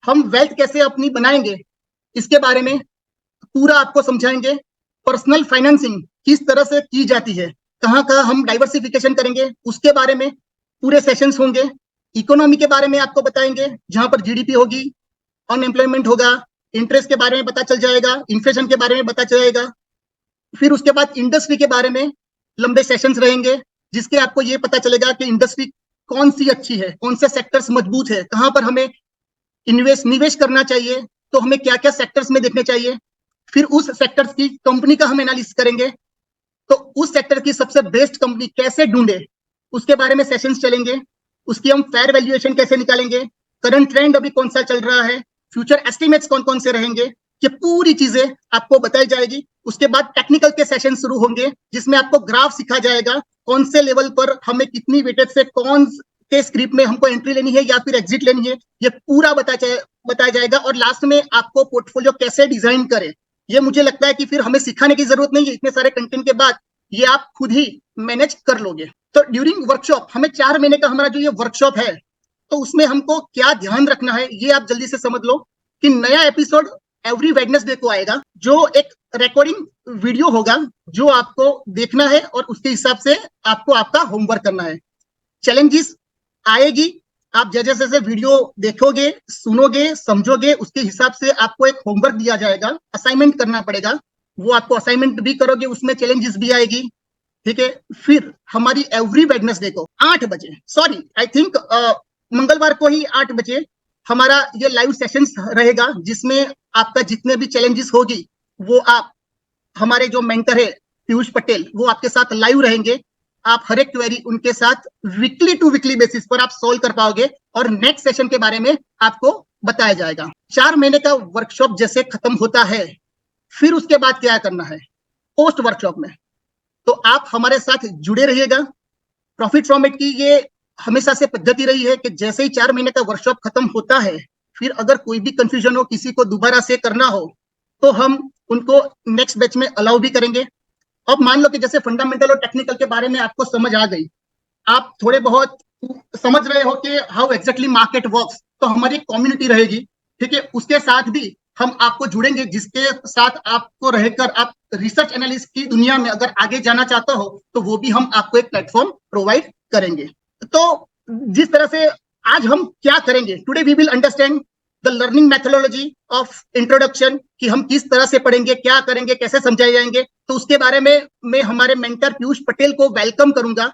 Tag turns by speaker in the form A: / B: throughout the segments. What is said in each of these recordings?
A: हम वेल्थ कैसे अपनी बनाएंगे इसके बारे में पूरा आपको समझाएंगे। पर्सनल फाइनेंसिंग किस तरह से की जाती है, कहाँ कहाँ हम डाइवर्सिफिकेशन करेंगे उसके बारे में पूरे सेशंस होंगे। इकोनॉमी के बारे में आपको बताएंगे, जहां पर जीडीपी होगी, अनएम्प्लॉयमेंट होगा, इंटरेस्ट के बारे में पता चल जाएगा, इन्फ्लेशन के बारे में पता चलेगा। फिर उसके बाद इंडस्ट्री के बारे में लंबे सेशंस रहेंगे, जिसके आपको ये पता चलेगा कि इंडस्ट्री कौन सी अच्छी है, कौन से सेक्टर्स मजबूत है, कहां पर हमें निवेश करना चाहिए, तो हमें क्या क्या सेक्टर्स में देखने चाहिए। फिर उस सेक्टर्स की कंपनी का हम एनालिसिस करेंगे, तो उस सेक्टर की सबसे बेस्ट कंपनी कैसे ढूंढे उसके बारे में सेशंस चलेंगे। उसकी हम फेयर वैल्यूएशन कैसे निकालेंगे, करंट ट्रेंड अभी कौन सा चल रहा है, फ्यूचर एस्टिमेट्स कौन कौन से रहेंगे, ये पूरी चीजें आपको बताई जाएगी। उसके बाद टेक्निकल के सेशन शुरू होंगे, जिसमें आपको ग्राफ सिखा जाएगा, कौन से लेवल पर हमें कितनी वेटेज से कौन के स्क्रिप्ट में हमको एंट्री लेनी है या फिर एग्जिट लेनी है, ये पूरा बताया जाएगा। और लास्ट में आपको पोर्टफोलियो कैसे डिजाइन करें, ये मुझे लगता है कि फिर हमें सिखाने की जरूरत नहीं है, इतने सारे कंटेंट के बाद ये आप खुद ही मैनेज कर लोगे। तो ड्यूरिंग वर्कशॉप हमें 4 महीने का हमारा जो ये वर्कशॉप है, तो उसमें हमको क्या ध्यान रखना है ये आप जल्दी से समझ लो कि नया एपिसोड एवरी वेडनेसडे को आएगा, जो एक रिकॉर्डिंग वीडियो होगा जो आपको देखना है और उसके हिसाब से आपको आपका होमवर्क करना है। चैलेंजेस आएगी, आप जैसे जैसे वीडियो देखोगे, सुनोगे, समझोगे, उसके हिसाब से आपको एक होमवर्क दिया जाएगा, असाइनमेंट करना पड़ेगा, वो आपको असाइनमेंट भी करोगे, उसमें चैलेंजेस भी आएगी। ठीक है, फिर हमारी एवरी वेडनेसडे को 8 बजे, सॉरी आई थिंक मंगलवार को ही 8 बजे हमारा ये लाइव सेशंस रहेगा, जिसमें आपका जितने भी चैलेंजेस होगी वो आप, हमारे जो मेंटर है पीयूष पटेल, वो आपके साथ लाइव रहेंगे। आप हर एक क्वेरी उनके साथ वीकली टू वीकली बेसिस पर आप सोल्व कर पाओगे और नेक्स्ट सेशन के बारे में आपको बताया जाएगा। 4 महीने का वर्कशॉप जैसे खत्म होता है, फिर उसके बाद क्या करना है पोस्ट वर्कशॉप में, तो आप हमारे साथ जुड़े रहिएगा। प्रॉफिट फ्रॉम इट की ये हमेशा से पद्धति रही है कि जैसे ही 4 महीने का वर्कशॉप खत्म होता है, फिर अगर कोई भी कंफ्यूजन हो, किसी को दोबारा से करना हो, तो हम उनको नेक्स्ट बैच में अलाउ भी करेंगे। अब मान लो कि जैसे फंडामेंटल और टेक्निकल के बारे में आपको समझ आ गई, आप थोड़े बहुत समझ रहे हो कि हाउ एग्जैक्टली मार्केट वर्क्स, तो हमारी कम्युनिटी रहेगी। ठीक है, उसके साथ भी हम आपको जुड़ेंगे, जिसके साथ आपको रहकर आप रिसर्च एनालिस्ट की दुनिया में अगर आगे जाना चाहते हो, तो वो भी हम आपको एक प्लेटफॉर्म प्रोवाइड करेंगे। तो जिस तरह से आज हम क्या करेंगे, today we will understand the learning methodology of introduction, कि हम किस तरह से पढ़ेंगे, क्या करेंगे, कैसे समझाए जाएंगे। तो उसके बारे में मैं हमारे मेंटर पीयूष पटेल को वेलकम करूंगा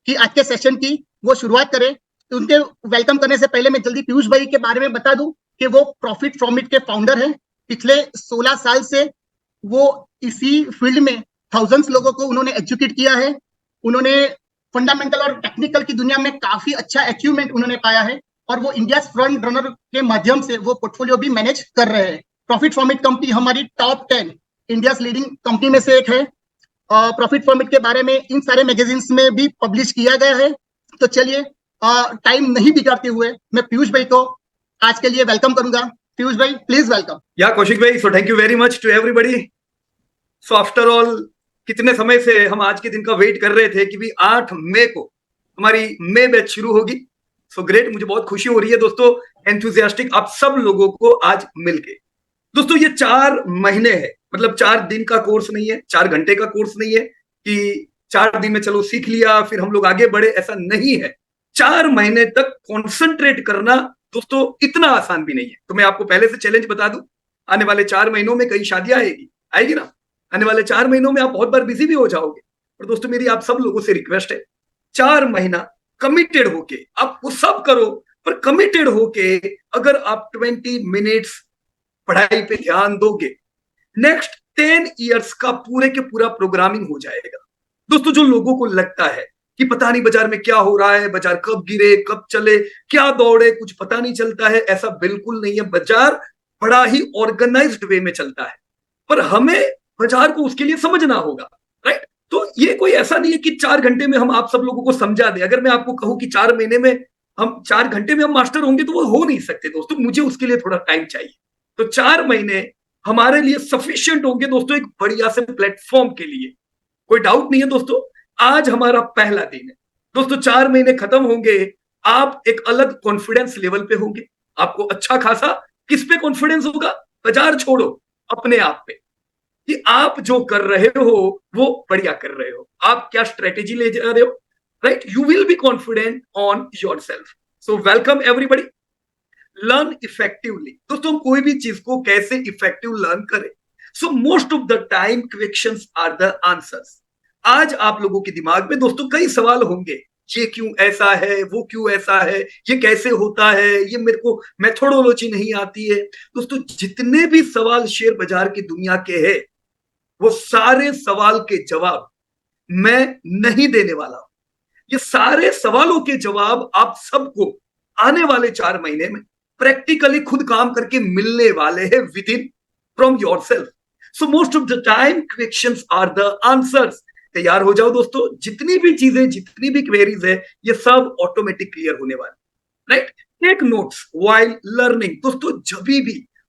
A: कि आज के सेशन की वो शुरुआत करें। तो उनके वेलकम करने से पहले मैं जल्दी पीयूष भाई के बारे में बता दूं कि वो प्रॉफिट फ्रॉम इट के फाउंडर हैं। पिछले 16 साल से वो इसी फील्ड में थाउजेंड्स लोगों को उन्होंने एजुकेट किया है। उन्होंने फंडामेंटल और टेक्निकल की दुनिया में काफी अच्छा अचीवमेंट उन्होंने पाया है, और वो इंडिया फ्रंट रनर के माध्यम से वो पोर्टफोलियो भी मैनेज कर रहे हैं। प्रॉफिट फ्रॉम इट कंपनी हमारी टॉप 10 इंडिया लीडिंग कंपनी में से एक है। प्रॉफिट फ्रॉम इट के बारे में इन सारे मैगजीन्स में भी पब्लिश किया गया है। तो चलिए टाइम नहीं बिगाड़ते हुए मैं पीयूष भाई को आज के लिए वेलकम करूंगा। पीयूष भाई प्लीज वेलकम।
B: या कौशिक भाई, so thank you very much to everybody. So after all कितने समय से हम आज के दिन का वेट कर रहे थे कि भी 8 मई को हमारी मई बैच शुरू होगी। सो ग्रेट, मुझे बहुत खुशी हो रही है दोस्तों, एंथुजियास्टिक आप सब लोगों को आज मिलके। दोस्तों ये 4 महीने है, मतलब 4 दिन का कोर्स नहीं है, 4 घंटे का कोर्स नहीं है कि 4 दिन में चलो सीख लिया फिर हम लोग आगे बढ़े, ऐसा नहीं है। 4 महीने तक कॉन्सेंट्रेट करना दोस्तों इतना आसान भी नहीं है। तो मैं आपको पहले से चैलेंज बता दूं, आने वाले 4 महीनों में कई शादियां आएगी ना, आने वाले 4 महीनों में आप बहुत बार बिजी भी हो जाओगे। और दोस्तों मेरी आप सब लोगों से रिक्वेस्ट है, 4 महीना कमिटेड होके आप वो सब करो, पर कमिटेड होके अगर आप 20 मिनट्स पढ़ाई पे ध्यान दोगे, नेक्स्ट 10 इयर्स का पूरे के पूरा प्रोग्रामिंग हो जाएगा। दोस्तों जो लोगों को लगता है कि पता नहीं बाजार में क्या हो रहा है, बाजार कब गिरे कब चले, क्या दौड़े, कुछ पता नहीं चलता है, ऐसा बिल्कुल नहीं है। बाजार बड़ा ही ऑर्गेनाइज्ड वे में चलता है, पर हमें बाजार को उसके लिए समझना होगा, राइट। तो ये कोई ऐसा नहीं है कि 4 घंटे में हम आप सब लोगों को समझा दें। अगर मैं आपको कहूं कि 4 महीने में हम 4 घंटे में हम मास्टर होंगे, तो वो हो नहीं सकते दोस्तों, मुझे उसके लिए थोड़ा टाइम चाहिए। तो 4 महीने हमारे लिए सफिशिएंट होंगे दोस्तों एक बढ़िया से प्लेटफॉर्म के लिए, कोई डाउट नहीं है दोस्तों। आज हमारा पहला दिन है दोस्तों, 4 महीने खत्म होंगे, आप एक अलग कॉन्फिडेंस लेवल पे होंगे, आपको अच्छा खासा किस पे कॉन्फिडेंस होगा? बाजार छोड़ो, अपने आप पे, कि आप जो कर रहे हो वो बढ़िया कर रहे हो, आप क्या स्ट्रेटेजी ले जा रहे हो, right? You will be confident on your self. So welcome everybody. Learn effectively. दोस्तों हम कोई भी चीज को कैसे इफेक्टिव लर्न करें? So most of the time questions are the answers. आज आप लोगों के दिमाग में दोस्तों कई सवाल होंगे, ये क्यों ऐसा है, वो क्यों ऐसा है, ये कैसे होता है, ये मेरे को मेथोडोलॉजी नहीं आती है. दोस्तों जितने भी सवाल शेयर बाजार की दुनिया के हैं, वो सारे सवाल के जवाब मैं नहीं देने वाला हूं. ये सारे सवालों के जवाब आप सबको आने वाले 4 महीने में प्रैक्टिकली खुद काम करके मिलने वाले हैं within from yourself. So most of the time questions are the answers. तैयार हो जाओ दोस्तों, जितनी भी चीजें, जितनी भी क्वेरीज है, ये सब ऑटोमेटिक क्लियर होने वाले, right? Take notes while learning. दोस्तों जब भी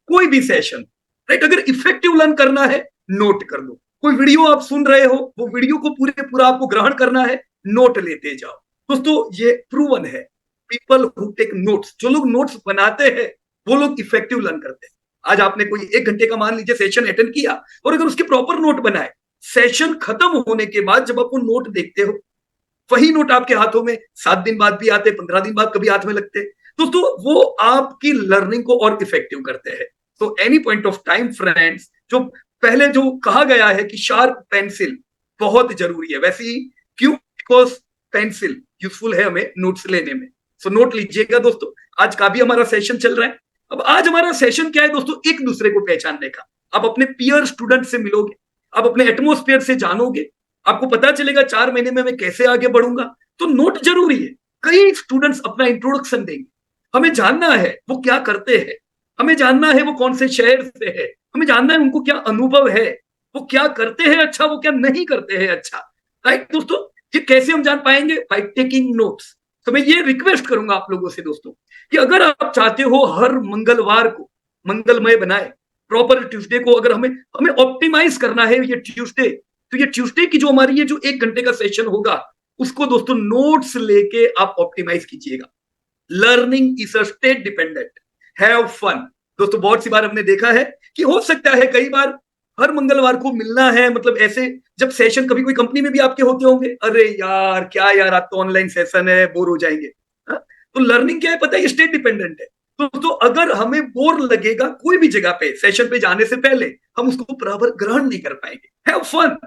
B: कोई भी सेशन, राइट, अगर इफेक्टिव लर्न करना है, नोट कर लो. कोई वीडियो आप सुन रहे हो, वो वीडियो को पूरे पूरा आपको ग्रहण करना है, नोट लेते जाओ. दोस्तों ये प्रूवन है, पीपल हु टेक नोट्स, जो लोग नोट्स बनाते हैं, वो लोग इफेक्टिव लर्न करते हैं. आज आपने कोई 1 घंटे का मान लीजिए सेशन अटेंड किया, और अगर उसके प्रॉपर नोट बनाए, सेशन खत्म होने के बाद जब आप वो नोट देखते हो, वही नोट आपके हाथों में 7 दिन बाद भी आते, 15 दिन बाद कभी हाथ में लगते हैं, दोस्तों वो आपकी लर्निंग को और इफेक्टिव करते हैं. तो any point of time friends, जो पहले जो कहा गया है कि शार्प पेंसिल बहुत जरूरी है, वैसे ही क्यों? बिकॉज पेंसिल यूजफुल है हमें नोट्स लेने में. सो नोट लीजिएगा दोस्तों. आज का भी हमारा सेशन चल रहा है. अब आज हमारा सेशन क्या है दोस्तों? एक दूसरे को पहचानने का. आप अपने पीयर स्टूडेंट से मिलोगे, आप अपने एटमोस्फेयर से जानोगे, आपको पता चलेगा 4 महीने में मैं कैसे आगे बढ़ूंगा. तो नोट जरूरी है. कई स्टूडेंट्स अपना इंट्रोडक्शन देंगे, हमें जानना है वो क्या करते हैं, हमें जानना है वो कौन से शहर से है, हमें जानना है उनको क्या अनुभव है, वो क्या करते हैं अच्छा, वो क्या नहीं करते हैं अच्छा, राइट दोस्तों? ये कैसे हम जान पाएंगे? By taking notes. तो मैं ये रिक्वेस्ट करूंगा आप लोगों से दोस्तों, कि अगर आप चाहते हो हर मंगलवार को मंगलमय बनाए, प्रॉपर ट्यूसडे को अगर हमें हमें ऑप्टिमाइज करना है ये ट्यूसडे, तो ये ट्यूसडे की जो हमारी ये जो 1 घंटे का सेशन होगा, उसको दोस्तों नोट्स लेके आप ऑप्टिमाइज कीजिएगा. Learning is a state dependent. Have fun. दोस्तों बहुत सी बार हमने देखा है कि हो सकता है कई बार हर मंगलवार को मिलना है, मतलब ऐसे जब सेशन कभी कोई कंपनी में भी आपके होते होंगे, अरे यार क्या यार, आज तो ऑनलाइन सेशन है, बोर हो जाएंगे. हा? तो लर्निंग क्या है पता है? ये स्टेट डिपेंडेंट है. तो अगर हमें बोर लगेगा कोई भी जगह पे, सेशन पे जाने से पहले हम उसको बराबर ग्रहण नहीं कर पाएंगे. Have fun.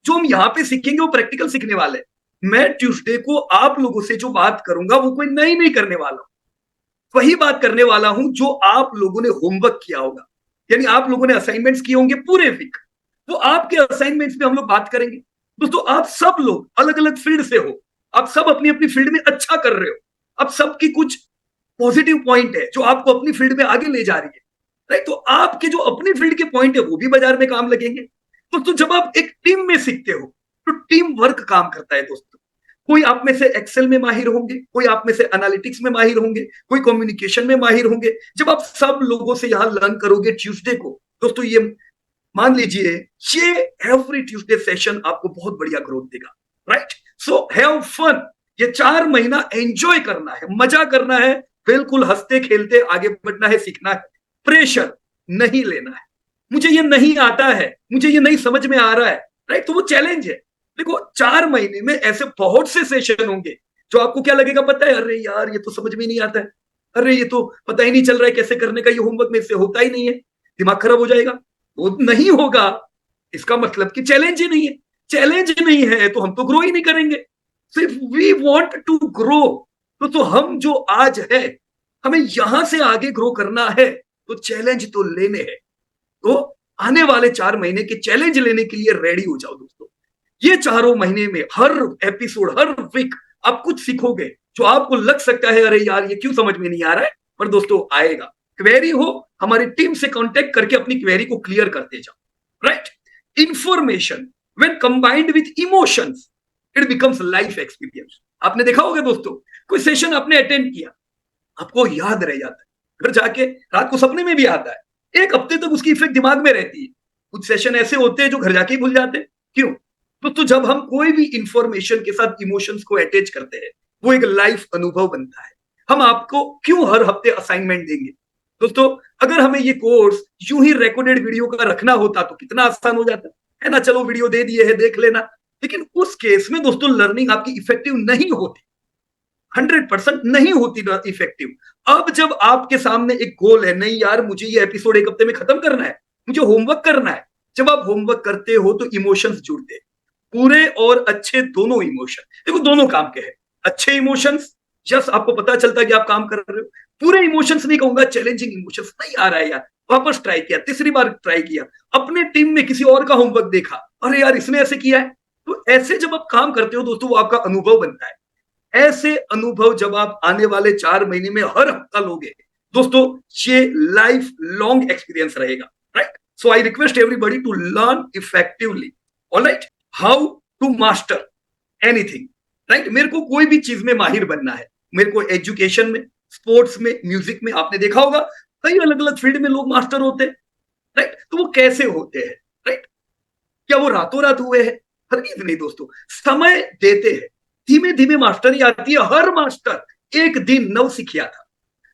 B: जो हम यहाँ पे सीखेंगे वो प्रैक्टिकल सीखने वाले. मैं ट्यूसडे को आप लोगों से जो बात करूंगा वो कोई नई नहीं करने वाला हूं, वही बात करने वाला हूं जो आप लोगों ने होमवर्क किया होगा, यानी आप लोगों ने असाइनमेंट्स किए होंगे पूरे वीक, वो आपके असाइनमेंट्स पे हम लोग बात करेंगे. दोस्तों आप सब लोग अलग अलग फील्ड से हो, आप सब अपनी अपनी फील्ड में अच्छा कर रहे हो, आप सबकी कुछ पॉजिटिव पॉइंट है जो आपको अपनी फील्ड में आगे ले जा रही है, राइट? तो आपके जो अपनी फील्ड के पॉइंट है वो भी बाजार में काम लगेंगे. दोस्तों जब आप एक टीम में सीखते हो तो टीम वर्क काम करता है दोस्तों. कोई आप में से एक्सेल में माहिर होंगे, कोई आप में से एनालिटिक्स में माहिर होंगे, कोई कम्युनिकेशन में माहिर होंगे. जब आप सब लोगों से यहां लर्न करोगे ट्यूसडे को, दोस्तों ये मान लीजिए ये एवरी ट्यूसडे सेशन आपको बहुत बढ़िया ग्रोथ देगा, राइट? So have fun. ये 4 महीना एंजॉय करना है, मजा करना है, बिल्कुल हंसते खेलते आगे बढ़ना है, सीखना है. प्रेशर नहीं लेना है. मुझे ये नहीं आता है, मुझे ये नहीं समझ में आ रहा है, राइट? तो वो चैलेंज है. देखो 4 महीने में ऐसे बहुत से सेशन होंगे जो आपको क्या लगेगा पता है? अरे यार ये तो समझ में नहीं आता है, अरे ये तो पता ही नहीं चल रहा है कैसे करने का, ये होमवर्क में से होता ही नहीं है, दिमाग खराब हो जाएगा. वो नहीं होगा इसका मतलब कि चैलेंज ही नहीं है. चैलेंज नहीं है तो हम तो ग्रो ही नहीं करेंगे. सिर्फ वी वांट टू ग्रो. तो हम जो आज है, हमें यहां से आगे ग्रो करना है, तो चैलेंज तो लेने हैं. तो आने वाले 4 महीने के चैलेंज लेने के लिए रेडी हो जाओ दोस्तों. ये 4 महीने में हर एपिसोड, हर वीक आप कुछ सीखोगे जो आपको लग सकता है अरे यार ये क्यों समझ में नहीं आ रहा है, पर दोस्तों आएगा. क्वेरी हो, हमारी टीम से कांटेक्ट करके अपनी क्वेरी को क्लियर करते जाओ, right? Information when combined with emotions, it becomes life experience. आपने देखा होगा दोस्तों, कोई सेशन आपने अटेंड किया, आपको याद रह जाता है, घर जाके रात को सपने में भी आता है, 1 हफ्ते तक उसकी इफेक्ट दिमाग में रहती है. कुछ सेशन ऐसे होते हैं जो घर जाके ही भूल जाते हैं. क्यों? तो जब हम कोई भी इंफॉर्मेशन के साथ इमोशंस को अटैच करते हैं, वो एक लाइफ अनुभव बनता है. हम आपको क्यों हर हफ्ते असाइनमेंट देंगे? दोस्तों, अगर हमें ये कोर्स यूं ही रिकॉर्डेड वीडियो का रखना होता तो कितना आसान हो जाता है ना। चलो वीडियो दे दिए है, देख लेना। लेकिन उस केस में दोस्तों लर्निंग आपकी इफेक्टिव नहीं होती, 100% नहीं होती ना इफेक्टिव। अब जब आपके सामने एक गोल है, नहीं यार मुझे ये एपिसोड एक हफ्ते में खत्म करना है, मुझे होमवर्क करना है। जब आप होमवर्क करते हो तो इमोशंस जुड़ते हैं, बुरे और अच्छे दोनों इमोशन। देखो दोनों काम के हैं। अच्छे इमोशंस, जस्ट आपको पता चलता है कि आप काम कर रहे हो। पूरे इमोशंस नहीं कहूंगा, चैलेंजिंग इमोशंस, नहीं आ रहा है यार, वापस ट्राई किया, तीसरी बार ट्राई किया, अपने टीम में किसी और का होमवर्क देखा, अरे यार इसने ऐसे किया है। तो ऐसे जब आप काम करते हो दोस्तों, वो आपका अनुभव बनता है। ऐसे अनुभव जब आप आने वाले 4 महीने में हर हफ्ता लोगे दोस्तों, ये लाइफ लॉन्ग एक्सपीरियंस रहेगा, right. So I request everybody to learn effectively, alright. How to master anything, right. मेरे को कोई भी चीज में माहिर बनना है, मेरे को एजुकेशन में, स्पोर्ट्स में, म्यूजिक में, आपने देखा होगा कई अलग अलग फील्ड में लोग मास्टर होते हैं, राइट। तो वो कैसे होते हैं, राइट? क्या वो रातों रात हुए हैं? हरगिज नहीं दोस्तों, समय देते हैं, धीमे धीमे मास्टरी आती है। हर मास्टर एक दिन नव सीखिया था,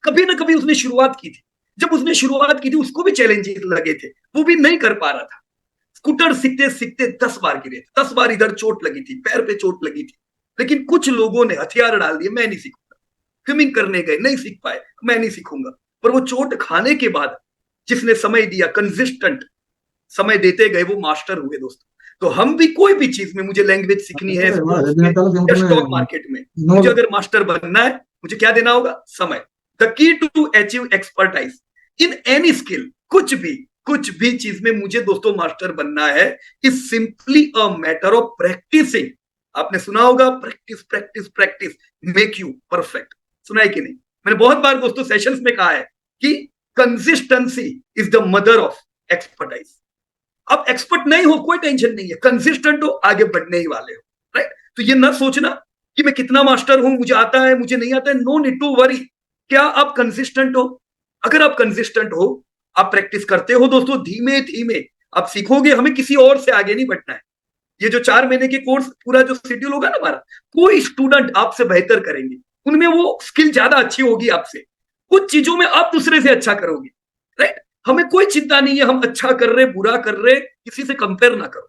B: कभी ना कभी उसने शुरुआत की थी। जब उसने शुरुआत की थी उसको भी चैलेंजेस लगे थे, वो भी नहीं कर पा रहा था। स्कूटर सीखते सीखते 10 बार गिरे थे, 10 बार इधर चोट लगी थी, पैर पे चोट लगी थी। लेकिन कुछ लोगों ने हथियार डाल दिए, मैं नहीं सीखूंगा। स्विमिंग करने गए, नहीं सीख पाए, मैं नहीं सीखूंगा। पर वो चोट खाने के बाद जिसने समय दिया, कंसिस्टेंट समय देते गए, वो मास्टर हुए दोस्तों। तो हम भी कोई भी चीज में, मुझे लैंग्वेज सीखनी है, स्पोर्ट्स में या स्टॉक मार्केट में, मुझे अगर मास्टर बनना है, मुझे क्या देना होगा? समय। The key to achieve expertise in any skill, कुछ भी चीज में मुझे दोस्तों मास्टर बनना है, is simply a matter of practising. आपने सुना होगा, practice practice practice make you perfect. सुना है कि नहीं? मैंने बहुत बार दोस्तों सेशंस में कहा है कि consistency is the mother of expertise. अब एक्सपर्ट नहीं हो कोई टेंशन नहीं है, कंसिस्टेंट हो, आगे बढ़ने ही वाले हो, राइट। तो ये ना सोचना कि मैं कितना मास्टर हूं, मुझे आता है, मुझे नहीं आता है। No need to worry. क्या आप कंसिस्टेंट हो? अगर आप कंसिस्टेंट हो, आप प्रैक्टिस करते हो दोस्तों, धीमे धीमे आप सीखोगे। हमें किसी और से आगे नहीं बढ़ना है। ये जो 4 महीने के कोर्स पूरा जो शेड्यूल होगा ना हमारा, कोई स्टूडेंट आपसे बेहतर करेंगे, उनमें वो स्किल ज्यादा अच्छी होगी आपसे, कुछ चीजों में आप दूसरे से अच्छा करोगे, राइट। हमें कोई चिंता नहीं है, हम अच्छा कर रहे, बुरा कर रहे, किसी से कंपेयर ना करो।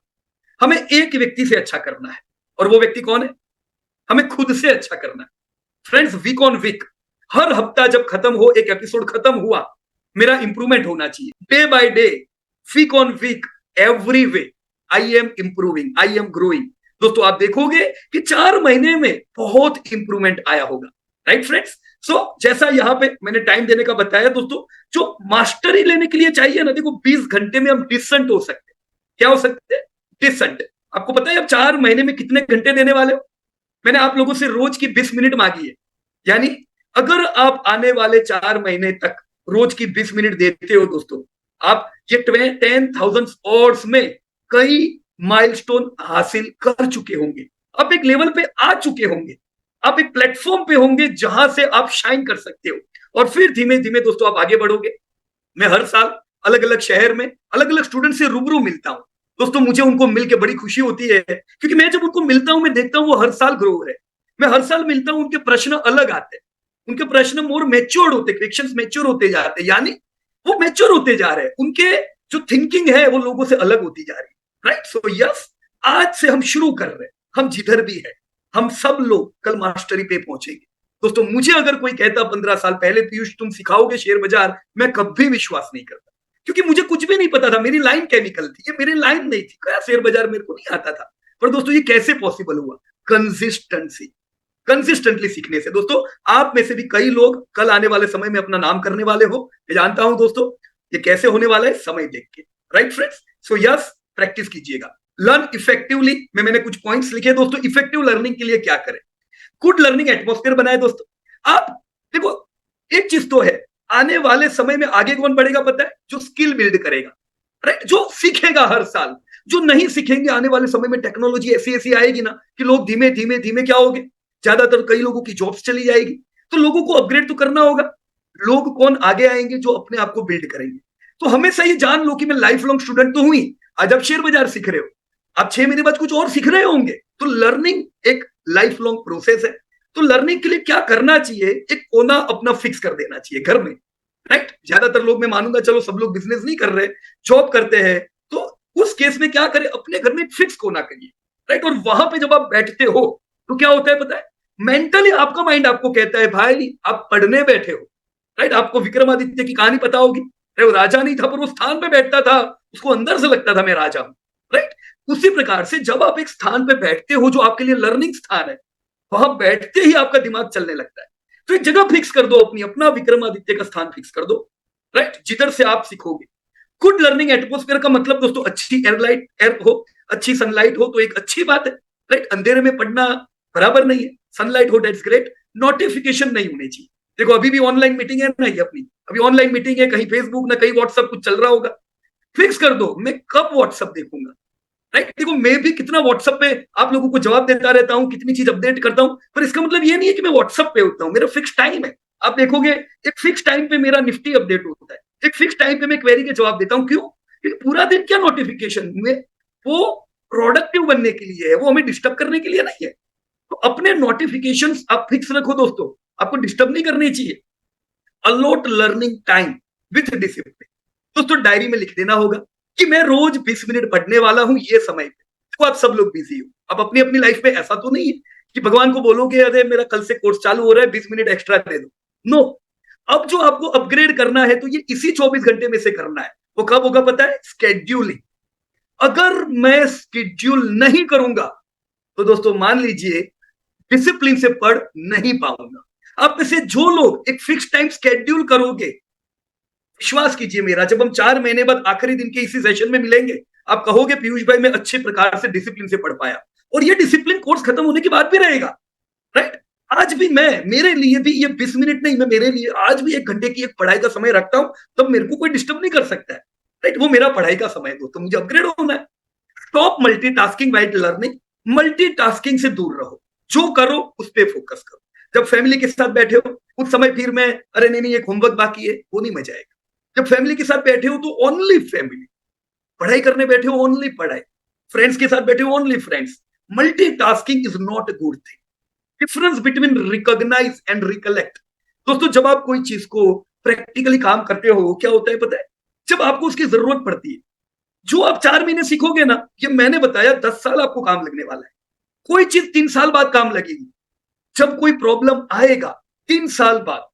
B: हमें एक व्यक्ति से अच्छा करना है, और वो व्यक्ति कौन है? हमें खुद से अच्छा करना है। फ्रेंड्स, वीक ऑन वीक, हर हफ्ता जब खत्म हो, एक एपिसोड खत्म हुआ, मेरा इंप्रूवमेंट होना चाहिए। Day by day, week on week, every way I am improving, I am growing. दोस्तों आप देखोगे कि 4 महीने में बहुत इंप्रूवमेंट आया होगा, राइट फ्रेंड्स। सो जैसा यहाँ पे मैंने टाइम देने का बताया दोस्तों, जो मास्टरी लेने के लिए चाहिए ना, देखो 20 घंटे में हम डिसेंट हो सकते हैं। क्या हो सकते हैं? डिसेंट। आपको पता है अब 4 महीने में कितने घंटे देने वाले हो? मैंने आप लोगों से रोज की 20 मिनट मांगी है। यानी अगर आप आने वाले 4 महीने तक रोज की 20 मिनट देते हो दोस्तों, आप ये 10,000 आवर्स में कई माइलस्टोन हासिल कर चुके होंगे। आप एक लेवल पे आ चुके होंगे, आप एक प्लेटफॉर्म पे होंगे जहां से आप शाइन कर सकते हो। और फिर धीमे धीमे दोस्तों आप आगे बढ़ोगे। मैं हर साल अलग अलग शहर में अलग अलग स्टूडेंट से रूबरू मिलता हूं दोस्तों। मुझे उनको मिलकर बड़ी खुशी होती है, क्योंकि मैं जब उनको मिलता हूं, मैं देखता हूं वो हर साल ग्रो हो रहे हैं। मैं हर साल मिलता हूं, उनके प्रश्न अलग आते हैं, उनके प्रश्न मोर मैच्योर्ड होते, क्वेश्चंस मैच्योर होते जाते हैं, यानी वो मैच्योर होते जा रहे हैं। उनके जो थिंकिंग है वो लोगों से अलग होती जा रही है, राइट। सो यस, आज से हम शुरू कर रहे हैं। हम जिधर भी है, हम सब लोग कल मास्टरी पे पहुंचेंगे दोस्तों। मुझे अगर कोई कहता 15 साल पहले, पीयूष तुम सिखाओगे शेयर बाजार, मैं कभी विश्वास नहीं करता, क्योंकि मुझे कुछ भी नहीं पता था। मेरी लाइन केमिकल थी, ये मेरी लाइन नहीं थी। क्या शेयर बाजार मेरे को नहीं आता था। पर दोस्तों ये कैसे पॉसिबल हुआ? कंसिस्टेंसी, कंसिस्टेंटली सीखने से। दोस्तों आप में से भी कई लोग कल आने वाले समय में अपना नाम करने वाले हो, मैं जानता हूं दोस्तों। ये कैसे होने वाला है? समय देख के, right friends. So yes, practice कीजिएगा। लर्न इफेक्टिवली में मैंने कुछ पॉइंट्स लिखे दोस्तों। इफेक्टिव लर्निंग के लिए क्या करें? गुड लर्निंग एटमॉस्फेयर बनाए दोस्तों। आप देखो, एक चीज तो है, आने वाले समय में आगे कौन बढ़ेगा पता है? जो स्किल बिल्ड करेगा, राइट, जो सीखेगा हर साल। जो नहीं सीखेंगे, आने वाले समय में टेक्नोलॉजी ऐसी ऐसी आएगी ना कि लोग धीमे धीमे धीमे क्या होगे, ज्यादातर कई लोगों की जॉब्स चली जाएगी। तो लोगों को अपग्रेड तो करना होगा। लोग कौन आगे आएंगे? जो अपने आप को बिल्ड करेंगे। तो हमेशा ये जान लो कि मैं लाइफ लॉन्ग स्टूडेंट तो हुई। आज आप शेयर बाजार सीख रहे हो, आप 6 महीने बाद कुछ और सीख रहे होंगे। तो लर्निंग एक लाइफ लॉन्ग प्रोसेस है। तो लर्निंग के लिए क्या करना चाहिए, एक कोना अपना फिक्स कर देना चाहिए घर में, राइट। ज्यादातर लोग मैं मानूंगा, चलो सब लोग बिजनेस नहीं कर रहे, जॉब करते हैं, तो उस केस में क्या करें, अपने घर में एक फिक्स कोना करिए, राइट। और वहां पे जब आप बैठते हो तो क्या होता है पता है, मेंटली आपका माइंड आपको कहता है भाई आप पढ़ने बैठे हो, राइट। आपको विक्रमादित्य की कहानी पता होगी, वो राजा नहीं था पर वो स्थान पे बैठता था, उसको अंदर से लगता था मैं राजा हूं, राइट। उसी प्रकार से जब आप एक स्थान पे बैठते हो जो आपके लिए लर्निंग स्थान है, वहां बैठते ही आपका दिमाग चलने लगता है। तो एक जगह फिक्स कर दो अपनी, अपना विक्रमादित्य का स्थान फिक्स कर दो, राइट, जिधर से आप सीखोगे। गुड लर्निंग एटमोस्फेयर का मतलब दोस्तों अच्छी एयरलाइट एयर हो, अच्छी सनलाइट हो तो एक अच्छी बात है, राइट। अंधेरे में पढ़ना बराबर नहीं है, सनलाइट हो दैट्स ग्रेट, नोटिफिकेशन नहीं होनी चाहिए। देखो अभी भी ऑनलाइन मीटिंग है ना, ये अपनी अभी ऑनलाइन मीटिंग है, कहीं फेसबुक ना कहीं व्हाट्सएप कुछ चल रहा होगा, फिक्स कर दो मैं कब व्हाट्सएप देखूंगा, राइट। देखो मैं भी कितना व्हाट्सएप पे आप लोगों को जवाब देता रहता हूं, कितनी चीज अपडेट करता हूं, पर इसका मतलब ये नहीं है कि मैं व्हाट्सएप पे होता हूं, मेरा फिक्स टाइम है। आप देखोगे एक फिक्स टाइम पे मेरा निफ्टी अपडेट होता है, एक फिक्स टाइम पे मैं क्वेरी के जवाब देता हूं, क्यों, क्योंकि पूरा दिन क्या नोटिफिकेशन में, वो प्रोडक्टिव बनने के लिए है, वो हमें डिस्टर्ब करने के लिए नहीं है। तो अपने नोटिफिकेशंस आप फिक्स रखो दोस्तों, आपको डिस्टर्ब नहीं करनी चाहिए। Allot learning time with discipline, दोस्तों डायरी में लिख देना होगा कि मैं रोज 20 मिनट पढ़ने वाला हूं ये समय पे। तो आप सब लोग बिजी हो, अब अपनी अपनी लाइफ में ऐसा तो नहीं है कि भगवान को बोलोगे अरे मेरा कल से कोर्स चालू हो रहा है 20 मिनट एक्स्ट्रा दे दो, नो। अब जो आपको अपग्रेड करना है तो ये इसी 24 घंटे में से करना है। वो कब होगा पता है, स्केड्यूलिंग। अगर मैं स्केड्यूल नहीं करूंगा तो दोस्तों मान लीजिए डिसिप्लिन से पढ़ नहीं पाऊंगा। आप में से जो लोग एक फिक्स टाइम स्केड्यूल करोगे, विश्वास कीजिए मेरा, जब हम 4 महीने बाद आखिरी दिन के इसी सेशन में मिलेंगे, आप कहोगे पीयूष भाई मैं अच्छे प्रकार से डिसिप्लिन से पढ़ पाया। और ये डिसिप्लिन कोर्स खत्म होने के बाद भी रहेगा, राइट। आज भी मैं, मेरे लिए भी ये 20 मिनट नहीं, मैं मेरे लिए आज भी 1 घंटे की एक पढ़ाई का समय रखता हूं, तब मेरे को कोई डिस्टर्ब नहीं कर सकता है, राइट। वो मेरा पढ़ाई का समय है दोस्तों, मुझे अपग्रेड होना है। Stop multitasking while learning, multitasking से दूर रहो, जो करो उस पर फोकस करो। जब फैमिली के साथ बैठे हो उस समय फिर मैं अरे नहीं नहीं एक होमवर्क बाकी है, वो नहीं मजा आएगा। जब फैमिली के साथ बैठे हो तो ओनली फैमिली, पढ़ाई करने बैठे हो ओनली पढ़ाई, फ्रेंड्स के साथ बैठे हो only friends. Multitasking is not a good thing. Difference between recognise and recollect, दोस्तों जब आप कोई चीज को प्रैक्टिकली काम करते हो क्या होता है पता है, जब आपको उसकी जरूरत पड़ती है, जो आप 4 महीने सीखोगे ना, ये मैंने बताया 10 साल आपको काम लगने वाला है। कोई चीज 3 साल बाद काम लगेगी। जब कोई प्रॉब्लम आएगा 3 साल बाद,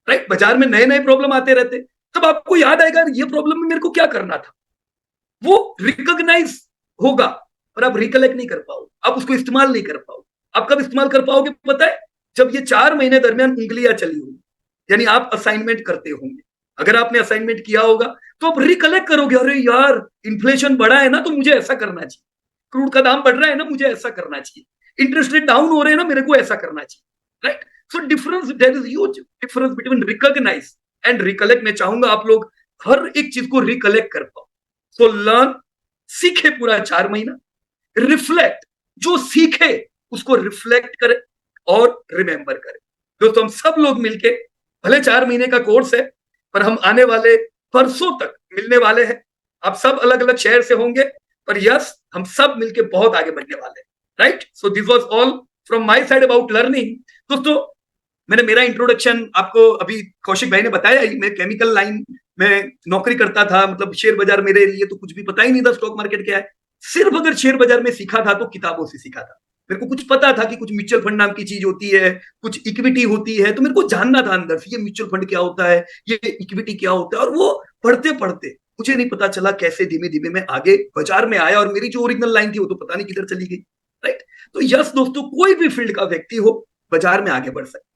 B: राइट, बाजार में नए नए प्रॉब्लम आते रहते, तब आपको याद आएगा ये प्रॉब्लम में मेरे को क्या करना था। वो रिकॉग्नाइज होगा पर आप रिकलेक्ट नहीं कर पाओगे, आप उसको इस्तेमाल नहीं कर पाओगे। आप कब इस्तेमाल कर पाओगे पता है, जब ये 4 महीने दरमियान उंगलियां चली होंगी, यानी आप असाइनमेंट करते होंगे। अगर आपने असाइनमेंट किया होगा तो आप रिकलेक्ट करोगे, अरे यार इन्फ्लेशन बढ़ा है ना तो मुझे ऐसा करना चाहिए, क्रूड का दाम बढ़ रहा है ना मुझे ऐसा करना चाहिए, इंटरेस्ट रेट डाउन हो रहे हैं ना मेरे को ऐसा करना चाहिए, right. So difference, there is huge difference between recognise and recollect. मैं चाहूंगा आप लोग हर एक चीज को रिकलेक्ट कर पाओ। सो लर्न, सीखे पूरा 4 महीना, रिफ्लेक्ट, जो सीखे उसको रिफ्लेक्ट करे और रिमेंबर करे। दोस्तों हम सब लोग मिलके, भले 4 महीने का कोर्स है पर हम आने वाले परसों तक मिलने वाले हैं। आप सब अलग अलग शहर से होंगे पर यस हम सब मिलके बहुत आगे बढ़ने वाले हैं, right. So this was all from my side about learning. दोस्तों मैंने मेरा इंट्रोडक्शन आपको अभी कौशिक भाई ने बताया ही, मैं केमिकल लाइन में नौकरी करता था, मतलब शेयर बाजार मेरे लिए तो कुछ भी पता ही नहीं था, स्टॉक मार्केट क्या है। सिर्फ अगर शेयर बाजार में सीखा था तो किताबों से सीखा था। मेरे को कुछ पता था कि कुछ म्यूचुअल फंड नाम की चीज होती है, कुछ इक्विटी होती है, तो मेरे को जानना था अंदर से ये म्यूचुअल फंड क्या होता है, ये इक्विटी क्या होता है। और वो पढ़ते पढ़ते मुझे नहीं पता चला कैसे धीमे धीमे मैं आगे बाजार में आया और मेरी जो ओरिजिनल लाइन थी वो तो पता नहीं किधर चली गई, राइट। तो यस दोस्तों कोई भी फील्ड का व्यक्ति हो बाजार में आगे बढ़ सकता,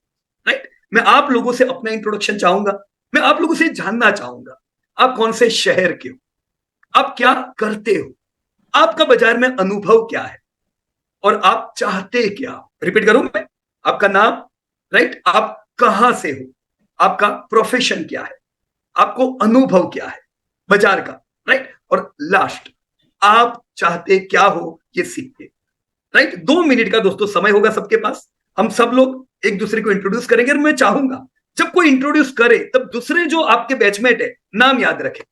B: राइट। मैं आप लोगों से अपना इंट्रोडक्शन चाहूंगा, मैं आप लोगों से जानना चाहूंगा आप कौन से शहर के हो, आप क्या करते हो, आपका बाजार में अनुभव क्या है और आप चाहते क्या हो। रिपीट करूं मैं, आपका नाम, राइट, आप कहां से हो, आपका प्रोफेशन क्या है, आपको अनुभव क्या है बाजार का, राइट, और लास्ट आप चाहते क्या हो ये सीखते, राइट। 2 मिनट का दोस्तों समय होगा सबके पास, हम सब लोग एक दूसरे को इंट्रोड्यूस करेंगे। और मैं चाहूंगा जब कोई इंट्रोड्यूस करे तब दूसरे जो आपके बैचमेट है नाम याद रखे,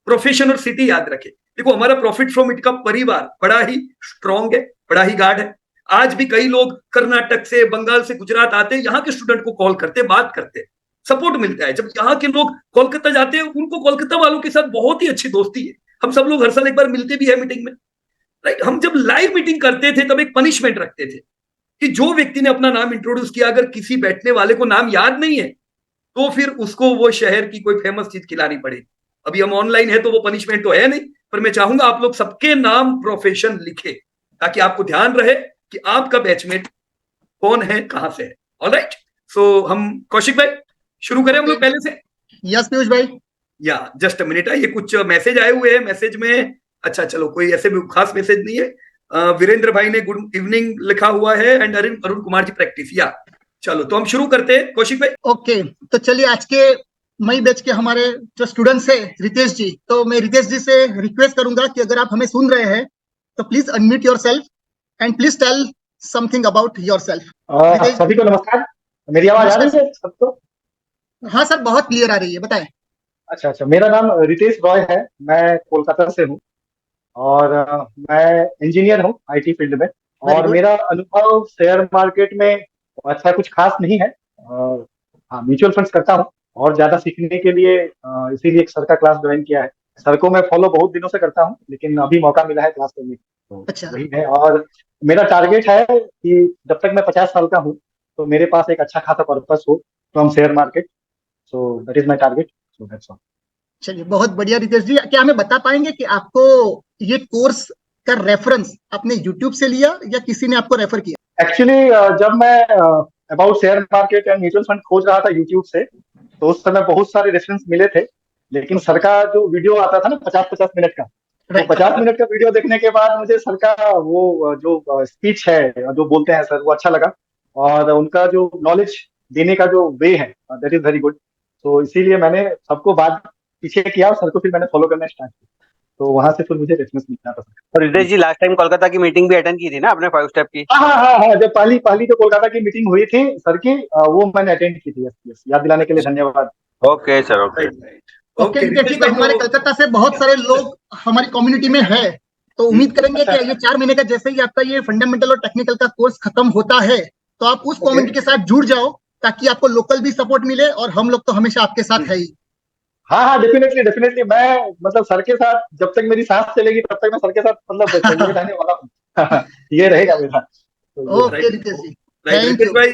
B: प्रोफेशन और सिटी याद रखे। देखो हमारा प्रॉफिट फ्रॉम इट का परिवार बड़ा ही स्ट्रांग है, बड़ा ही गाढ़ है। आज भी कई लोग कर्नाटक से, बंगाल से, गुजरात आते हैं, यहाँ के स्टूडेंट को कॉल करते, बात करते, सपोर्ट मिलता है। जब यहाँ के लोग कोलकाता जाते हैं, उनको कोलकाता वालों के साथ बहुत ही अच्छी दोस्ती है। हम सब लोग हर साल एक बार मिलते भी है मीटिंग में, राइट। हम जब लाइव मीटिंग करते थे तब एक पनिशमेंट रखते थे कि जो व्यक्ति ने अपना नाम इंट्रोड्यूस किया, अगर किसी बैठने वाले को नाम याद नहीं है तो फिर उसको वो शहर की कोई फेमस चीज खिलानी पड़ेगी। अभी हम ऑनलाइन है तो वो पनिशमेंट तो है नहीं, पर मैं चाहूंगा आप लोग सबके नाम, प्रोफेशन लिखे ताकि आपको ध्यान रहे कि आपका बैचमेट कौन है, कहां से है। ऑलराइट, सो हम कौशिक भाई शुरू करें हम लोग पहले से।
A: यस पीयूष भाई।
B: या जस्ट अ मिनट, ये कुछ मैसेज आए हुए हैं। मैसेज में अच्छा चलो कोई ऐसे भी खास मैसेज नहीं है। वीरेंद्र भाई ने गुड इवनिंग लिखा हुआ है एंड अरुण कुमार जी प्रैक्टिस। या चलो तो हम शुरू करते हैं कौशिक भाई।
A: ओके, तो चलिए आज के मई बैच के हमारे जो स्टूडेंट्स है रितेश जी, तो मैं रितेश जी से रिक्वेस्ट करूंगा कि अगर आप हमें सुन रहे हैं तो please unmute yourself and please tell something about yourself.
C: सभी को नमस्कार, मेरी आवाज आ रही है सबको?
A: हाँ सर, बहुत क्लियर आ रही है, बताएं।
C: अच्छा, मेरा नाम रितेश रॉय है, मैं कोलकाता से हूँ और मैं इंजीनियर हूँ आईटी फील्ड में। और मेरा अनुभव शेयर मार्केट में अच्छा कुछ खास नहीं है। हाँ, म्यूचुअल फंड्स करता हूँ और ज्यादा सीखने के लिए इसीलिए एक सर का क्लास ज्वाइन किया है। सर को मैं फॉलो बहुत दिनों से करता हूँ, लेकिन अभी मौका मिला है क्लास करने का, तो
A: अच्छा।
C: वही है। और मेरा टारगेट है कि जब तक मैं 50 साल का हूँ तो मेरे पास एक अच्छा खासा पर्पस हो from share market. So that is my target, so that's all.
A: चलिए बहुत बढ़िया रितेश जी, क्या हमें बता पाएंगे कि आपको ये कोर्स का रेफरेंस आपने यूट्यूब से लिया या किसी ने आपको रेफर किया?
C: एक्चुअली जब मैं about share market and mutual fund खोज रहा था यूट्यूब से, तो उस समय बहुत सारे रेफरेंस मिले थे, लेकिन सर का जो वीडियो आता था ना 50-50 मिनट का, तो 50 मिनट का वीडियो देखने के बाद मुझे सर का वो जो स्पीच है, जो बोलते हैं सर, वो अच्छा लगा। और उनका जो नॉलेज देने का जो वे है, दैट इज वेरी गुड। तो इसीलिए मैंने सबको बाद पीछे किया और सर को फिर मैंने फॉलो करना स्टार्ट किया, तो वहां से फिर मुझे रेफरेंस मिलता था।
D: और रितेश जी, लास्ट टाइम कोलकाता की मीटिंग भी अटेंड की थी ना आपने, 5 स्टेप की?
C: हाँ, जब पहली जो कोलकाता की मीटिंग हुई थी सर की, वो मैंने अटेंड की थी। यस, याद दिलाने के लिए धन्यवाद।
D: Okay sir, okay.
A: Okay Ritesh ji, तो हमारे कलकत्ता से बहुत सारे लोग हमारी कम्युनिटी में है, तो उम्मीद करेंगे कि ये 4 महीने का जैसे ही आपका ये फंडामेंटल और टेक्निकल का कोर्स खत्म होता है तो आप उस कम्युनिटी के साथ जुड़ जाओ ताकि आपको लोकल भी सपोर्ट मिले, और हम लोग तो हमेशा आपके साथ है ही।
C: हाँ, डेफिनेटली मैं मतलब सर के साथ जब तक मेरी सांस चलेगी तब तक मैं सर के साथ मतलब चलने रहने वाला हूँ। ये रहेगा मेरा।
A: Okay Ritesh ji,
B: thank you भाई।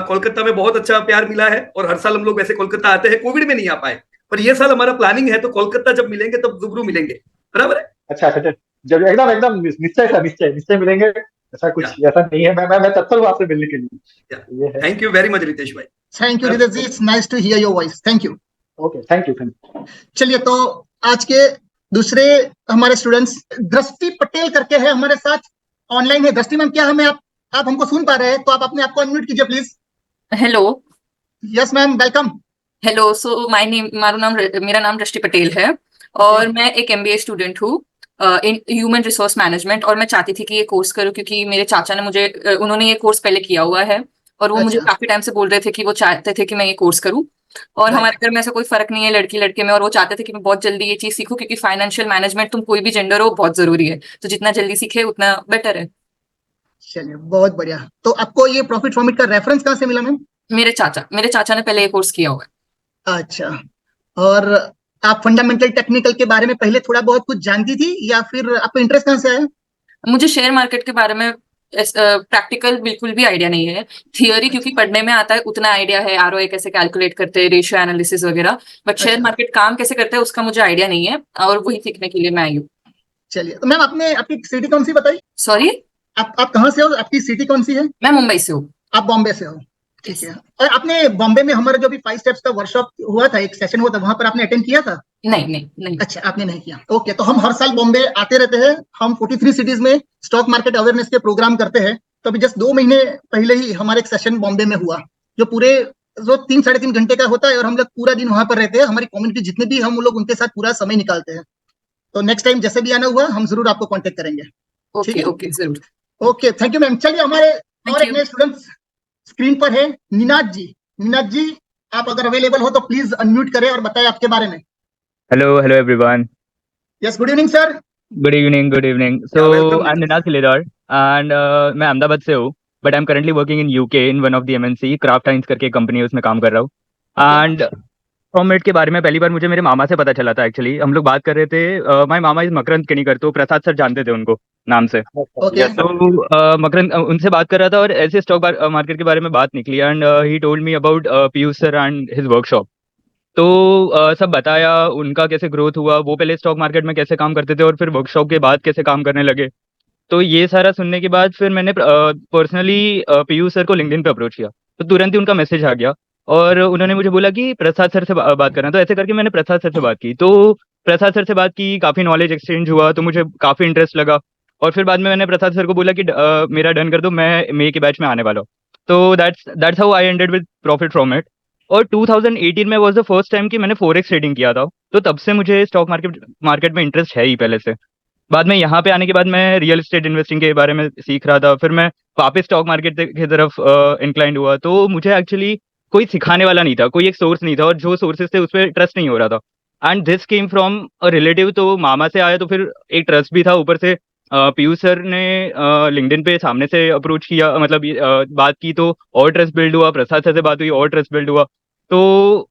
B: कोलकाता में बहुत अच्छा प्यार मिला है और हर साल हम लोग वैसे कोलकाता आते हैं। कोविड में नहीं आ पाए, पर ये साल हमारा प्लानिंग है, तो कोलकाता जब मिलेंगे तब रूबरू मिलेंगे, बराबर है?
C: अच्छा, जब एकदम निश्चय मिलेंगे। ऐसा कुछ ऐसा नहीं है, मैं तत्पर हूँ आपसे मिलने के लिए।
B: Thank you very much Ritesh भाई।
A: Thank you Ritesh ji, it's nice to hear your voice. Thank you.
C: Okay, thank you.
A: चलिए, तो आज के दूसरे हमारे स्टूडेंट्स दृष्टि पटेल करके है हमारे साथ ऑनलाइन है। दृष्टि मैम, क्या हमें आप हमको सुन पा रहे हैं? तो आप अपने आप को अनम्यूट कीजिए please.
E: Hello.
A: Yes ma'am, welcome.
E: Hello, so मेरा नाम दृष्टि पटेल है और मैं एक MBA स्टूडेंट हूँ इन ह्यूमन रिसोर्स मैनेजमेंट, और मैं चाहती थी कि ये कोर्स करूँ क्योंकि मेरे चाचा ने उन्होंने ये कोर्स पहले किया हुआ है और वो मुझे काफी टाइम से बोल रहे थे कि वो चाहते थे कि मैं ये कोर्स करूँ। और हमारे घर में ऐसा कोई फर्क नहीं है लड़की लड़के में, और वो चाहते थे कि मैं बहुत जल्दी ये चीज सीखूं क्योंकि फाइनेंशियल मैनेजमेंट तुम कोई भी जेंडर हो बहुत जरूरी है, तो जितना जल्दी सीखे उतना बेटर है।
A: चलिए बहुत बढ़िया। तो आपको ये प्रॉफिट फ्रॉम इट का रेफरेंस कहाँ से मिला मैम?
E: मेरे चाचा ने पहले ये कोर्स किया हुआ है।
A: अच्छा, और आप फंडामेंटल टेक्निकल के बारे में पहले थोड़ा बहुत कुछ जानती थी या फिर आपको इंटरेस्ट कहाँ से आया?
E: मुझे शेयर मार्केट के बारे में प्रैक्टिकल बिल्कुल भी आइडिया नहीं है। थियोरी क्योंकि पढ़ने में आता है उतना आइडिया है, ROI कैसे कैलकुलेट करते हैं, रेशियो एनालिसिस वगैरह, बट शेयर मार्केट काम कैसे करता है उसका मुझे आइडिया नहीं है और वही सीखने के लिए मैं आई हूँ।
A: चलिए, तो मैम आपने आपकी सिटी कौन सी बताई?
E: सॉरी,
A: आप कहाँ से हो? आपकी सिटी कौन सी है?
E: मैं मुंबई से हूँ।
A: आप बॉम्बे से हो, ठीक है। और आपने बॉम्बे में हमारा जो भी 5 स्टेप्स का वर्कशॉप हुआ था, एक सेशन हुआ था, वहां पर आपने अटेंड किया था?
E: नहीं।
A: अच्छा, आपने नहीं किया। ओके, तो हम हर साल बॉम्बे आते रहते हैं। हम 43 सिटीज में स्टॉक मार्केट अवेयरनेस के प्रोग्राम करते हैं। तो अभी जस्ट 2 महीने पहले ही हमारा एक सेशन बॉम्बे में हुआ जो पूरे 3-3.5 घंटे का होता है और हम लोग पूरा दिन वहां पर रहते हैं। हमारी कम्युनिटी जितने भी हम लोग उनके साथ पूरा समय निकालते हैं। तो नेक्स्ट टाइम जैसे भी आना हुआ हम जरूर आपको कॉन्टेक्ट करेंगे।
E: ओके जरूर।
A: Okay, thank you ma'am. चलिए, हमारे और एक नए स्टूडेंट स्क्रीन पर है, निनाद जी, आप अगर अवेलेबल हो तो प्लीज अनम्यूट करें और बताएं आपके बारे में।
F: Hello everyone.
A: Yes, good evening sir.
F: Good evening. So I'm Ninad Khilidar. And मैं अहमदाबाद से हूँ, but I am currently working in UK in one of the MNC Kraft Heinz करके कंपनी है, उसमें काम कर रहा हूँ। एंड फ्रॉम के बारे में पहली बार मुझे मेरे मामा से पता चला था। एक्चुअली हम लोग बात कर रहे थे, माय मामा इज मकरंद केनीकर, तो प्रसाद सर जानते थे उनको नाम से।
A: ओके
F: तो मकरंद उनसे बात कर रहा था और ऐसे स्टॉक मार्केट के बारे में बात निकली and he told me about Piyush sir and his workshop. तो सब बताया उनका कैसे ग्रोथ हुआ, वो पहले स्टॉक मार्केट में कैसे काम करते थे और फिर वर्कशॉप के बाद कैसे काम करने लगे। तो ये सारा सुनने के बाद फिर मैंने पर्सनली पीयूष सर को लिंक्डइन पे अप्रोच किया, तो तुरंत ही उनका मैसेज आ गया और उन्होंने मुझे बोला कि प्रसाद सर से बात करना। तो ऐसे करके मैंने प्रसाद सर से बात की, तो प्रसाद सर से बात की, काफ़ी नॉलेज एक्सचेंज हुआ, तो मुझे काफ़ी इंटरेस्ट लगा। और फिर बाद में मैंने प्रसाद सर को बोला कि मेरा डन कर दो, मैं मई के बैच में आने वाला हूँ। तो that's how I ended with profit from it. और 2018 में वाज द फर्स्ट टाइम कि मैंने फॉरेक्स ट्रेडिंग किया था, तो तब से मुझे स्टॉक मार्केट में इंटरेस्ट है ही पहले से। बाद में यहाँ पे आने के बाद मैं रियल एस्टेट इन्वेस्टिंग के बारे में सीख रहा था, फिर मैं वापस स्टॉक मार्केट की तरफ इंक्लाइंड हुआ। तो मुझे एक्चुअली कोई सिखाने वाला नहीं था, कोई एक सोर्स नहीं था, और जो सोर्सेज थे उस पर ट्रस्ट नहीं हो रहा था। And this came from a relative, तो मामा से आया तो फिर एक ट्रस्ट भी था। ऊपर से पीयूष सर ने लिंक्डइन पे सामने से अप्रोच किया, मतलब बात की, तो और ट्रस्ट बिल्ड हुआ। प्रसाद सर से बात हुई और ट्रस्ट बिल्ड हुआ। तो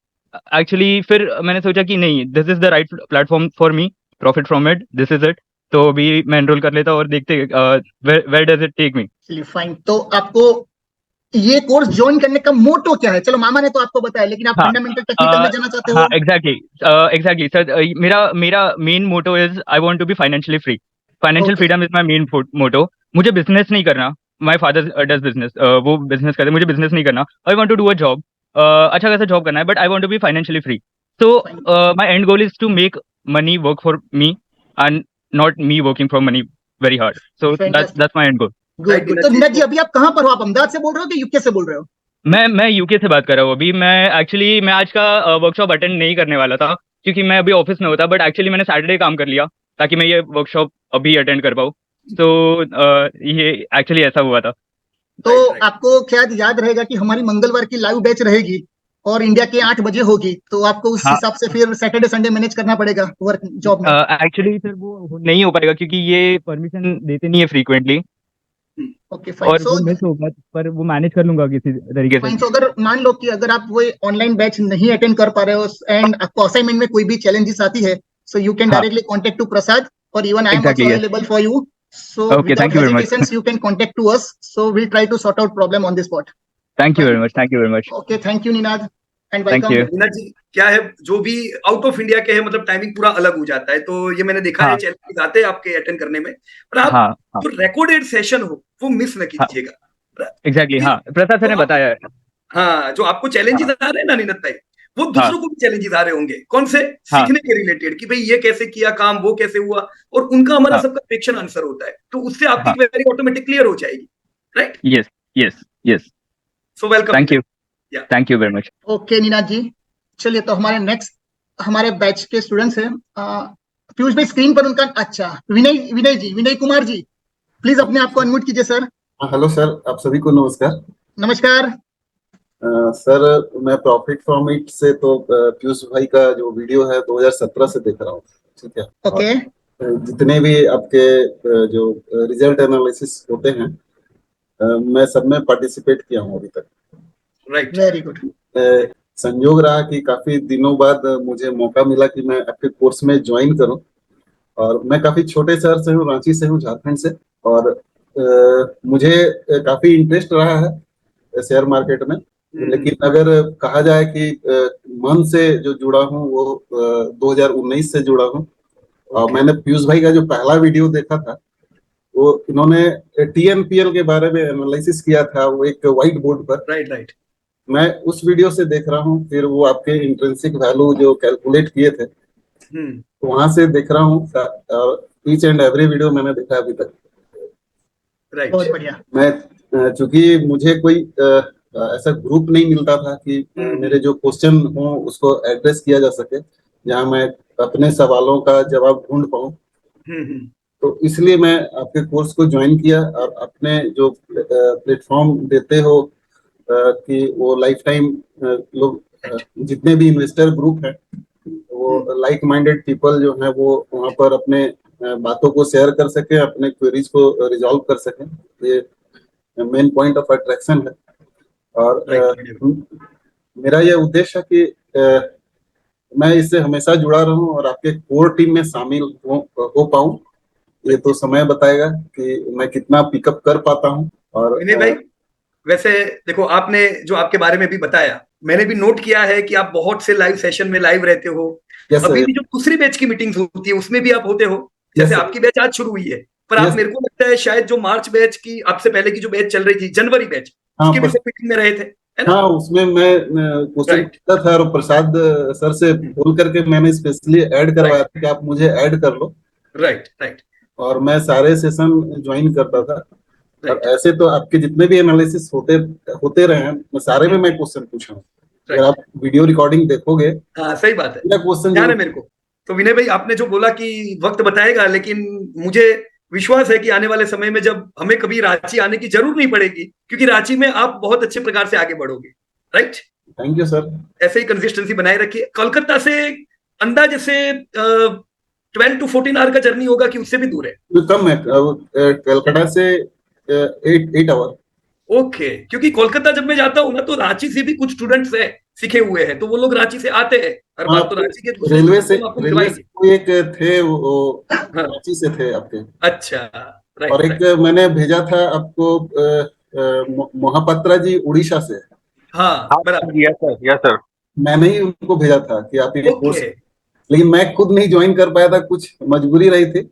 F: एक्चुअली फिर मैंने सोचा कि नहीं, this is the right platform for me, profit from it, this is it. तो अभी मैं एनरोल कर लेता और देखते where does it take me.
A: चलिए फाइन। तो आपको ये कोर्स ज्वाइन करने का मोटो क्या है? चलो मामा ने तो आपको बताया, लेकिन आप
F: हाँ,
A: फंडामेंटल टेक्निकल में जाना चाहते हो?
F: हाँ एग्जैक्टली सर, मेरा main motto is I want to be financially free. Financial
A: Okay.
F: Freedom is my main motto. मुझे बिजनेस नहीं करना, माय फादर डज बिजनेस, वो बिजनेस करते, मुझे बिजनेस नहीं करना। I want to do a job, अच्छा खासा जॉब करना है, but I want to be financially free. So
A: Fine.
F: My end goal is to make money work for me and not me working for money very hard. So
A: Fantastic.
F: That's my end goal.
A: Good
B: Right,
A: good. तो नीरज जी, अभी आप कहाँ पर हो? आप अहमदाबाद से बोल रहे हो कि यूके से बोल रहे हो?
F: मैं यूके से बात कर रहा हूँ अभी। मैं आज का वर्कशॉप अटेंड नहीं करने वाला था क्योंकि मैं अभी ऑफिस में होता, बट एक्चुअली मैंने सैटरडे काम कर लिया ताकि मैं ये वर्कशॉप अभी अटेंड कर पाऊँ। तो ये एक्चुअली ऐसा हुआ था।
A: तो
B: Right.
A: आपको शायद याद रहेगा कि हमारी मंगलवार की लाइव बैच रहेगी और इंडिया के 8 बजे होगी, तो आपको उस
F: हाँ।
A: हिसाब से फिर सैटरडे संडे मैनेज करना पड़ेगा वर्क जॉब में।
F: एक्चुअली सर वो नहीं हो पाएगा क्योंकि ये परमिशन देते नहीं है फ्रीक्वेंटली,
A: ओके फाइन।
F: और
A: सो
F: वो मिस होगा, पर वो मैनेज कर लूंगा किसी तरीके से।
A: फाइन। सो अगर मान लो कि अगर आप वो ऑनलाइन बैच नहीं अटेंड कर पा रहे हो एंड आपको असाइनमेंट में कोई भी चैलेंजेस आती है, सो यू कैन
F: हाँ।
A: डायरेक्टली कॉन्टेक्ट टू प्रसाद, और even I am
F: Exactly,
A: also
F: yes.
A: Available for you. So
F: Okay,
A: without
F: thank you very much.
A: hesitations, you can contact to us. So we'll try to sort out problem on this spot.
F: Thank you very much. Thank you very much.
A: Okay, thank you, Ninad, and
F: Thank
A: welcome.
F: you.
B: Meena ji, क्या है, जो भी out of India के हैं, मतलब timing पूरा अलग हो जाता है, तो ये मैंने देखा है,
F: हाँ।
B: चैलेंजेस आते हैं आपके अटेंड करने में, पर आप
F: हाँ हाँ
B: जो रिकॉर्डेड सेशन हो वो मिस न कीजिएगा।
F: एग्जैक्टली, हाँ प्रसाद सर ने
B: तो आप-
F: बताया है।
B: हाँ, जो आपको चैलेंजेस आ रहे हैं ना नीनत भाई, वो दूसरों को भी चैलेंजेस आ रहे होंगे। कौन से?
F: हाँ।
B: सीखने के रिलेटेड, कि भाई ये कैसे किया काम, वो कैसे हुआ, और उनका हमारा
F: हाँ।
B: सबका क्वेश्चन आंसर होता है, तो उससे आपकी
F: हाँ।
B: क्वेरी ऑटोमेटिक क्लियर हो जाएगी। Right,
F: yes yes yes.
B: So welcome.
F: Thank you,
B: Yeah.
F: Thank you very much.
A: Okay Ninad ji, चलिए तो हमारे नेक्स्ट हमारे बैच के स्टूडेंट्स हैं पीयूष भाई, स्क्रीन पर उनका, अच्छा विनय कुमार जी, प्लीज अपने आप को अनम्यूट कीजिए सर।
G: हेलो सर, आप सभी को नमस्कार।
A: नमस्कार।
G: सर, मैं प्रॉफिट फ्रॉम इट से तो पीयूष भाई का जो वीडियो है 2017 से देख रहा हूँ, ठीक है।
A: ओके।
G: जितने भी आपके जो रिजल्ट एनालिसिस होते हैं, मैं सब में पार्टिसिपेट किया हूँ अभी तक।
B: Right,
A: very good.
G: संयोग रहा कि काफी दिनों बाद मुझे मौका मिला कि मैं आपके कोर्स में ज्वाइन करूं, और मैं काफी छोटे शहर से हूँ, रांची से हूँ, झारखंड से, और मुझे काफी इंटरेस्ट रहा है शेयर मार्केट में। लेकिन अगर कहा जाए कि मन से जो जुड़ा हूँ वो 2019 से जुड़ा हूँ। और मैंने पीयूष भाई का जो पहला वीडियो देखा था, वो इन्होंने टीएनपीएल के बारे में एनालिसिस किया था, वो एक व्हाइट बोर्ड पर।
B: राइट।
G: मैं उस वीडियो से देख रहा हूँ, फिर वो आपके इंट्रिंसिक वैल्यू जो कैलकुलेट किए थे, तो वहां से देख रहा हूँ, और ईच एंड एवरी वीडियो मैंने देखा अभी तक।
B: राइट,
A: बहुत बढ़िया।
G: मैं चूंकि मुझे कोई ऐसा ग्रुप नहीं मिलता था कि मेरे जो क्वेश्चन हो उसको एड्रेस किया जा सके, जहां मैं अपने सवालों का जवाब ढूंढ पाऊं, तो इसलिए मैं आपके कोर्स को ज्वाइन किया। और अपने जो प्लेटफॉर्म देते हो कि वो लाइफ टाइम लोग जितने भी इन्वेस्टर ग्रुप हैं, वो लाइक माइंडेड पीपल जो है वो वहां पर अपने बातों को शेयर कर सकें, अपने क्वेरीज को रिजॉल्व कर सकें। ये मेन पॉइंट ऑफ अट्रैक्शन है। और मेरा ये उद्देश्य है कि मैं इससे हमेशा जुड़ा रहूं और आपके कोर टीम में शामिल हो पाऊं। ये तो समय बताएगा कि मैं कितना पिकअप कर पाता हूं। और
B: विनय भाई, वैसे देखो, आपने जो आपके बारे में भी बताया, मैंने भी नोट किया है कि आप बहुत से लाइव सेशन में लाइव रहते हो। अभी भी जो दूसरी बैच की मीटिंग्स होती है उसमें भी आप होते हो। जैसे आपकी बैच आज शुरू हुई है, पर आप, मेरे को लगता है शायद जो मार्च बैच की आपसे पहले की जो बैच चल रही थी, जनवरी बैच, उसकी भी मीटिंग में रहे थे, है ना?
G: हाँ, उसमें मैं क्वेश्चन पूछता था और प्रसाद सर से बोल करके मैंने स्पेशली ऐड करवाया था कि आप मुझे ऐड कर लो। राइट। और मैं सारे सेशन ज्वाइन करता था। और ऐसे तो आपके जितने भी एनालिसिस होते रहे हैं, मैं सारे में मैं क्वेश्चन पूछा हूँ। अगर आप वीडियो रिकॉर्डिंग देखोगे,
B: हाँ सही बात है,
G: क्वेश्चन
B: ध्यान है मेरे को। तो विनय भाई, आपने जो बोला कि वक्त बताएगा, लेकिन मुझे विश्वास है कि आने वाले समय में जब हमें कभी रांची आने की जरूर नहीं पड़ेगी, क्योंकि रांची में आप बहुत अच्छे प्रकार से आगे बढ़ोगे। Right,
G: thank you sir.
B: ऐसे ही कंसिस्टेंसी बनाए रखिए। कोलकाता से अंदाजे से 12 to 14 आवर का जर्नी होगा कि उससे भी दूर है?
G: कम है, कोलकाता से 8 आवर।
B: ओके, क्योंकि कोलकाता जब मैं जाता हूँ ना, तो रांची से भी कुछ स्टूडेंट्स हैं, सीखे हुए हैं, तो वो लोग रांची से आते हैं। हर बार तो रांची के
G: रेलवे से कोई एक थे, वो रांची से थे आपके।
B: अच्छा, राइट।
G: और एक मैंने भेजा था आपको, मोहापात्रा जी उड़ीसा से।
B: हाँ बराबर,
D: यस सर।
G: मैंने ही उनको भेजा था कि आप ये कोर्स, लेकिन मैं खुद नहीं ज्वाइन कर पाया था, कुछ मजबूरी रही थी।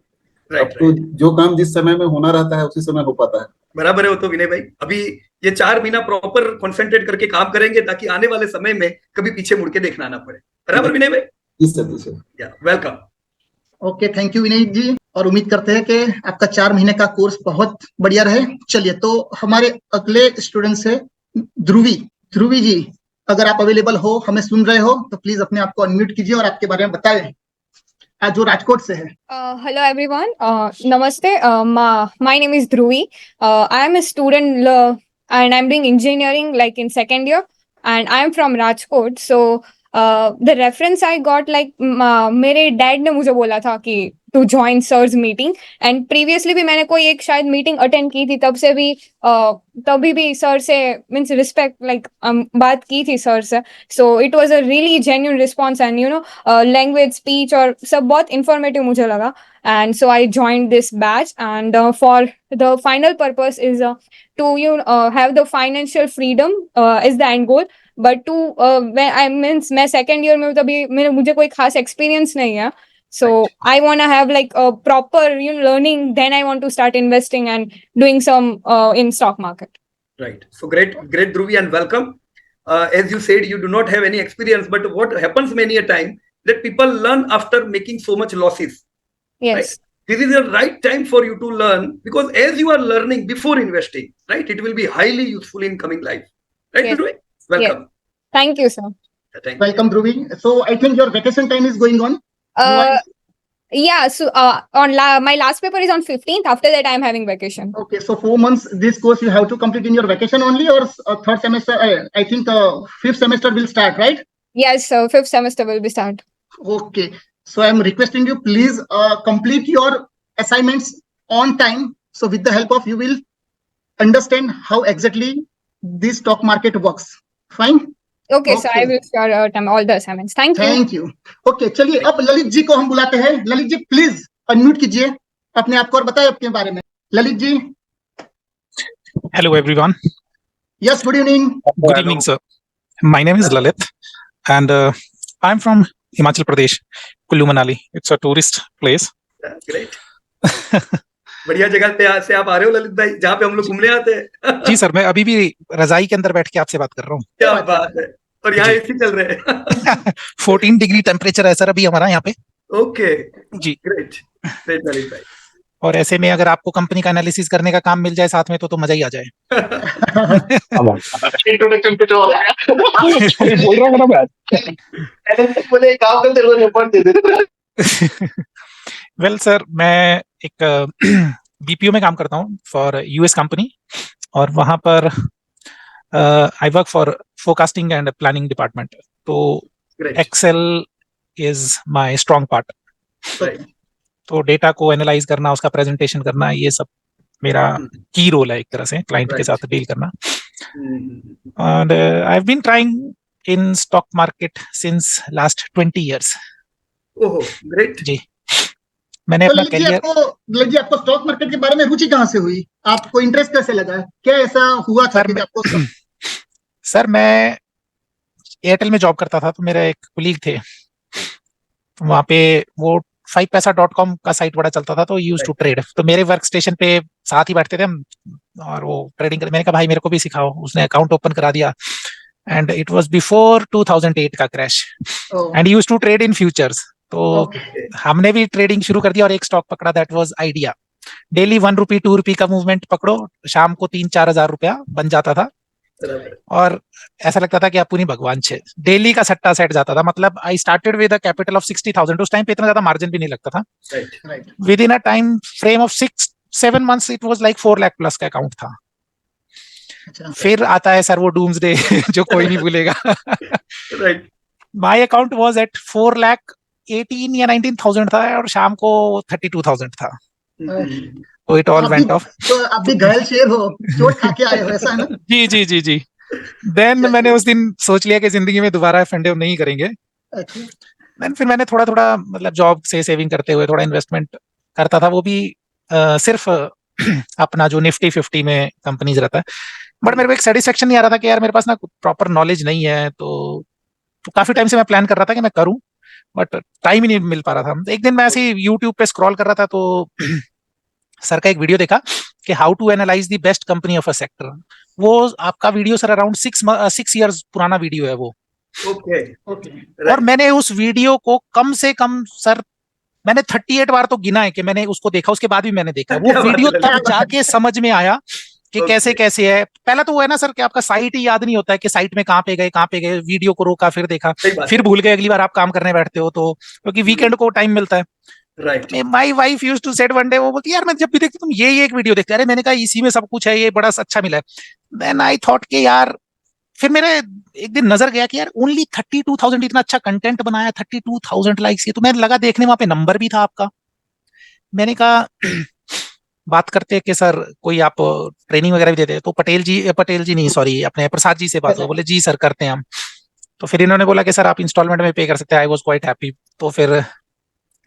G: अब तो जो काम जिस समय में होना रहता है उसी समय हो पाता है।
B: बराबर है वो तो विनय भाई। अभी ये 4 महीना प्रॉपर कॉन्सेंट्रेट करके काम करेंगे, ताकि आने वाले समय में कभी पीछे मुड़ के देखना ना पड़े। बराबर विनय भाई?
G: जी sir.
B: Welcome.
A: Okay, thank you Vinay ji. और उम्मीद करते हैं कि आपका 4 महीने का कोर्स बहुत बढ़िया रहे। चलिए, तो हमारे अगले स्टूडेंट्स है ध्रुवी जी। अगर आप अवेलेबल हो, हमें सुन रहे हो, तो प्लीज अपने आप को अनम्यूट कीजिए और आपके बारे में बताएं, जो राजकोट से है।
H: Hello everyone. Namaste. My name is Dhruvi. I am a student and I'm doing engineering like in second year, and I am from Rajkot. So the reference I got, like मेरे डैड ने मुझे बोला था कि to join sir's meeting, and previously भी मैंने कोई एक शायद मीटिंग अटेंड की थी, तब से भी तभी भी सर से मीन्स रिस्पेक्ट लाइक बात की थी सर से. सो it was a really genuine response, and you know language speech और सब बहुत इंफॉर्मेटिव मुझे लगा. And so I joined this batch, and for the final purpose is to have the financial freedom is the end goal. But to when I means मैं second year में तभी मुझे कोई खास experience नहीं है. So I want to have like a proper learning. Then I want to start investing and doing some in stock market.
B: Right. So great, Dhruvi, and welcome. As you said, you do not have any experience, but what happens many a time that people learn after making so much losses.
H: Yes.
B: Right? This is the right time for you to learn, because as you are learning before investing, right, it will be highly useful in coming life. Right,
H: Yes.
B: Dhruvi? Welcome.
H: Yes. Thank you, sir.
B: Thank you.
A: Welcome, Dhruvi. So I think your vacation time is going on.
H: Yeah. So my last paper is on 15th. After that, I am having vacation.
A: Okay, so 4 months this course you have to complete in your vacation only, or third semester? I think 5th semester will start, right?
H: Yes, sir. 5th semester will be start.
A: Okay. So I am requesting you, please complete your assignments on time. So with the help of you will understand how exactly this stock market works. Fine?
H: Okay, so I will share all the assignments. Thank you.
A: Thank you. Okay, चलिए अब ललित जी को हम बुलाते हैं. Lalit ji please unmute कीजिए अपने आप को और बताइए अपने बारे में. Lalit ji.
I: Hello everyone.
A: Yes, good evening.
I: Good evening, sir. My name is Lalit, and I'm from Himachal Pradesh, Kullu Manali. It's a tourist place.
B: Great. बढ़िया जगह पे से आप आ रहे हो ललित भाई, जहाँ पे हम लोग घूमने आते हैं.
I: जी सर, मैं अभी भी रजाई के अंदर बैठ के आपसे बात कर रहा हूँ.
B: क्या बात है. और यहाँ एसी चल रहे हैं.
I: 14 डिग्री टेम्परेचर है सर अभी हमारा यहाँ पे.
B: ओके
I: जी.
B: ग्रेट ललित भाई.
I: और ऐसे में अगर आपको कंपनी का एनालिसिस करने का काम मिल जाए साथ में तो मजा ही आ जाए.
C: इंट्रोडक्शन पे तो बोल रहा हूँ ना मैं. बोले काम कर तेरे को रिपोर्ट दे दे.
I: वेल सर, मैं एक बीपीओ में काम करता हूँ फॉर यूएस कंपनी, और वहां पर I work for forecasting and planning department. तो Excel is my strong part. तो डेटा को एनालाइज करना, उसका प्रेजेंटेशन करना, ये सब मेरा की रोल है एक तरह से क्लाइंट के साथ डील करना. And I've been trying in stock market since last 20 years.
B: ओहो ग्रेट.
I: जी, मैंने
A: तो
I: अपना
A: ललित जी
I: करियर.
A: ललित जी आपको स्टॉक मार्केट के बारे में रुचि कहाँ से हुई? आपको इंटरेस्ट कैसे लगा? क्या ऐसा हुआ था
I: सर,
A: कि आपको
I: सर मैं एयरटेल में जॉब करता था, तो मेरा एक कुलीग थे, वहां पे वो 5paisa.com का साइट बड़ा चलता था, तो यूज टू ट्रेड. तो मेरे वर्क स्टेशन पे साथ ही बैठते थे हम, और वो ट्रेडिंग कर. मैंने कहा भाई मेरे को भी सिखाओ. उसने अकाउंट ओपन करा दिया, एंड इट वाज बिफोर 2008 का crash, and use to trade in futures. तो हमने भी ट्रेडिंग शुरू कर दिया और एक स्टॉक पकड़ा, दैट वाज आइडिया. डेली 1 रुपी 2 रुपी का मूवमेंट पकड़ो, शाम को 3-4 हजार रुपया बन जाता था, और ऐसा लगता था कि आप पूरी भगवान छे. डेली का सट्टा सेट जाता था. मतलब I started with a capital of 60,000. उस टाइम पे इतना ज्यादा मार्जिन भी नहीं लगता था. With in a time frame of 6-7 months it was like 4 lakh plus का अकाउंट था. फिर आता है सर वो डूम्सडे जो कोई नहीं भूलेगा.
B: Right.
I: My account was at 4,18,000 या 19,000 था, और शाम को 32,000 था. तो इट ऑल वेंट ऑफ.
A: तो आप भी घायल शेर हो, चोट खा के आए हो, ऐसा है ना?
I: जी जी जी जी. देन मैंने उस दिन सोच लिया कि जिंदगी में दोबारा फंडे नहीं करेंगे. देन फिर मैंने थोड़ा थोड़ा मतलब जॉब से सेविंग करते हुए थोड़ा इन्वेस्टमेंट करता था, वो भी सिर्फ अपना जो निफ्टी 50 में कंपनीज रहता है. बट मेरे को एक सेटिस्फेक्शन नहीं आ रहा था कि यार मेरे पास ना प्रॉपर नॉलेज नहीं है. तो काफी टाइम से मैं प्लान कर रहा था कि मैं करूं, बट टाइम ही नहीं मिल पा रहा था. एक दिन मैं ऐसे ही यूट्यूब पे स्क्रॉल कर रहा था, तो सर का एक वीडियो देखा कि how to analyse the best company of a sector. वो आपका वीडियो सर अराउंड 6 years पुराना वीडियो है वो. और मैंने उस वीडियो को कम से कम सर मैंने 38 बार तो गिना है कि मैंने उसको देखा. उसके बाद भी मैंने देखा वो वीडियो, तब जाके समझ में आया कि कैसे कैसे है. पहला तो वो है ना सर कि आपका साइट ही याद नहीं होता है कि साइट में कहाँ पे गए, वीडियो को रोका, फिर देखा, फिर भूल गए. अगली बार आप काम करने बैठते हो तो, क्योंकि वीकेंड को टाइम मिलता है.
B: Right.
I: My wife used to said one day, वो बोलती यार मैं जब भी देखती तुम ये एक वीडियो देखते. अरे मैंने कहा इसी में सब कुछ है, ये बड़ा अच्छा मिला है. देन आई थॉट कि यार, फिर मेरे एक दिन नजर गया कि यार ओनली 32,000, इतना अच्छा कंटेंट बनाया, 32,000 लाइक्स. ये तो मैंने लगा देखने, वहां पे नंबर भी था आपका. मैंने कहा बात करते हैं कि सर कोई आप ट्रेनिंग वगैरह भी देते हैं. तो पटेल जी नहीं, सॉरी, अपने प्रसाद जी से बात हुई. बोले जी सर करते हैं हम. तो फिर इन्होंने बोला कि सर आप इंस्टॉलमेंट में पे कर सकते हैं. I was quite happy. तो फिर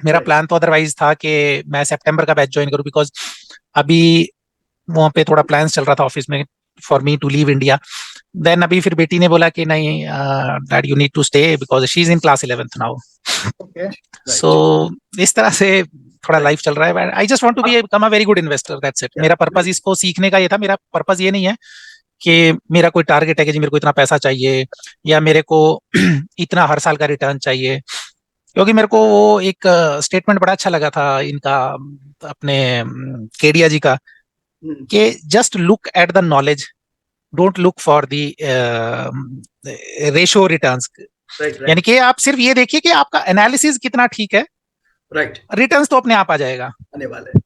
I: मेरा प्लान तो अदरवाइज था कि मैं सितंबर का बैच ज्वाइन करूं, बिकॉज अभी वहां पे थोड़ा प्लान्स चल रहा था ऑफिस में for me to leave India. Then अभी फिर बेटी ने बोला कि नहीं dad you need to stay because she is in class 11th now. So इस तरह से थोड़ा लाइफ चल रहा है. I just want to become a very good investor, that's it. मेरा पर्पस इसको सीखने का ये था. मेरा पर्पस ये नहीं है कि मेरा कोई टारगेट है कि जी मेरे को इतना पैसा चाहिए या मेरे को इतना हर साल का रिटर्न चाहिए. क्योंकि मेरे को वो एक स्टेटमेंट बड़ा अच्छा लगा था इनका, अपने केडिया जी का, कि just look at the knowledge, don't look for the ratio returns. यानी कि आप सिर्फ ये देखिए कि आपका एनालिसिस कितना ठीक है.
B: राइट.
I: रिटर्न्स तो अपने आप आ जाएगा,
B: आने वाले हैं.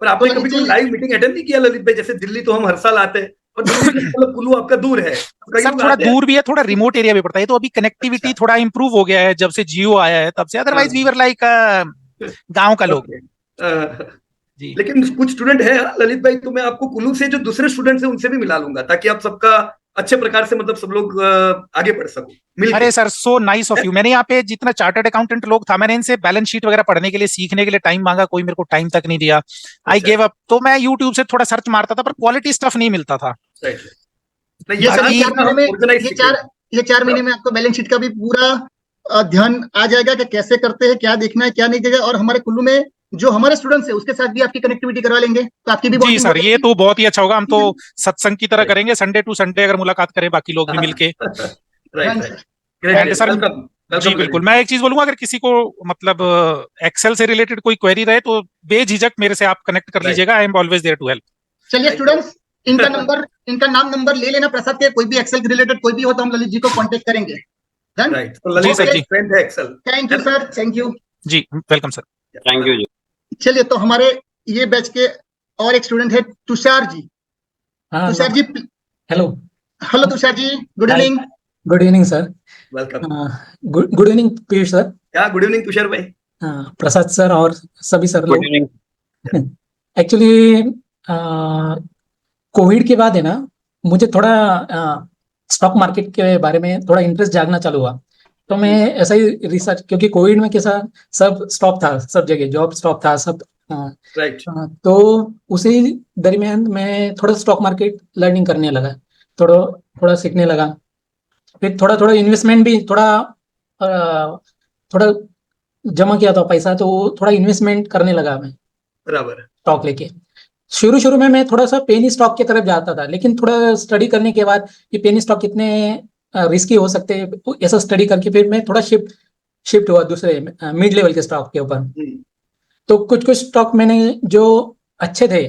B: पर आपने कभी कोई लाइव मीटिंग अटेंड नहीं किया ललित भाई? जैसे दिल्ली तो हम हर साल आते हैं, और मतलब कुल्लू आपका दूर है.
I: सर थोड़ा दूर भी है, थोड़ा रिमोट एरिया भी पड़ता है. तो अभी कनेक्टिविटी थोड़ा इंप्रूव हो गया है जब से जियो आया है तब से. अदरवाइज वी वर लाइक गांव का लोग.
B: जी. लेकिन कुछ स्टूडेंट है ललित भाई, तो मैं आपको कुल्लू से जो दूसरे स्टूडेंट्स हैं उनसे भी मिला लूंगा, ताकि आप सबका अच्छे प्रकार से मतलब सब लोग आगे बढ़ सको.
I: अरे sir so nice of you. मैंने यहाँ पे जितना चार्टर्ड अकाउंटेंट लोग था, मैंने इनसे बैलेंस शीट वगैरह पढ़ने के लिए, सीखने के लिए टाइम मांगा, कोई मेरे को टाइम तक नहीं दिया. I give up. तो मैं यूट्यूब से थोड़ा सर्च मारता था, पर क्वालिटी स्टफ नहीं मिलता था.
A: ये 4 महीने में आपको बैलेंस शीट का भी पूरा ध्यान आ जाएगा कि कैसे करते हैं, क्या देखना है, क्या नहीं देखना. और हमारे कुल्लू में जो हमारे स्टूडेंट्स है उसके साथ भी आपकी कनेक्टिविटी करवा लेंगे, तो आपकी भी
I: जी सर, ये तो बहुत ही अच्छा होगा. हम तो सत्संग की तरह करेंगे, संडे टू संडे अगर मुलाकात करें बाकी लोग भी मिलके. सर जी बिल्कुल. मैं एक चीज बोलूंगा, अगर किसी को मतलब एक्सेल से रिलेटेड कोई क्वेरी रहे तो बेझिझक मेरे से आप कनेक्ट कर लीजिएगा. I am always there to help.
A: चलिए स्टूडेंट्स, इनका नाम ले लेना प्रसाद के. कोई भी एक्सेल के रिलेटेड कोई भी हो तो हम ललित जी को कांटेक्ट करेंगे.
B: जी सर जी.
A: Thank you sir. Thank you
I: जी. Welcome sir.
D: थैंक यू जी.
A: चलिए, तो हमारे ये बैच के और एक स्टूडेंट है Tushar ji. Tushar ji, hello Tushar ji. Good evening.
J: Good evening sir.
B: Welcome.
J: Good evening Piyush sir.
B: क्या गुड इवनिंग तुषार भाई.
J: प्रसाद सर और सभी सर
D: गुड
J: लोग।
D: इवनिंग।
J: एक्चुअली कोविड के बाद है ना, मुझे थोड़ा स्टॉक मार्केट के बारे में थोड़ा इंटरेस्ट जागना चालू हुआ। तो मैं ऐसा ही रिसर्च, क्योंकि कोविड में कैसा सब स्टॉप था, सब जगह जॉब स्टॉप था सब।
B: राइट।
J: तो उसी दरमियान मैं थोड़ा स्टॉक मार्केट लर्निंग करने लगा, थोड़ा थोड़ा सीखने लगा। फिर थोड़ा थोड़ा इन्वेस्टमेंट भी थोड़ा जमा किया था पैसा, तो थोड़ा इन्वेस्टमेंट करने लगा मैं
B: बराबर।
J: स्टॉक लेके। शुरू में मैं थोड़ा सा पेनी स्टॉक की तरफ जाता था, लेकिन थोड़ा स्टडी करने के बाद ये पेनी स्टॉक कितने रिस्की हो सकते हैं, तो ऐसा स्टडी करके फिर मैं थोड़ा शिफ्ट हुआ दूसरे मिड लेवल के स्टॉक के ऊपर। तो कुछ कुछ स्टॉक मैंने जो अच्छे थे,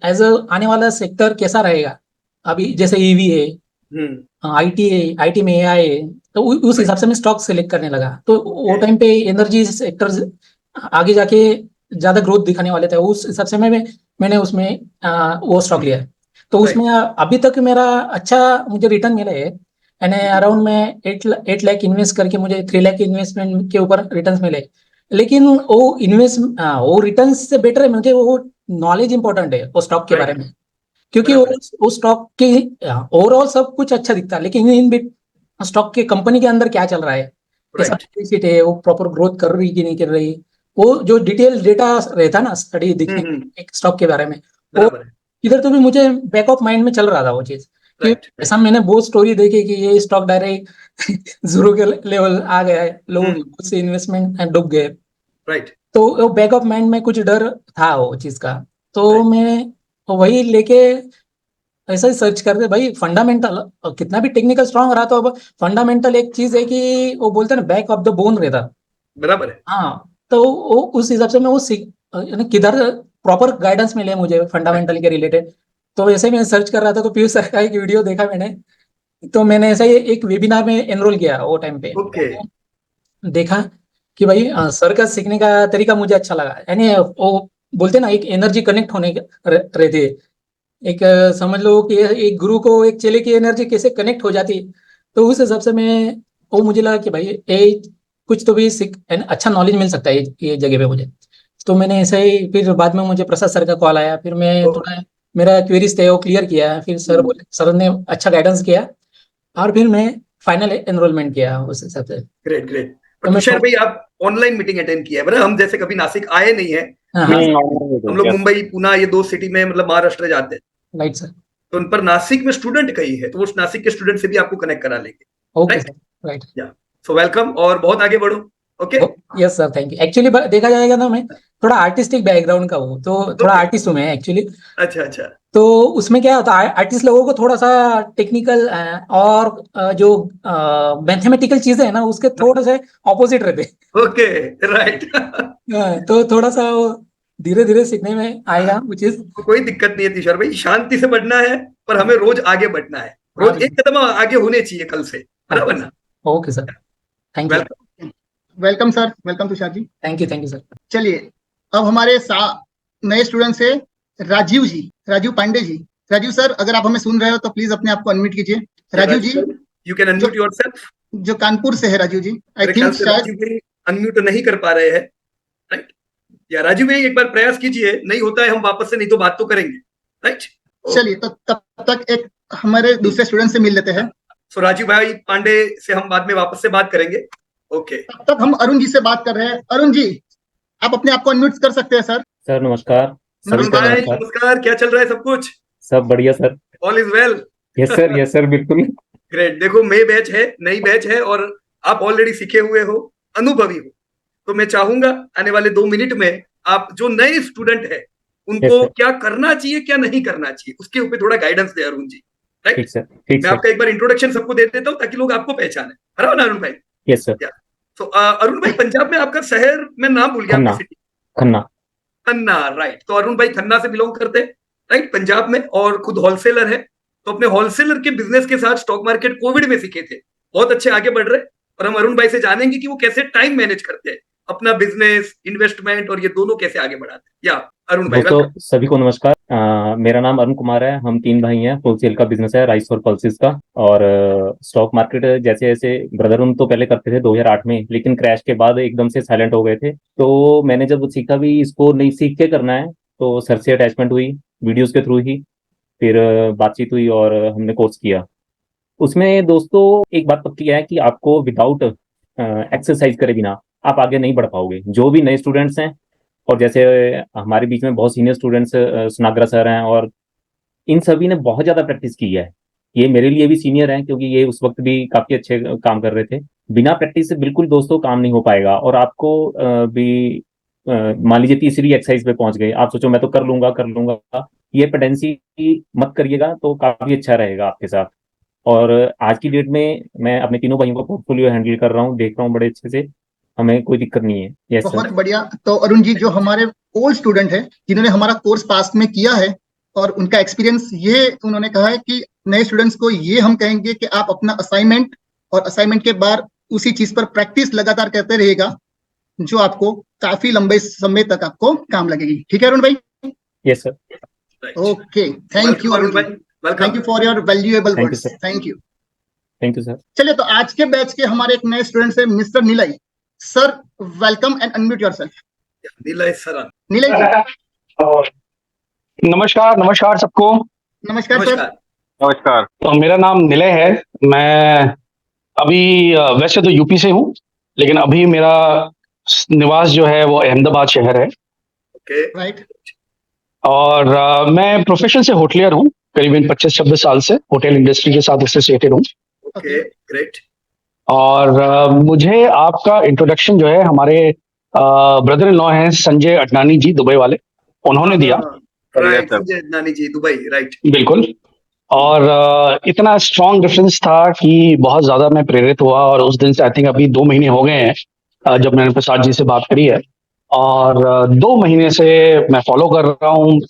J: एज आने वाला सेक्टर कैसा रहेगा, अभी जैसे ईवी है, आईटी में एआई है, तो उस हिसाब से मैं स्टॉक सेलेक्ट करने लगा। तो वो टाइम पे एनर्जी सेक्टर आगे जाके ज्यादा ग्रोथ दिखाने वाले थे, उस हिसाब से मैंने उसमें वो स्टॉक लिया। तो उसमें अभी तक मेरा अच्छा मुझे रिटर्न मिले है, यानी अराउंड में 8 लाख इन्वेस्ट करके मुझे 3 लाख इन्वेस्टमेंट के ऊपर रिटर्न मिले। लेकिन वो रिटर्न से बेटर है मुझे वो नॉलेज इंपॉर्टेंट है वो स्टॉक के बारे में, क्योंकि वो स्टॉक के ओवरऑल सब कुछ अच्छा दिखता है, लेकिन इन बिट स्टॉक के कंपनी के अंदर क्या चल रहा है, कैसा बैलेंस है, वो प्रॉपर ग्रोथ कर रही कि नहीं कर रही, वो जो डिटेल डेटा रहता ना स्टडी दिखने एक स्टॉक के बारे में, वो इधर तो भी मुझे बैक ऑफ माइंड में चल रहा था वो चीज। ऐसा मैंने बहुत स्टोरी देखी कि ये स्टॉक डायरेक्ट जीरो के लेवल आ गया है, लोगों के से इन्वेस्टमेंट डूब गए।
B: राइट।
J: तो वो बैक ऑफ माइंड में कुछ डर था वो चीज का, तो मैं वही लेके ऐसा ही सर्च करते भाई। फंडामेंटल कितना भी टेक्निकल स्ट्रांग रहा, तो अब फंडामेंटल एक चीज है कि वो बोलते हैं ना बैक ऑफ द बोन रहता।
B: बराबर है।
J: हाँ, तो वो उस हिसाब से मैं वो किधर प्रॉपर गाइडेंस मिले मुझे फंडामेंटल के रिलेटेड। तो ऐसे में सर्च कर रहा था, तो पीयूष सर का एक वीडियो देखा मैंने, तो मैंने ऐसा ही एक वेबिनार में एनरोल किया वो टाइम पे। देखा कि भाई सर का सीखने का तरीका मुझे अच्छा लगा, यानी वो बोलते ना एक एनर्जी कनेक्ट होने रहती है, एक समझ लो कि एक गुरु को एक चेले की एनर्जी कैसे कनेक्ट हो जाती है। तो उस हिसाब से मैं वो मुझे लगा कि भाई ये कुछ तो भी अच्छा नॉलेज मिल सकता है ये जगह पे मुझे। तो मैंने ऐसे ही फिर बाद में मुझे प्रसाद सर का कॉल आया, फिर मैं थोड़ा मेरा क्वेरीज थे वो क्लियर किया, फिर सर ने अच्छा गाइडेंस किया, और फिर मैं फाइनल एनरोलमेंट किया उस हिसाब से।
B: Great great. तुषार भाई आप ऑनलाइन मीटिंग अटेंड किया है, बराबर? हम जैसे कभी नासिक आए नहीं है, हम लोग मुंबई पुणे ये 2 सिटी में मतलब महाराष्ट्र जाते हैं।
J: Right sir.
B: तो उन पर नासिक में स्टूडेंट कई है, तो उस नासिक के स्टूडेंट से भी आपको कनेक्ट करा लेंगे।
J: Okay sir, right.
B: So welcome और बहुत आगे बढ़ो। Okay.
J: Yes sir, thank you. Actually देखा जाएगा ना, मैं थोड़ा आर्टिस्टिक बैकग्राउंड का हूँ, तो थोड़ा आर्टिस्ट हूँ मैं एक्चुअली।
B: अच्छा अच्छा।
J: तो उसमें क्या होता है, आर्टिस्ट लोगों को थोड़ा सा टेक्निकल और जो मैथमेटिकल चीजें है ना, उसके थोड़े से ऑपोजिट रहते हैं।
B: Okay right.
J: तो थोड़ा सा धीरे धीरे सीखने में आएगा वो चीज।
B: कोई दिक्कत नहीं है तुषार भाई, शांति से बढ़ना है, पर हमें रोज आगे बढ़ना है, रोज एक कदम आगे होने चाहिए कल से, बराबर ना?
J: Okay sir, thank you.
A: Welcome sir, welcome Tushar ji.
J: Thank you sir.
A: चलिए अब हमारे नए स्टूडेंट से राजीव जी, राजीव पांडे जी। राजीव सर, अगर आप हमें सुन रहे हो तो प्लीज अपने आप को अनम्यूट कीजिए। राजीव जी,
B: यू कैन अनम्यूट योरसेल्फ।
A: जो कानपुर से है राजीव जी, आई थिंक शायद
B: अनम्यूट नहीं कर पा रहे हैं, राइट? या राजीव भाई एक बार प्रयास कीजिए, नहीं होता है हम वापस से, नहीं तो बात तो करेंगे, राइट?
A: चलिए तो तब तक एक हमारे दूसरे स्टूडेंट से मिल लेते हैं।
B: सो राजीव भाई पांडे से हम बाद में वापस से बात करेंगे। ओके।
A: तब तक हम अरुण जी से बात कर रहे हैं। अरुण जी, आप अपने आप को अनम्यूट कर सकते हैं सर।
K: सर नमस्कार।
B: अरुण भाई नमस्कार, क्या चल रहा है? सब कुछ
K: सब बढ़िया sir.
B: All is well?
K: Yes sir बिल्कुल।
B: ग्रेट। देखो मई बैच है, नई बैच है, और आप ऑलरेडी सीखे हुए हो, अनुभवी हो, तो मैं चाहूंगा आने वाले 2 मिनट में आप जो नए स्टूडेंट है उनको क्या करना चाहिए क्या नहीं करना चाहिए उसके ऊपर थोड़ा गाइडेंस दे अरुण जी, राइट? मैं आपका एक बार इंट्रोडक्शन सबको दे देता हूँ ताकि लोग आपको पहचाने, बराबर ना अरुण भाई?
K: Yes sir.
B: तो अरुण भाई, पंजाब में आपका शहर मैं नाम भूल गया, खन्ना, राइट? तो अरुण भाई खन्ना से बिलोंग करते हैं, राइट, पंजाब में, और खुद होलसेलर है। तो अपने होलसेलर के बिजनेस के साथ स्टॉक मार्केट कोविड में सीखे थे, बहुत अच्छे आगे बढ़ रहे, और हम अरुण भाई से जानेंगे कि वो कैसे टाइम मैनेज करते हैं, अपना बिजनेस, इन्वेस्टमेंट और ये दोनों कैसे आगे बढ़ाते हैं। या अरुण भाई।
K: तो सभी को नमस्कार। मेरा नाम अरुण कुमार है। हम 3 भाई हैं। होलसेल का बिजनेस है, राइस और पल्सेस का। और स्टॉक मार्केट जैसे जैसे ब्रदर उन तो पहले करते थे 2008 में, लेकिन क्रैश के बाद एकदम से साइलेंट हो गए थे। तो मैंने जब सीखा भी इसको नहीं सीख के करना है, तो सर से अटैचमेंट हुई वीडियोस के थ्रू ही। फिर बातचीत हुई और हमने कोर्स किया। उसमें दोस्तों एक बात पक्की है कि आपको विदाउट एक्सरसाइज करे बिना आप आगे नहीं बढ़ पाओगे। जो भी नए स्टूडेंट्स हैं, और जैसे हमारे बीच में बहुत सीनियर स्टूडेंट्स सुनाग्रा सर हैं, और इन सभी ने बहुत ज़्यादा प्रैक्टिस की है। ये मेरे लिए भी सीनियर हैं, क्योंकि ये उस वक्त भी काफ़ी अच्छे काम कर रहे थे। बिना प्रैक्टिस से बिल्कुल दोस्तों काम नहीं हो पाएगा। और आपको भी मान लीजिए तीसरी एक्सरसाइज पे पहुंच गए, आप सोचो मैं तो कर लूंगा, ये पेडेंसी मत करिएगा, तो काफ़ी अच्छा रहेगा आपके साथ। और आज की डेट में मैं अपने तीनों भाइयों का पोर्टफोलियो हैंडल कर रहा हूँ, देख रहा हूँ बड़े अच्छे से। हमें कोई दिक्कत नहीं है। Yes sir.
A: बहुत बढ़िया। तो अरुण जी, जो हमारे ओल्ड स्टूडेंट है जिन्होंने हमारा कोर्स पास में किया है और उनका एक्सपीरियंस ये उन्होंने कहा है कि नए स्टूडेंट्स को ये हम कहेंगे कि आप अपना असाइनमेंट और असाइनमेंट के बाद उसी चीज पर प्रैक्टिस लगातार करते रहिएगा, जो आपको काफी लंबे समय तक आपको काम लगेगी। ठीक है अरुण भाई?
K: Yes sir.
A: Okay, thank you Arun भाई। Thank you for your valuable
K: Thank you,
A: words.
K: sir.
A: Thank you.
K: Thank you sir.
A: चलिए, तो आज के बैच के हमारे एक नए स्टूडेंट है mister Nilay sir. Welcome and unmute yourself.
B: Nilay sir.
A: Nilay ji,
L: नमस्कार सबको।
A: नमस्कार सर।
D: नमस्कार।
L: तो मेरा नाम निलय है। मैं अभी वैसे तो यूपी से हूँ, लेकिन अभी मेरा निवास जो है वो अहमदाबाद शहर है।
B: Okay,
A: right.
L: और मैं प्रोफेशन से होटलियर हूँ, करीबन 25-26 साल से होटल इंडस्ट्री के साथ एसोसिएटेड हूँ।
B: Okay, great.
L: और मुझे आपका इंट्रोडक्शन जो है हमारे ब्रदर इन लॉ हैं संजय अडनानी जी, दुबई वाले, उन्होंने दिया।
B: राइट, संजय अडनानी जी, दुबई, राइट।
L: बिल्कुल। और इतना स्ट्रॉन्ग रेफरेंस था कि बहुत ज्यादा मैं प्रेरित हुआ। और उस दिन से आई थिंक अभी 2 महीने हो गए हैं जब मैंने प्रसाद जी से बात करी है। और 2 महीने से मैं फॉलो कर रहा हूँ।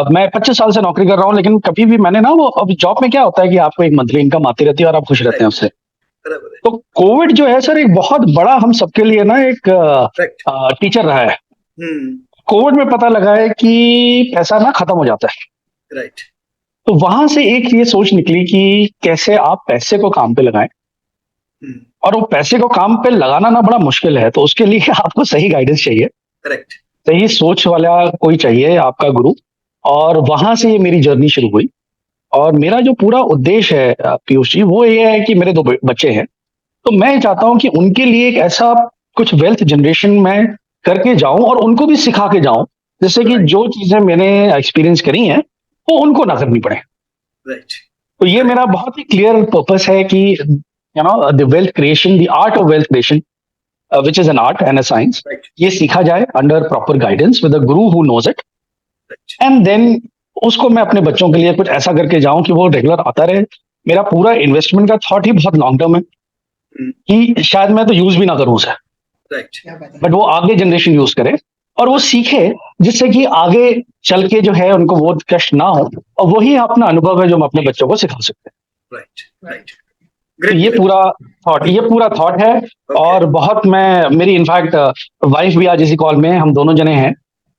L: मैं 25 साल से नौकरी कर रहा हूँ, लेकिन कभी भी मैंने ना, वो अब जॉब में क्या होता है कि आपको एक मंथली इनकम आती रहती है और आप खुश रहते हैं उससे। तो कोविड जो है सर एक बहुत बड़ा हम सबके लिए ना एक टीचर रहा है। कोविड में पता लगा है कि पैसा ना खत्म हो जाता है।
B: राइट।
L: तो वहां से एक ये सोच निकली कि कैसे आप पैसे को काम पे लगाएं। और वो पैसे को काम पे लगाना ना बड़ा मुश्किल है, तो उसके लिए आपको सही गाइडेंस चाहिए,
B: करेक्ट,
L: सही सोच वाला कोई चाहिए, आपका गुरु। और वहां से ये मेरी जर्नी शुरू हुई। और मेरा जो पूरा उद्देश्य है पीयूष जी, वो ये है कि मेरे 2 बच्चे हैं, तो मैं चाहता हूं कि उनके लिए एक ऐसा कुछ वेल्थ जनरेशन मैं करके जाऊं और उनको भी सिखा के जाऊं, जिससे कि जो चीजें मैंने एक्सपीरियंस करी हैं वो उनको ना करनी पड़े।
B: राइट।
L: तो ये मेरा बहुत ही क्लियर पर्पस है कि the wealth creation, the art of wealth creation, which is an art and a science, ये सीखा जाए under proper guidance with a guru who knows it. And then उसको मैं अपने बच्चों के लिए कुछ ऐसा करके जाऊं कि वो रेगुलर आता रहे। मेरा पूरा इन्वेस्टमेंट का थॉट ही बहुत लॉन्ग टर्म है कि शायद मैं तो यूज भी ना करूं उसे, बट वो आगे जनरेशन यूज करे और वो सीखे, जिससे कि आगे चल के जो है उनको वो कष्ट ना हो। और वही अपना अनुभव है जो हम अपने बच्चों को सिखा सकते हैं।
B: राइट।
L: ये पूरा थॉट है। और बहुत मेरी इनफैक्ट वाइफ भी आज इसी कॉल में, हम दोनों जने हैं।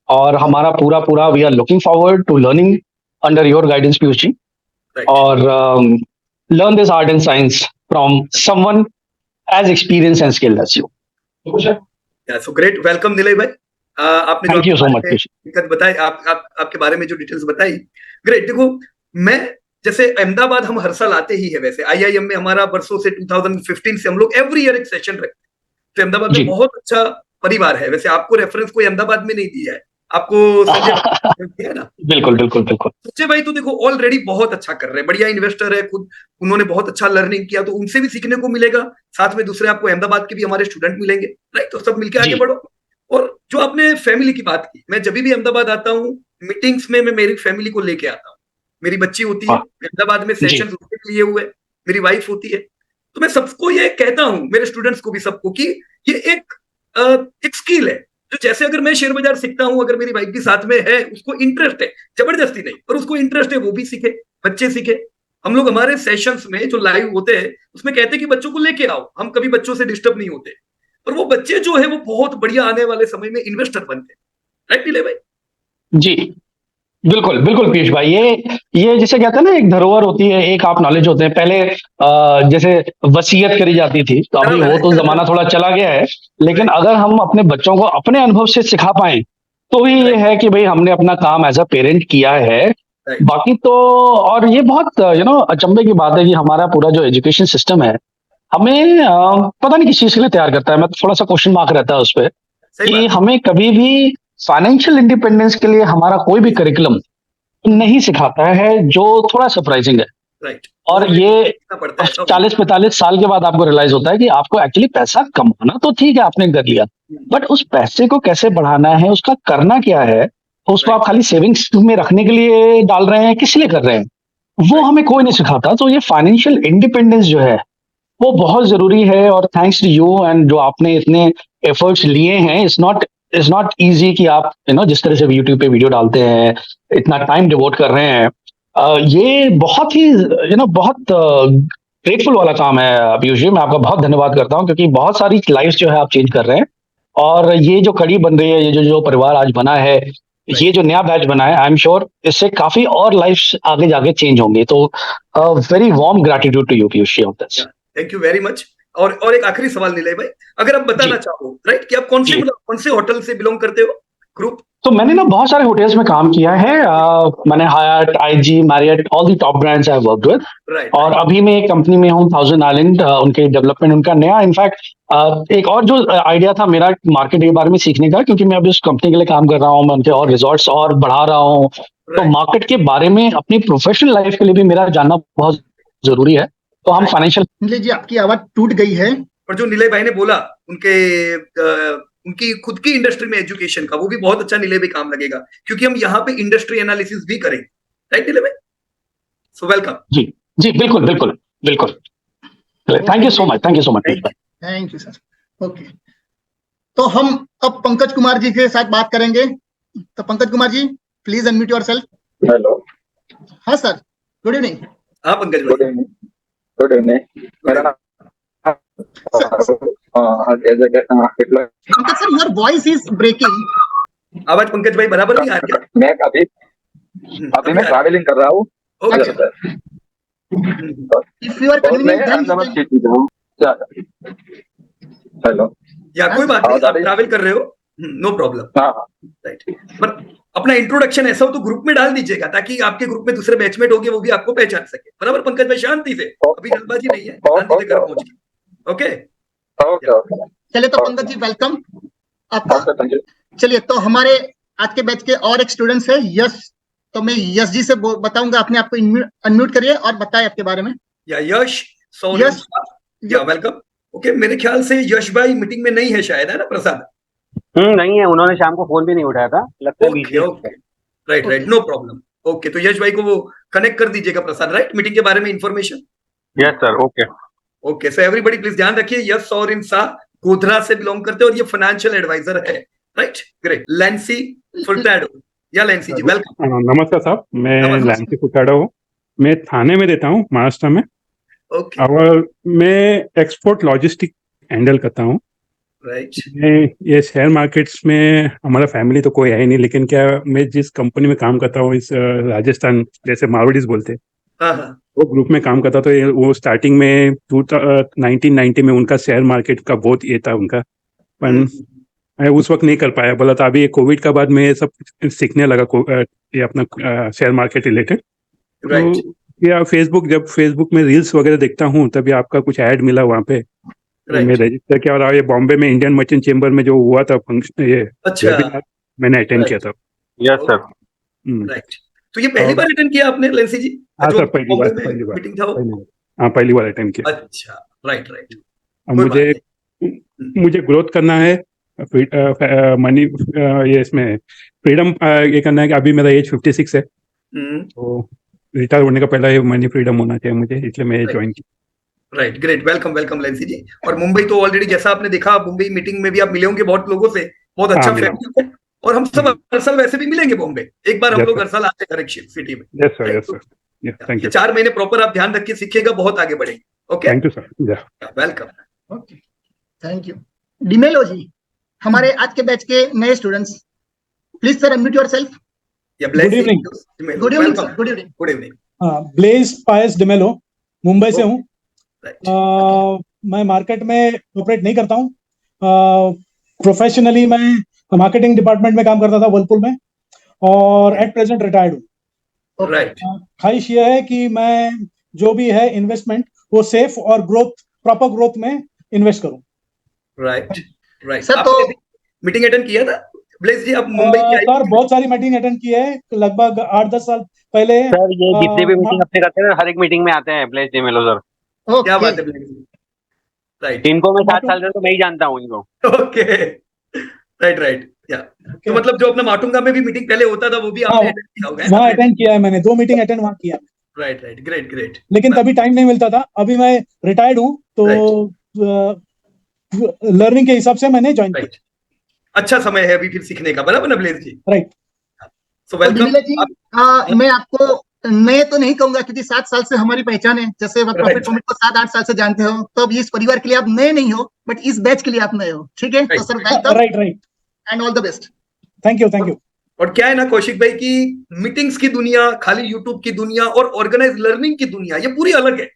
L: और हमारा पूरा we are looking forward to learning under your guidance Piyush ji, और learn this art and science from someone as experience and skilled as you.
B: So great, welcome Nilay भाई। आपने
L: थैंक यू सो मच
B: दिक्कत बताई, आपके बारे में जो डिटेल्स बताई, ग्रेट। देखो, मैं जैसे अहमदाबाद हम हर साल आते ही है, वैसे आईआईएम में हमारा वर्षों से 2015 से हम लोग एवरी ईयर एक सेशन रखते हैं। तो अहमदाबाद में बहुत अच्छा परिवार है। वैसे आपको रेफरेंस कोई अहमदाबाद में नहीं दिया है, आपको संजय है ना?
L: बिल्कुल।
B: संजय भाई तो देखो ऑलरेडी बहुत अच्छा कर रहे हैं, बढ़िया इन्वेस्टर है खुद, उन्होंने बहुत अच्छा लर्निंग किया, तो उनसे भी सीखने को मिलेगा। साथ में दूसरे आपको अहमदाबाद के भी हमारे स्टूडेंट मिलेंगे, राइट? तो सब मिलकर आगे बढ़ो। और जो आपने फैमिली की बात की, मैं जब भी अहमदाबाद आता हूँ मीटिंग्स में, मैं मेरी फैमिली को लेके आता हूँ। मेरी बच्ची होती है अहमदाबाद में, सेशन उसके लिए हुए, मेरी वाइफ होती है। तो मैं सबको ये कहता हूँ, मेरे स्टूडेंट्स को भी सबको, कि ये एक स्किल है, जो जैसे अगर मैं शेयर बाजार सीखता हूं, अगर मेरी वाइफ भी साथ में है, उसको इंटरेस्ट है, जबरदस्ती नहीं, पर उसको इंटरेस्ट है, वो भी सीखे, बच्चे सीखे। हम लोग हमारे सेशंस में जो लाइव होते हैं उसमें कहते हैं कि बच्चों को लेके आओ, हम कभी बच्चों से डिस्टर्ब नहीं होते, और वो बच्चे जो है वो बहुत बढ़िया आने वाले समय में इन्वेस्टर बनते हैं, राइट निलय भाई?
L: बिल्कुल बिल्कुल पीयूष भाई, ये जिसे कहते हैं ना, एक धरोहर होती है, एक आप नॉलेज होते हैं। पहले जैसे वसीयत करी जाती थी, तो अभी वो तो जमाना थोड़ा चला गया है, लेकिन अगर हम अपने बच्चों को अपने अनुभव से सिखा पाए तो ही ये है कि भाई हमने अपना काम एज अ पेरेंट किया है। बाकी तो, और ये बहुत अचंभे की बात है कि हमारा पूरा जो एजुकेशन सिस्टम है हमें पता नहीं किस चीज के लिए तैयार करता है। मैं थोड़ा सा क्वेश्चन मार्क रहता है उस पर कि हमें कभी भी फाइनेंशियल इंडिपेंडेंस के लिए हमारा कोई भी करिकुलम नहीं सिखाता है, जो थोड़ा सरप्राइजिंग है।
B: राइट।
L: और ये 40-45 साल के बाद आपको रियलाइज होता है कि आपको एक्चुअली पैसा कमाना तो ठीक है, आपने कर लिया, बट उस पैसे को कैसे बढ़ाना है, उसका करना क्या है, उसको आप खाली सेविंग्स में रखने के लिए डाल रहे हैं, किस लिए कर रहे हैं, वो हमें कोई नहीं सिखाता। तो ये फाइनेंशियल इंडिपेंडेंस जो है वो बहुत जरूरी है। और थैंक्स टू यू, एंड जो आपने इतने एफर्ट्स लिए हैं, इट्स नॉट इजी कि आप जिस तरह से यूट्यूब पे वीडियो डालते हैं, इतना टाइम डिवोट कर रहे हैं, ये बहुत ही बहुत ग्रेटफुल वाला काम है पीयूष जी। मैं आपका बहुत धन्यवाद करता हूँ, क्योंकि बहुत सारी लाइफ जो है आप चेंज कर रहे हैं, और ये जो कड़ी बन रही है, ये जो परिवार आज बना है, ये जो नया बैच बना है, आई एम श्योर इससे काफी और लाइफ आगे जाके चेंज होंगी। तो very warm gratitude to you Piyush ji of this.
B: Thank you very much. और एक आखिरी सवाल निलय भाई, अगर आप बताना चाहो, राइट, कि आप कौन से होटल से बिलोंग करते हो, ग्रुप?
L: तो मैंने ना बहुत सारे होटल्स में काम किया है। मैंने height, IG, Marriott, all the top brands I worked with. और अभी मैं एक कंपनी में हूँ, थाउजेंड आइलैंड, उनके डेवलपमेंट, उनका नया, इनफैक्ट एक और जो आइडिया था मेरा मार्केट के बारे में सीखने का, क्योंकि मैं अभी उस कंपनी के लिए काम कर रहा हूँ, मैं उनके और रिजॉर्ट्स और बढ़ा रहा हूँ, तो मार्केट के बारे में अपनी प्रोफेशनल लाइफ के लिए भी मेरा जानना बहुत जरूरी है। तो हम फाइनेंशियल।
A: निलय जी, आपकी आवाज टूट गई है।
B: और जो निलय भाई ने बोला उनकी खुद की इंडस्ट्री में एजुकेशन का, वो भी बहुत अच्छा निलय भाई काम लगेगा, क्योंकि हम यहाँ पे इंडस्ट्री एनालिसिस भी करें, राइट निलय भाई? So welcome.
L: जी जी, बिल्कुल बिल्कुल बिल्कुल। Thank you so much, thank you so much.
A: Thank you sir. Okay, तो हम अब पंकज कुमार जी के साथ बात करेंगे। तो Pankaj Kumar ji, please unmute yourself.
M: Hello.
A: हाँ सर, गुड इवनिंग।
B: हाँ पंकज भाई,
M: गुड इवनिंग। Good evening. मेरा नाम
A: Pankaj sir, your voice is breaking.
B: आवाज पंकज भाई बराबर नहीं आ रही है।
M: मैं अभी मैं ट्रैवलिंग कर रहा हूँ।
A: इफ यू आर
M: हेलो,
B: या कोई बात नहीं, आप ट्रैवल कर रहे हो, नो प्रॉब्लम। राइट, पर अपना इंट्रोडक्शन ऐसा हो तो ग्रुप में डाल दीजिएगा, ताकि आपके ग्रुप में दूसरे बैचमेट होंगे, वो भी आपको पहचान सके। बराबर पंकज भाई, शांति से, अभी जल्दबाजी नहीं है, शांति से घर पहुंचिए। ओके
A: चलिए, तो पंकज जी वेलकम आपका। चलिए, तो हमारे आज के बैच के और एक स्टूडेंट्स है यश। तो मैं यश जी से बताऊंगा, अपने आप को अनम्यूट करिए और बताएं आपके बारे में।
B: या यश, या वेलकम। ओके, मेरे ख्याल से यश भाई मीटिंग में नहीं है शायद, है ना प्रसाद?
D: नहीं है, उन्होंने शाम को फोन भी नहीं उठाया था, लगता है बिजी है।
B: Right, no problem. ओके, तो यश भाई को वो कनेक्ट कर दीजिएगा प्रसाद, राइट, मीटिंग के बारे में information.
D: Yes sir,
B: okay, so everybody please ध्यान रखिए, यश सौरिन शाह गोधरा से बिलोंग करते हैं और ये फाइनेंशियल एडवाइजर है, राइट। ग्रेट। लैंसी फुर्टाडो, या लैंसी जी वेलकम।
N: नमस्कार साहब, मैं लैंसी फुर्टाडो हूँ, मैं थाने में देता हूँ, महाराष्ट्र में। और मैं एक्सपोर्ट लॉजिस्टिक हैंडल करता हूँ।
B: राइट।
N: ये शेयर मार्केट्स में हमारा फैमिली तो कोई है ही नहीं, लेकिन क्या मैं जिस कंपनी में काम करता हूँ, इस राजस्थान, जैसे मारवाड़ीज बोलते हैं, वो ग्रुप में काम करता। तो वो स्टार्टिंग में 1990 में उनका शेयर मार्केट का बहुत ये था उनका, पर मैं उस वक्त नहीं कर पाया, बोला था। अभी कोविड का बाद मैं सब सीखने लगा ये अपना शेयर मार्केट रिलेटेड। तो या जब फेसबुक में रील्स वगैरह देखता हूँ, तभी आपका कुछ ऐड मिला वहाँ पे, मैं रजिस्टर किया। और ये बॉम्बे में इंडियन मर्चेंट चेंबर में जो हुआ था फंक्शन, ये वेबिनार मैंने अटेंड किया था।
D: Yes sir.
B: राइट, तो ये पहली बार अटेंड किया आपने लैंसी जी?
N: हाँ सर, पहली बार अटेंड किया।
B: अच्छा, राइट।
N: मुझे ग्रोथ करना है, मनी, ये इसमें फ्रीडम ये करना है कि अभी मेरा एज 56 है, तो रिटायर होने का पहला ये मनी फ्रीडम होना चाहिए मुझे, इसलिए मैं ज्वाइन किया।
B: राइट, ग्रेट, वेलकम लैंसी जी। और मुंबई तो ऑलरेडी, जैसा आपने देखा, मुंबई मीटिंग में भी आप मिले होंगे बहुत लोगों से, बहुत अच्छा फैमिली है। और हम सब हर साल वैसे भी मिलेंगे बॉम्बे, एक बार हम लोग हर साल आते हैं हर एक सिटी में।
N: Yes sir, thank you.
B: 4 महीने प्रॉपर आप ध्यान रख के सीखिएगा, बहुत आगे बढ़ेंगे। Okay,
N: thank you sir,
B: welcome.
A: Okay, thank you. D'Mello ji, हमारे आज के बैच के नए students, please sir unmute yourself.
B: या
O: Good evening.
A: Good evening sir, good evening.
B: Good evening.
O: Blaise Pius D'Mello, Mumbai से हूँ। मैं मार्केट में ऑपरेट नहीं करता हूँ। प्रोफेशनली मैं मार्केटिंग डिपार्टमेंट में काम करता था वर्लपूल में, और एट प्रेजेंट रिटायर्ड हूँ।
B: राइट।
O: ख्वाहिश यह है कि मैं जो भी है इन्वेस्टमेंट वो सेफ और प्रॉपर ग्रोथ में इन्वेस्ट करूँ।
B: Right right.
A: सर तो
B: मीटिंग अटेंड किया था ब्लेज जी? आप मुंबई के
O: सर बहुत सारी मीटिंग अटेंड की है, लगभग 8-10 साल पहले।
D: सर ये जितने भी मीटिंग अपने करते हैं ना, हर एक मीटिंग में आते हैं ब्लेज डिमेलो सर।
B: क्या बात है ब्लेज जी। राइट।
D: इनको मैं 7 साल से तो मैं ही जानता हूँ इनको।
B: Okay right right. या तो मतलब जो अपना माटुंगा में भी मीटिंग पहले होता था वो भी आपने अटेंड किया होगा?
O: वहाँ अटेंड किया है मैंने, 2 मीटिंग अटेंड वहाँ किया।
B: Right right, great great.
O: लेकिन तभी टाइम नहीं मिलता था। अभी मैं रिटायर्ड हूँ तो लर्निंग के हिसाब से मैंने ज्वाइन किया।
B: अच्छा समय है अभी फिर सीखने का, बराबर ना ब्लेज जी?
O: राइट।
B: सो वेलकम
A: जी। मैं आपको नए तो नहीं कहूंगा क्योंकि 7 साल से हमारी पहचान है। जैसे प्रॉफिट पॉइंट को 7-8 साल से जानते हो, तो अब इस परिवार के लिए आप नए नहीं हो, बट इस बैच के लिए आप नए हो। ठीक है, तो sir welcome.
O: Right right.
A: And all the best.
O: Thank you thank you.
B: और क्या है ना कौशिक भाई की मीटिंग्स की दुनिया, खाली यूट्यूब की दुनिया और ऑर्गेनाइज लर्निंग की दुनिया, ये पूरी अलग है।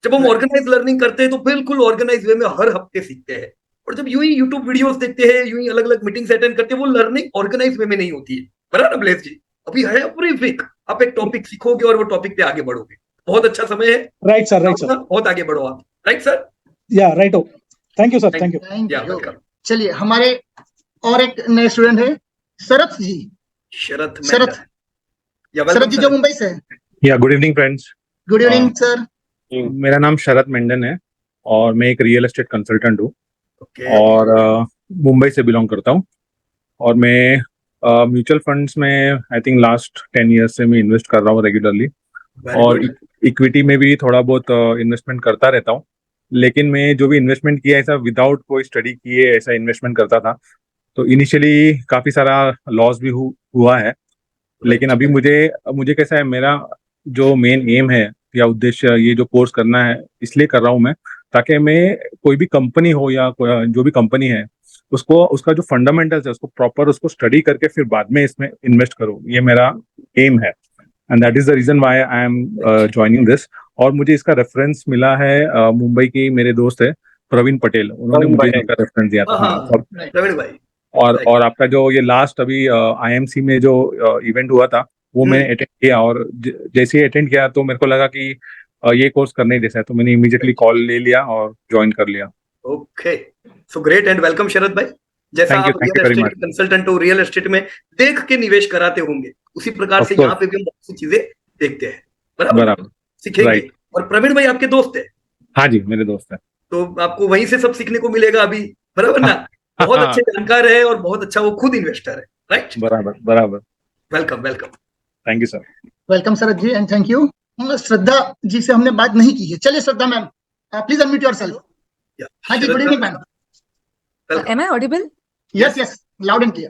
B: जब हम ऑर्गेनाइज लर्निंग करते हैं तो बिल्कुल ऑर्गेनाइज वे में हर हफ्ते सीखते हैं, और जब यूं ही यूट्यूब वीडियोस देखते हैं, यूं ही अलग अलग मीटिंग्स अटेंड करते हैं, वो लर्निंग ऑर्गेनाइज वे में नहीं होती है, बराबर ना ब्लेज जी? अभी है पूरी वीक आप एक टॉपिक सीखोगे और वो टॉपिक पे आगे बढ़ोगे। बहुत अच्छा समय है।
O: Right sir, right sir.
B: बहुत आगे बढ़ो आप। Right sir?
O: या right. Thank you sir, thank you.
A: चलिए हमारे और एक नए स्टूडेंट है शरद जी।
B: शरद
A: जी जो मुंबई से है।
P: या good evening friends.
A: Good evening sir.
P: मेरा नाम शरद मेंडन है और मैं एक रियल एस्टेट कंसल्टेंट हूँ और मुंबई से बिलोंग करता हूँ, और मैं म्यूचुअल फंड्स में आई थिंक लास्ट 10 ईयर्स से मैं इन्वेस्ट कर रहा हूँ रेगुलरली, और इक्विटी में भी थोड़ा बहुत इन्वेस्टमेंट करता रहता हूँ। लेकिन मैं जो भी इन्वेस्टमेंट किया ऐसा विदाउट कोई स्टडी किए ऐसा इन्वेस्टमेंट करता था, तो इनिशियली काफ़ी सारा लॉस भी हुआ है। लेकिन अभी मुझे कैसा है, मेरा जो मेन एम है या उद्देश्य, ये जो कोर्स करना है इसलिए कर रहा हूँ मैं, ताकि मैं कोई भी कंपनी हो या जो भी कंपनी है उसका जो फंडामेंटल्स है उसको प्रॉपर उसको स्टडी करके फिर बाद में इसमें इन्वेस्ट करूँ, ये मेरा एम है। And that is the reason why I am joining this. और मुझे इसका रेफरेंस मिला है मुंबई की मेरे दोस्त है प्रवीण पटेल, उन्होंने मुझे इसका रेफरेंस दिया था।
B: प्रवीण भाई।
P: और आपका जो ये लास्ट अभी IMC में जो इवेंट हुआ था वो मैंने अटेंड किया, और जैसे ही अटेंड किया तो मेरे को लगा कि ये कोर्स करने जैसा है, तो मैंने इमीडिएटली कॉल ले लिया और ज्वाइन कर लिया।
B: Okay, so great and welcome Sharad भाई। जैसा आप रियल एस्टेट कंसल्टेंट हो, रियल एस्टेट में देख के निवेश कराते होंगे, उसी प्रकार से यहाँ पे भी हम बहुत सी चीजें देखते हैं, बराबर सीखेंगे। और प्रवीण भाई आपके दोस्त है?
P: हाँ जी, मेरे दोस्त है।
B: तो आपको वहीं से सब सीखने को मिलेगा अभी, बराबर ना? बहुत अच्छे जानकार है और बहुत अच्छा वो खुद इन्वेस्टर है, राइट?
P: बराबर।
B: Welcome welcome.
P: Thank you sir.
A: Welcome Sharad ji and thank you. Shraddha ji से हमने बात नहीं की है। चलिए Shraddha ma'am, please unmute yourself. हाँ जी, good evening ma'am.
Q: Am I audible?
A: Yes, loud and clear.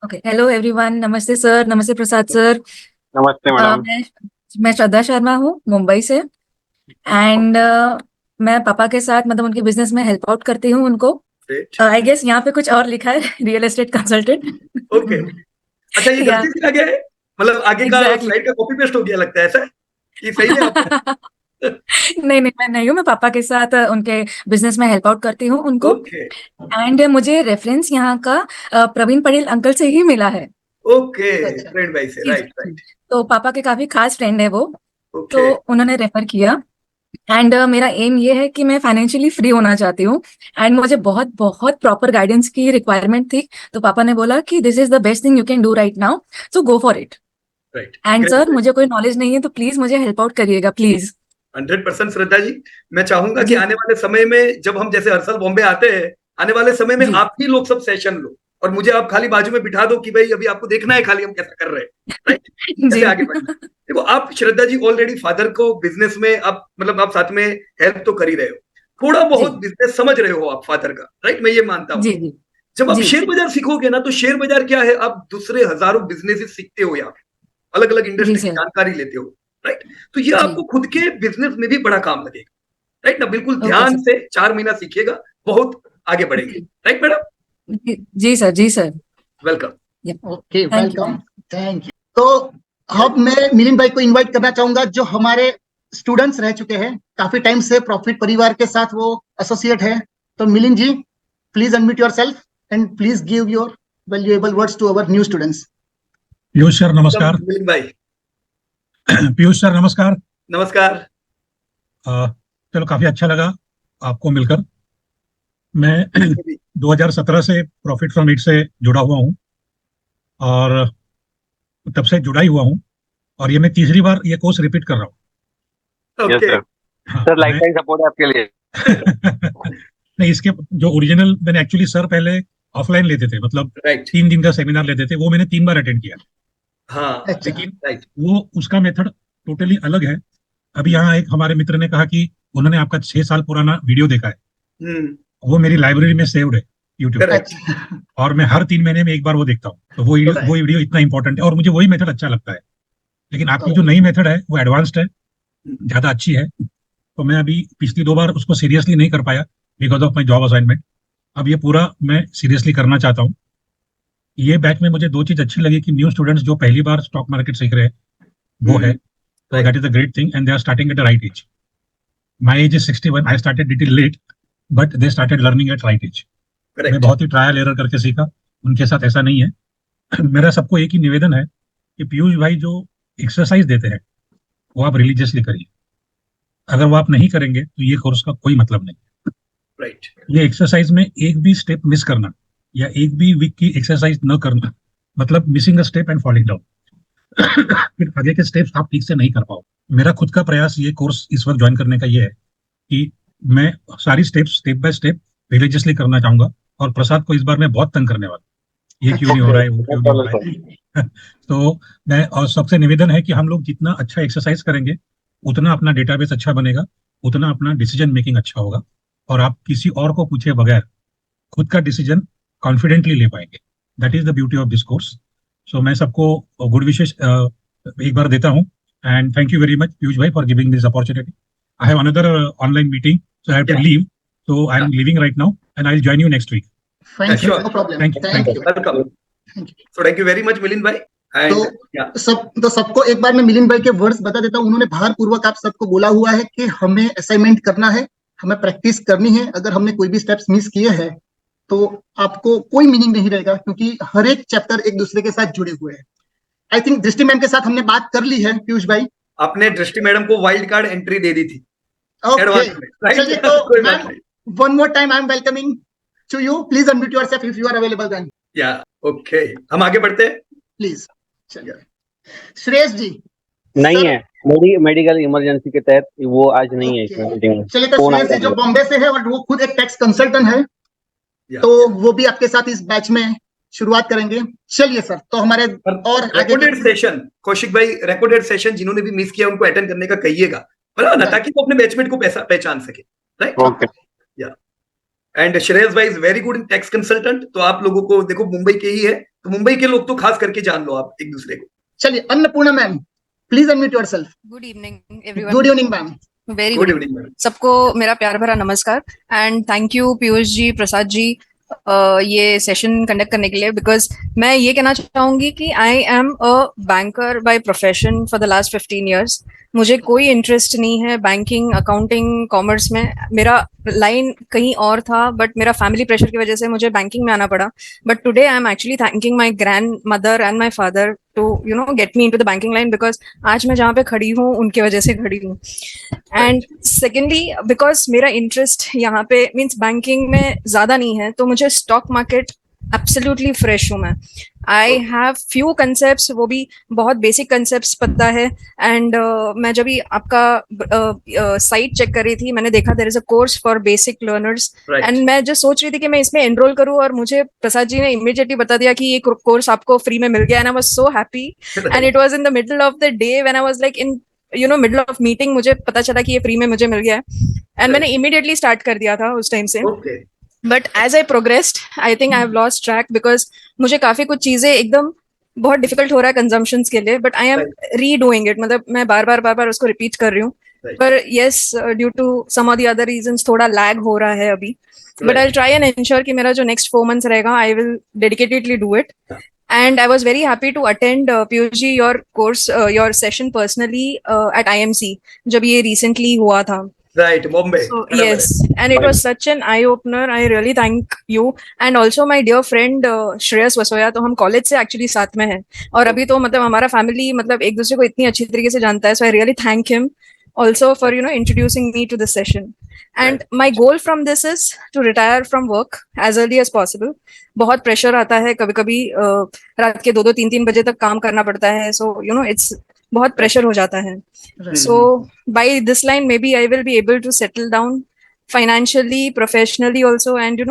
Q: Okay. Hello everyone. नमस्ते सर, नमस्ते प्रसाद सर।
D: नमस्ते मैडम।
Q: मैं श्रद्धा शर्मा हूँ मुंबई से, एंड मैं पापा के साथ मतलब उनके बिजनेस में हेल्प आउट करती हूँ उनको। आई गेस यहाँ पे कुछ और लिखा है, रियल एस्टेट कंसल्टेंट।
B: ओके, अच्छा ये गलती से आ गया है, मतलब आगे का स्लाइड का कॉपी पेस्ट हो गया लगता है, ऐसा ये सही है?
Q: नहीं मैं नहीं हूँ, मैं पापा के साथ उनके बिजनेस में हेल्प आउट करती हूँ उनको। एंड मुझे रेफरेंस यहाँ का प्रवीण पटेल अंकल से ही मिला है।
B: ओके, फ्रेंड भाई से, राइट।
Q: तो पापा के काफी खास फ्रेंड है वो, तो उन्होंने रेफर किया। एंड मेरा एम ये है कि मैं फाइनेंशियली फ्री होना चाहती हूँ, एंड मुझे बहुत प्रॉपर गाइडेंस की रिक्वायरमेंट थी। तो पापा ने बोला कि this is the best thing you can do right now, so go for it. And sir मुझे कोई नॉलेज नहीं है, तो प्लीज मुझे हेल्प आउट करिएगा प्लीज।
B: 100% श्रद्धा जी, मैं चाहूंगा कि आने वाले समय में जब हम जैसे हर साल बॉम्बे आते हैं, आने वाले समय में आप ही लोग सब सेशन लो और मुझे आप खाली बाजू में बिठा दो कि भाई अभी आपको देखना है खाली हम कैसा कर रहे हैं, राइट? कैसे आगे बढ़ना। देखो आप श्रद्धा जी ऑलरेडी फादर को बिजनेस में आप मतलब आप साथ में हेल्प तो कर ही रहे हो, थोड़ा बहुत बिजनेस समझ रहे हो आप फादर का, राइट? मैं ये मानता हूँ। जब आप शेयर बाजार सीखोगे ना, तो शेयर बाजार क्या है, आप दूसरे हजारों बिजनेस सीखते हो, यहाँ अलग अलग इंडस्ट्री की जानकारी लेते हो, राइट? तो ये आपको खुद के बिजनेस में भी बड़ा काम लगेगा, राइट ना? बिल्कुल ध्यान से 4 महीना सीखिएगा, बहुत आगे बढ़ेंगे, राइट मैडम?
Q: जी sir.
B: Welcome.
A: Okay, welcome, thank you. तो अब मैं मिलिंद भाई को इनवाइट करना चाहूंगा, जो हमारे स्टूडेंट्स रह चुके हैं काफी टाइम से, प्रॉफिट परिवार के साथ वो एसोसिएट है। तो Milind ji, please unmute yourself and please give your valuable words to our new students.
R: Piyush sir नमस्कार।
B: मिलिंद भाई
R: पीयूष सर नमस्कार।
B: नमस्कार।
R: चलो काफी अच्छा लगा आपको मिलकर। मैं 2017 से प्रॉफिट फ्रॉम इट से जुड़ा हुआ हूँ और तब से जुड़ा ही हुआ हूँ, और ये मैं तीसरी बार ये कोर्स रिपीट कर रहा हूँ।
D: सर लाइफ टाइम सपोर्ट है आपके लिए।
R: नहीं, इसके जो ओरिजिनल मैंने एक्चुअली सर पहले ऑफलाइन लेते थे, मतलब 3 दिन का सेमिनार लेते थे, वो मैंने 3 बार अटेंड किया।
B: हाँ,
R: लेकिन वो उसका मेथड टोटली अलग है। अभी यहाँ एक हमारे मित्र ने कहा कि उन्होंने आपका 6 साल पुराना वीडियो देखा है, वो मेरी लाइब्रेरी में सेव्ड है यूट्यूब पे, और मैं हर 3 महीने में एक बार वो देखता हूँ। तो वो वीडियो इतना इंपॉर्टेंट है और मुझे वही मेथड अच्छा लगता है। लेकिन आपकी जो नई मेथड है वो एडवांस्ड है, ज्यादा अच्छी है। तो मैं अभी पिछली 2 बार उसको सीरियसली नहीं कर पाया because of my job assignment. अब ये पूरा मैं सीरियसली करना चाहता हूँ। ये बैच में मुझे 2 चीज अच्छी लगी कि न्यू स्टूडेंट्स जो पहली बार स्टॉक मार्केट सीख रहे हैं वो है, तो that is a great thing, and they are starting at the right age. My age is 61, I started little late but they started learning at right age. मैं बहुत ही ट्रायल एरर करके सीखा, उनके साथ ऐसा नहीं है। मेरा सबको एक ही निवेदन है कि पीयूष भाई जो एक्सरसाइज देते हैं वो आप रिलीजियसली करिए। अगर वो आप नहीं करेंगे तो ये कोर्स का कोई मतलब नहीं।
B: राइट।
R: ये एक्सरसाइज में एक भी स्टेप मिस करना या एक भी वीक की एक्सरसाइज न करना मतलब missing a step and falling down. फिर आगे के स्टेप्स आप ठीक से नहीं कर पाओ। मेरा खुद का प्रयास ये कोर्स इस वक्त ज्वाइन करने का ये है कि मैं सारी steps step by step religiously करना चाहूंगा। और प्रसाद को इस बार मैं बहुत तंग करने वाला, ये क्यों नहीं हो रहा है, वो क्यों नहीं हो रहा है। तो मैं और सबसे निवेदन है कि हम लोग जितना अच्छा एक्सरसाइज करेंगे उतना अपना डेटाबेस अच्छा बनेगा, उतना अपना डिसीजन मेकिंग अच्छा होगा, और आप किसी और को पूछे बगैर खुद का डिसीजन कॉन्फिडेंटली ले पाएंगे। That is the beauty of this course. So मैं सबको गुड विशेष एक बार देता हूँ, and thank you very much Piyush भाई for giving this opportunity. I have another online meeting, so I have to leave, so I am leaving right now and I will join you next week.
A: Thank you, no problem. Thank you.
B: Welcome. So thank you very much Milind भाई।
A: तो सबको एक बार मैं मिलिंद भाई के words बता देता हूँ। उन्होंने भारपूर्वक आप सबको बोला हुआ है कि हमें असाइनमेंट करना है, हमें प्रैक्टिस करनी है। अगर हमने कोई भी स्टेप्स मिस किए हैं तो आपको कोई मीनिंग नहीं रहेगा, क्योंकि हर एक चैप्टर एक दूसरे के साथ जुड़े हुए हैं। आई थिंक दृष्टि मैम के साथ हमने बात कर ली है। पीयूष भाई,
B: आपने दृष्टि मैडम को वाइल्ड कार्ड एंट्री दे दी थी।
A: ओके, चलिए तो ma'am one more time I am welcoming to you. Please unmute yourself if you are available then.
B: Yeah, okay. हम आगे बढ़ते हैं।
A: Please. चलिए। श्रेयस जी।
D: नहीं है, मेडिकल इमरजेंसी के तहत वो आज नहीं है इसमें मीटिंग में।
A: चलिए, तो श्रेयस जी जो बॉम्बे से है और वो खुद एक टैक्स कंसल्टेंट है, तो वो भी आपके साथ इस बैच में शुरुआत करेंगे। चलिए सर, तो हमारे और
B: रिकॉर्डेड सेशन, कौशिक भाई रिकॉर्डेड सेशन जिन्होंने भी मिस किया उनको अटेंड करने का कहिएगा, बराबर ना, ताकि वो अपने बैचमेट को पहचान सके। Right,
D: okay.
B: या एंड श्रेयस भाई is very good in tax consultant. तो आप लोगों को देखो मुंबई के ही है, तो मुंबई के लोग तो खास करके जान लो आप एक दूसरे को।
A: चलिए, Annapurna ma'am please unmute yourself.
S: Good evening everyone.
A: Good evening ma'am.
S: Very good evening ma'am. सबको मेरा प्यार भरा नमस्कार एंड थैंक यू पीयूष जी, प्रसाद जी ये सेशन कंडक्ट करने के लिए। बिकॉज मैं ये कहना चाहूंगी कि I am a banker by profession for the last 15 years। मुझे कोई इंटरेस्ट नहीं है बैंकिंग, अकाउंटिंग, कॉमर्स में। मेरा लाइन कहीं और था, बट मेरा फैमिली प्रेशर की वजह से मुझे बैंकिंग में आना पड़ा। But today I am actually thanking my grandmother and my father to get me into the banking line, because आज मैं जहाँ पे खड़ी हूँ उनके वजह से खड़ी हूँ। एंड सेकेंडली बिकॉज मेरा इंटरेस्ट यहाँ पे मीन्स बैंकिंग में ज्यादा नहीं है, तो मुझे स्टॉक मार्केट एब्सोल्युटली फ्रेश हूँ मैं। आई हैव फ्यू कंसेप्ट्स, वो भी बहुत बेसिक कंसेप्ट्स पता है। एंड मैं जब भी आपका साइट चेक कर रही थी, मैंने देखा there is a course for basic learners, and मैं जो सोच रही थी कि मैं इसमें एनरोल करूँ, और मुझे प्रसाद जी ने इमीडिएटली बता दिया कि ये कोर्स आपको फ्री में मिल गया, and I was so happy. And it was in the middle of the day when I was like in middle of meeting, मुझे पता चला कि ये फ्री में मुझे मिल गया है, एंड मैंने इमीडिएटली स्टार्ट कर दिया था उस टाइम से। But as I progressed I think I have lost track, because मुझे काफी कुछ चीजें एकदम बहुत डिफिकल्ट हो रहा है कंजम्पशंस के लिए, but I M redoing it. मतलब मैं बार बार उसको रिपीट कर रही हूँ, पर yes due to some of the other reasons थोड़ा लैग हो रहा है अभी। But I will try and ensure कि मेरा जो नेक्स्ट 4 months रहेगा, I will dedicatedly do it. and I was very happy to attend Piyush ji your course, your session personally at IMC जब ये recently हुआ था.
B: Right, Bombay.
S: So yes, and it was such an eye opener. I really thank you and also my dear friend Shreyas Vasoya. तो हम college से actually साथ में हैं और अभी तो मतलब हमारा family मतलब एक दूसरे को इतनी अच्छी तरीके से जानता है. So I really thank him also for introducing me to this session. And my goal from this is to retire from work as early as possible. बहुत pressure आता है कभी-कभी रात के 2-2 3-3 बजे तक काम करना पड़ता है. So it's बहुत प्रेशर हो जाता है. So by this line maybe I will be able to settle down financially, professionally also and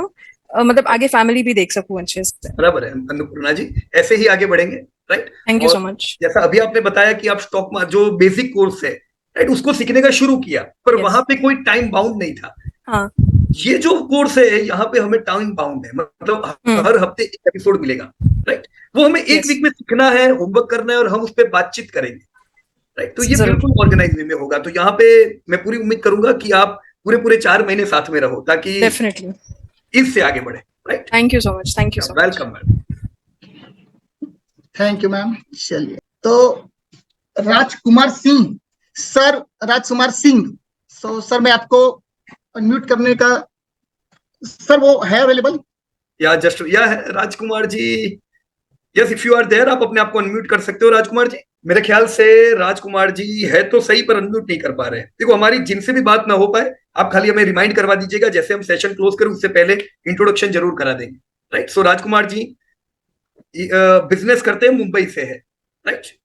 S: मतलब आगे फैमिली भी देख सकूं अच्छे से.
B: बराबर है अन्नपूर्णा जी, ऐसे ही आगे बढ़ेंगे. Right,
S: thank you so much.
B: जैसा अभी आपने बताया कि आप स्टॉक में जो बेसिक कोर्स है राइट उसको सीखने का शुरू किया पर वहां पे कोई टाइम बाउंड नहीं था.
S: हाँ.
B: ये जो कोर्स है यहाँ पे हमें टाइम बाउंड है, मतलब हर हफ्ते एक एपिसोड मिलेगा. राइट, वो हमें एक वीक में सीखना है, होमवर्क करना है और हम उस पर बातचीत करेंगे. राइट, तो ये बिल्कुल ऑर्गेनाइज वे में होगा. तो यहाँ पे मैं पूरी उम्मीद करूंगा कि आप पूरे 4 महीने साथ में रहो ताकि
S: डेफिनेटली
B: इससे आगे बढ़े. Right,
S: thank you so much. Thank you so much.
B: Welcome ma'am.
A: Thank you ma'am. चलिए तो राजकुमार सिंह सर, राजकुमार सिंह. सर मैं आपको अनम्यूट करने का सर वो है अवेलेबल?
B: या जस्ट या है Rajkumar ji. Yes, if you are there आप अपने आप को अनम्यूट कर सकते हो राजकुमार जी. मेरे ख्याल से राजकुमार जी है तो सही पर अनम्यूट नहीं कर पा रहे हैं. देखो हमारी जिनसे भी बात ना हो पाए आप खाली हमें रिमाइंड करवा दीजिएगा. जैसे हम सेशन क्लोज करें उससे पहले इंट्रोडक्शन जरूर करा देंगे. राइट, सो राजकुमार जी बिजनेस करते हैं, मुंबई से है. राइट,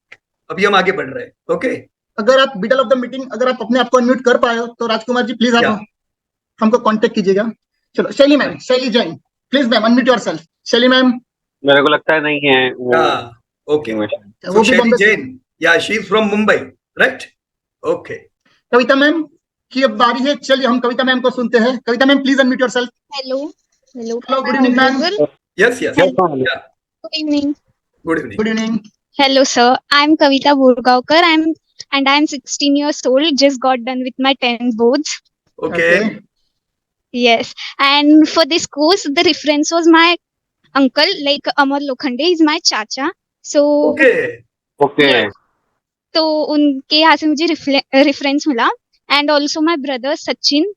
B: अभी हम आगे बढ़ रहे हैं. ओके,
A: अगर आप मिडल ऑफ द मीटिंग अगर आप अपने आप को अनम्यूट कर पाए हो तो राजकुमार जी प्लीज आप हमको कांटेक्ट कीजिएगा. चलो शैली मैम, शैली Jain please ma'am unmute yourself. शैली मैम
D: मेरे को लगता है नहीं है वो.
B: ओके, वो शैली जैन या she is from Mumbai. Right, okay.
A: Kavita ma'am की अब बारी है. चलिए हम कविता मैम को सुनते हैं. Kavita ma'am please unmute yourself.
T: Hello hello
A: good evening ma'am.
B: Yes yes,
T: good evening.
B: Good evening.
A: Good evening.
T: Hello sir, I'm Kavita Burgaonkar. I'm 16 years old. Just got done with my 10th boards.
B: Okay.
T: Yes, and for this course, the reference was my uncle, like Amar Lokhande, is my chacha. So
B: okay.
T: तो उनके यहाँ से मुझे reference मिला and also my brother Sachin.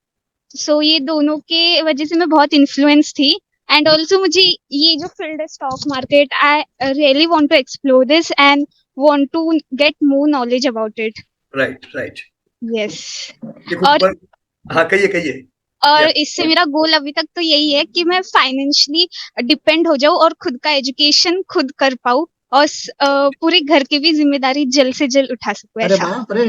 T: So ये दोनों के वजह से मैं बहुत इन्फ्लुएंस थी. एंड ऑल्सो मुझे ये जो फील्ड है stock market, I really want to explore this and want to get more knowledge about it.
B: Right right.
T: Yes.
B: और हाँ कहिए.
T: और इससे मेरा गोल अभी तक तो यही है कि मैं फाइनेंशियली डिपेंड हो जाऊं और खुद का एजुकेशन खुद कर पाऊं और पूरे घर की भी जिम्मेदारी जल्द से जल्द उठा सकूं.
A: अरे बाप रे,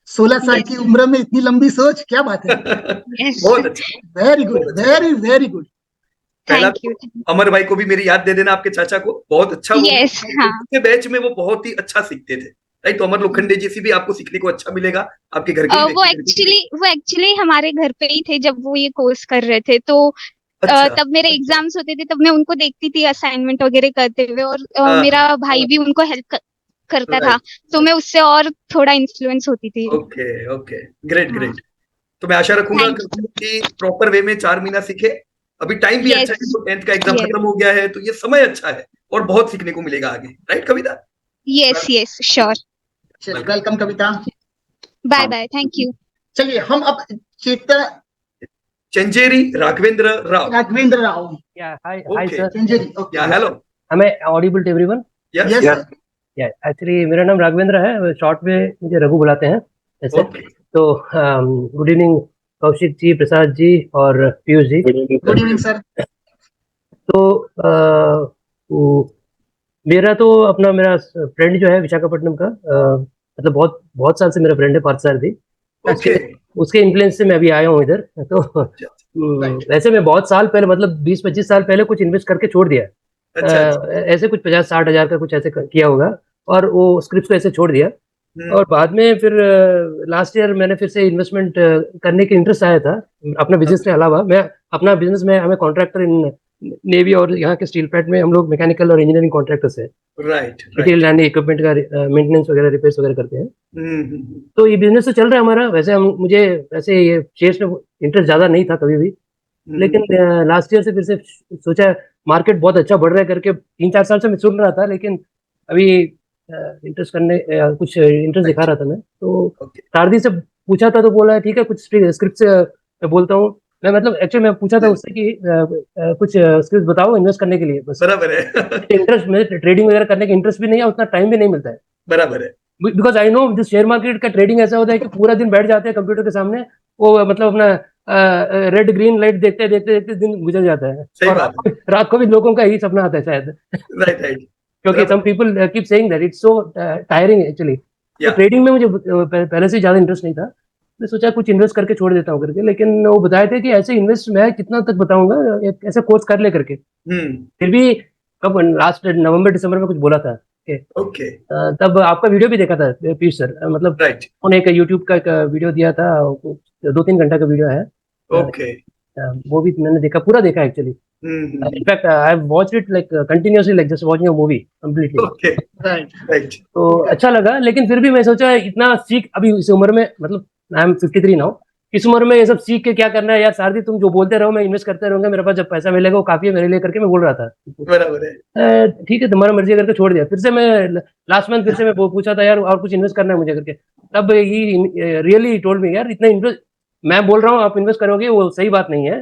A: 16 साल की उम्र में इतनी लंबी सोच, क्या बात है.
B: बहुत अच्छा.
A: Very good, very very good.
B: पहला अमर भाई को भी मेरी याद दे देना, आपके चाचा को. बहुत अच्छा.
T: yes,
B: हाँ. बैच में वो बहुत ही अच्छा सीखते थे. राइट, तो अमर लोखंडे जैसी भी आपको सीखने को अच्छा मिलेगा आपके घर के.
T: वो एक्चुअली हमारे घर पे ही थे जब वो ये कोर्स कर रहे थे. तो तब मेरे एग्जाम्स होते थे, तब मैं उनको देखती थी असाइनमेंट वगैरह करते हुए और मेरा भाई भी उनको हेल्प करता था. तो मैं उससे और थोड़ा इन्फ्लुएंस होती थी.
B: Okay okay, great great. तो मैं आशा रखूंगा कि प्रॉपर वे में 4 महीना सीखे. अभी टाइम भी अच्छा है, तो 10th का एग्जाम खत्म हो गया है तो ये समय अच्छा है और बहुत सीखने को मिलेगा आगे. Right Kavita?
T: Yes yes sure.
A: Welcome Kavita.
T: Bye bye, thank you.
A: चलिए हम अब
B: चंजेरी Raghavendra Rao.
U: Yeah, hi sir.
A: चंजेरी.
B: Yeah, hello.
U: Am I audible to everyone?
B: Yes.
U: Yeah, actually मेरा नाम राघवेंद्र है, शॉर्ट में मुझे रघु बुलाते हैं ऐसे. तो गुड इवनिंग कौशिक जी, प्रसाद जी और Piyush ji.
A: Good evening sir.
U: तो मेरा फ्रेंड जो है विशाखापट्टनम का, मतलब बहुत साल से मेरा फ्रेंड है, 5 साल थी. उसके इन्फ्लुएंस से मैं अभी आया हूँ इधर. तो वैसे मैं बहुत साल पहले, मतलब 20-25 साल पहले कुछ इन्वेस्ट करके छोड़ दिया. ऐसे कुछ 50-60 हजार का कुछ ऐसे किया होगा और वो स्क्रिप्ट को ऐसे छोड़ दिया. और बाद में फिर लास्ट ईयर मैंने फिर से इन्वेस्टमेंट करने के इंटरेस्ट आया था अपना बिजनेस के अलावा. मैं अपना बिजनेस में हमें कॉन्ट्रैक्टर इन नेवी और यहाँ के स्टील प्लांट में हम लोग मैकेनिकल और इंजीनियरिंग कॉन्ट्रैक्टर्स है.
B: राइट.
U: रिटेल लैंड इक्विपमेंट का मेंटेनेंस वगैरह रिपेयर्स वगैरह करते हैं. तो ये बिजनेस तो चल रहा है हमारा. वैसे मुझे ये शेयर्स में इंटरेस्ट ज्यादा नहीं था कभी भी, लेकिन लास्ट ईयर से फिर से सोचा मार्केट बहुत अच्छा बढ़ रहा है करके 3-4 साल से मैं सुन रहा था, लेकिन अभी इंटरेस्ट करने कुछ इंटरेस्ट दिखा रहा था मैं, तो शारदी से पूछा था तो बोला ठीक है कुछ स्क्रिप्ट से मैं बोलता हूँ। मैं मतलब एक्चुअली मैं पूछा था उससे कि कुछ स्क्रिप्ट बताओ इन्वेस्ट करने के लिए, बस
B: बराबर है।
U: इंटरेस्ट में ट्रेडिंग वगैरह करने का इंटरेस्ट भी नहीं है, उतना टाइम भी नहीं मिलता है।
B: बराबर है।
U: Because I know this share market का ट्रेडिंग ऐसा होता है कि पूरा दिन बैठ जाते हैं कंप्यूटर के सामने, वो मतलब अपना रेड ग्रीन लाइट देखते देखते दिन गुजर जाता है, और रात को भी लोगों का यही सपना आता है शायद।
B: राइट
U: क्योंकि some people keep saying that it's so tiring actually. तो ट्रेडिंग में मुझे पहले से ज्यादा इंटरेस्ट नहीं था, मैं सोचा कुछ इन्वेस्ट करके छोड़ देता हूँ करके, लेकिन वो बताए थे कि ऐसे इन्वेस्ट मैं कितना तक बताऊंगा, एक ऐसा कोर्स कर ले करके। फिर भी कब लास्ट नवंबर दिसंबर में कुछ बोला था
B: ओके।
U: तब आपका वीडियो भी देखा था पीयूष सर, मतलब उन्होंने एक यूट्यूब का एक वीडियो दिया था, 2-3 घंटा का वीडियो है।
B: ओके।
U: वो भी मैंने देखा, पूरा देखा actually. In fact I have watched it like continuously, like just watching a movie completely.
B: Okay right.
U: तो अच्छा लगा, लेकिन फिर भी मैं सोचा इतना सीख अभी इस उम्र में, मतलब आई एम 53 नाउ, इस उम्र में ये सब सीख के क्या करना है यार। शारदी तुम जो बोलते रहो मैं इन्वेस्ट करते रहूंगा, मेरे पास जब पैसा मिलेगा वो काफी है मेरे लिए करके मैं बोल रहा था।
B: बराबर है।
U: ठीक है तुम्हारा मर्जी करके छोड़ दिया। फिर से मैं लास्ट मंथ फिर से मैं पूछा था यार और कुछ इन्वेस्ट करना है मुझे करके, तब ही रियली टोल्ड मी यार इतना इन्वेस्ट मैं बोल रहा हूँ आप इन्वेस्ट करोगे वो सही बात नहीं है,